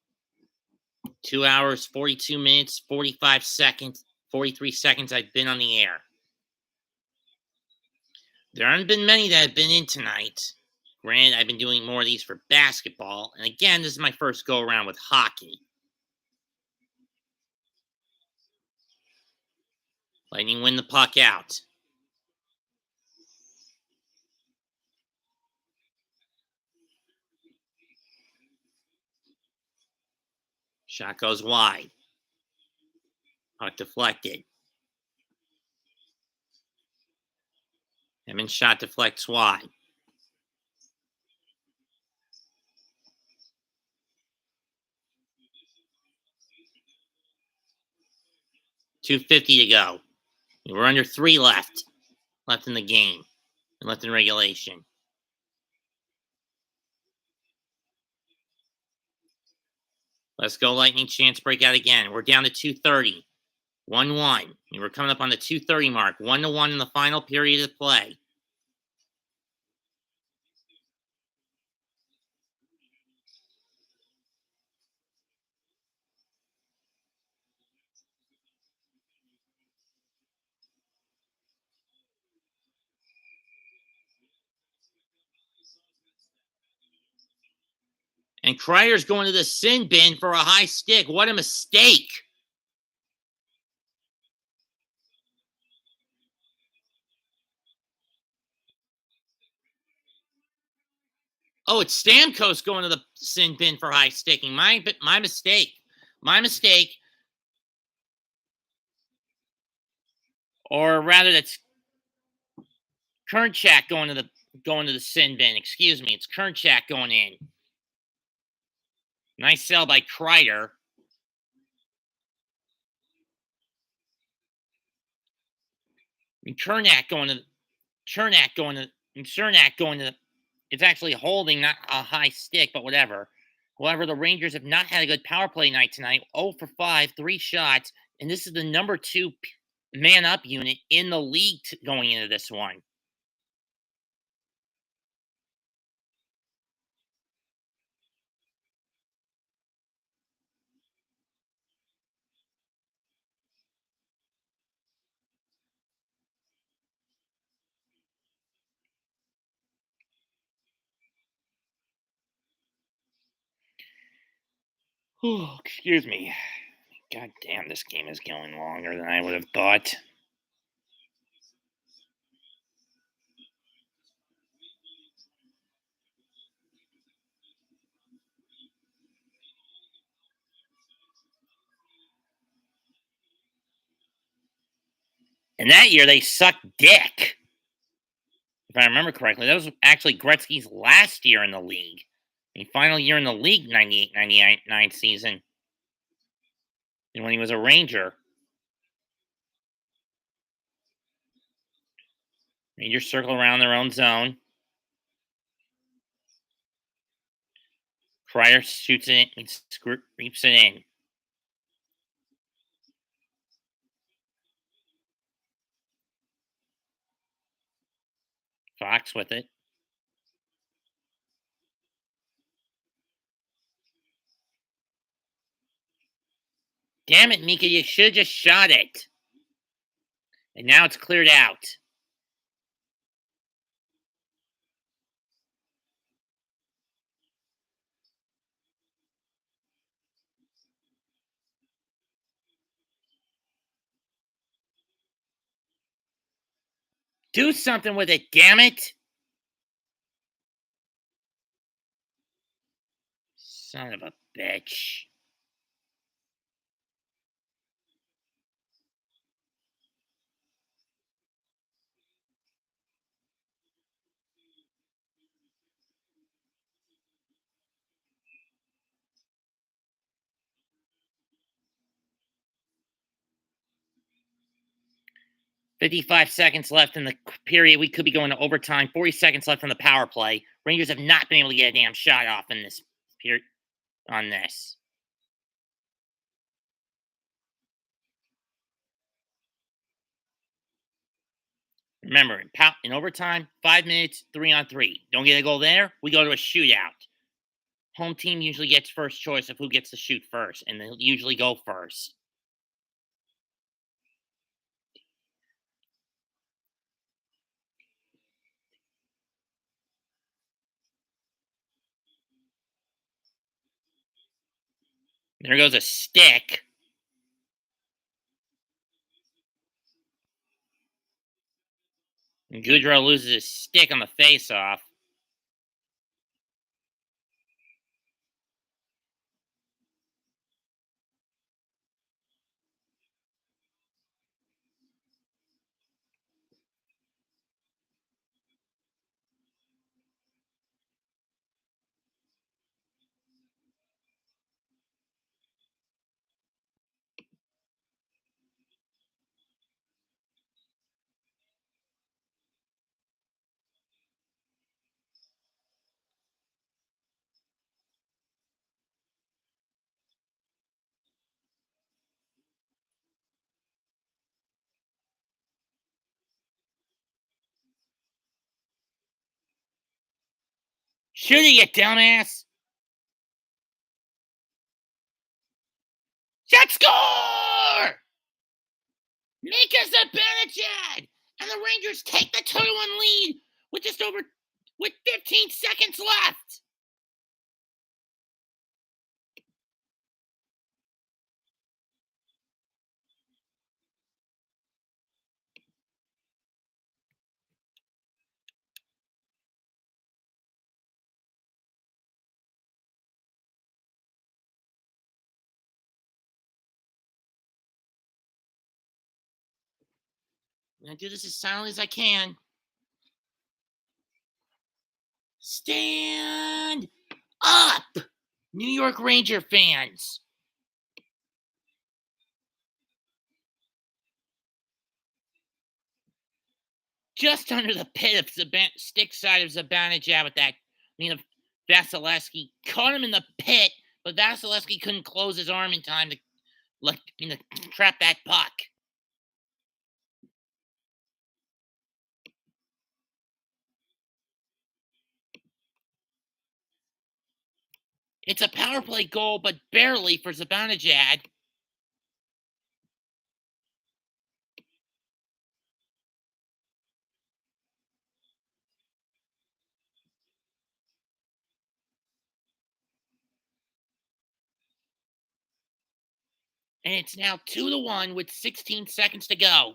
2 hours, 42 minutes, 45 seconds, 43 seconds I've been on the air. There haven't been many that have been in tonight. Granted, I've been doing more of these for basketball. And again, this is my first go around with hockey. Lightning win the puck out. Shot goes wide. Puck deflected. Edmonds shot deflects wide. .250 to go. We're under 3 left in the game, and left in regulation. Let's go, Lightning. Chance breakout again. We're down to 2:30. 1-1. And we're coming up on the 2:30 mark. 1-1 in the final period of play. And Kreider's going to the sin bin for a high stick. What a mistake. Oh, it's Stamkos going to the sin bin for high sticking. My mistake. My mistake. Or rather, that's Kernchak going to the sin bin. Excuse me. It's Kernchak going in. Nice sell by Kreider. And Cernak going to it's actually holding, not a high stick, but whatever. However, the Rangers have not had a good power play night tonight. 0 for 5, 3 shots, and this is the number 2 man up unit in the league going into this one. Oh, excuse me. God damn, this game is going longer than I would have thought. And that year, they sucked dick. If I remember correctly, that was actually Gretzky's last year in the league. The final year in the league, 98-99 season. And when he was a Ranger. Rangers circle around their own zone. Kreider shoots it and reaps it in. Fox with it. Damn it, Mika, you should have just shot it. And now it's cleared out. Do something with it, damn it! Son of a bitch. $55 seconds left in the period. We could be going to overtime. 40 seconds left on the power play. Rangers have not been able to get a damn shot off in this period on this. Remember, in overtime, 5 minutes, 3-on-3. Don't get a goal there, we go to a shootout. Home team usually gets first choice of who gets to shoot first, and they'll usually go first. There goes a stick. And Goudreau loses his stick on the face-off. Shooting it, dumbass! Shot score! Mika Zibanejad! And the Rangers take the 2-1 lead with 15 seconds left. I'm going to do this as silently as I can. Stand up! New York Ranger fans. Just under the pit of stick side of Zibanejad with that. Vasilevsky caught him in the pit, but Vasilevsky couldn't close his arm in time to trap that puck. It's a power play goal, but barely for Zibanejad. And it's now 2-1 with 16 seconds to go.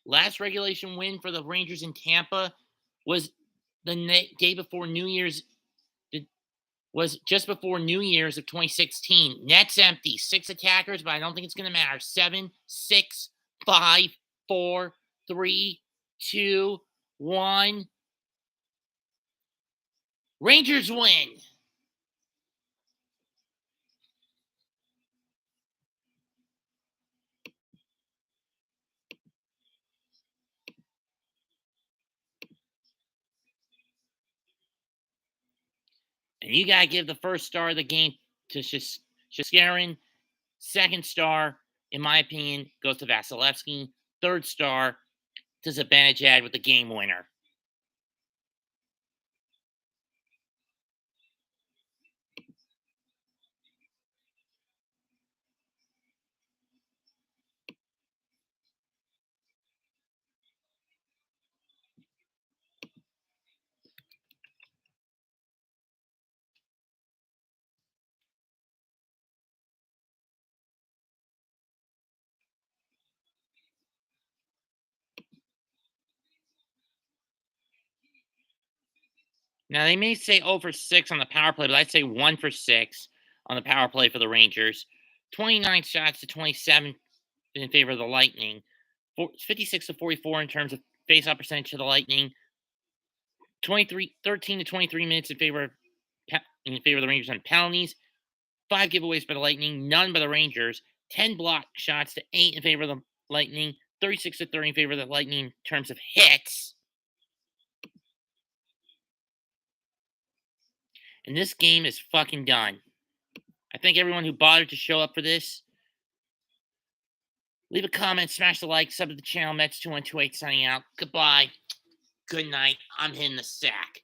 Last regulation win for the Rangers in Tampa was the day before New Year's. Was just before New Year's of 2016. Net's empty. 6 attackers, but I don't think it's going to matter. 7, 6, 5, 4, 3, 2, 1. Rangers win. And you got to give the first star of the game to Shiskarin. Second star, in my opinion, goes to Vasilevsky. Third star to Zibanejad with the game winner. Now, they may say 0 for 6 on the power play, but I'd say 1 for 6 on the power play for the Rangers. 29 shots to 27 in favor of the Lightning. 56 to 44 in terms of face-off percentage to the Lightning. 13 to 23 minutes in favor of the Rangers on penalties. 5 giveaways by the Lightning, none by the Rangers. 10 block shots to 8 in favor of the Lightning. 36 to 30 in favor of the Lightning in terms of hits. And this game is fucking done. I thank everyone who bothered to show up for this. Leave a comment, smash the like, sub to the channel. Mets 2128 signing out. Goodbye. Good night. I'm hitting the sack.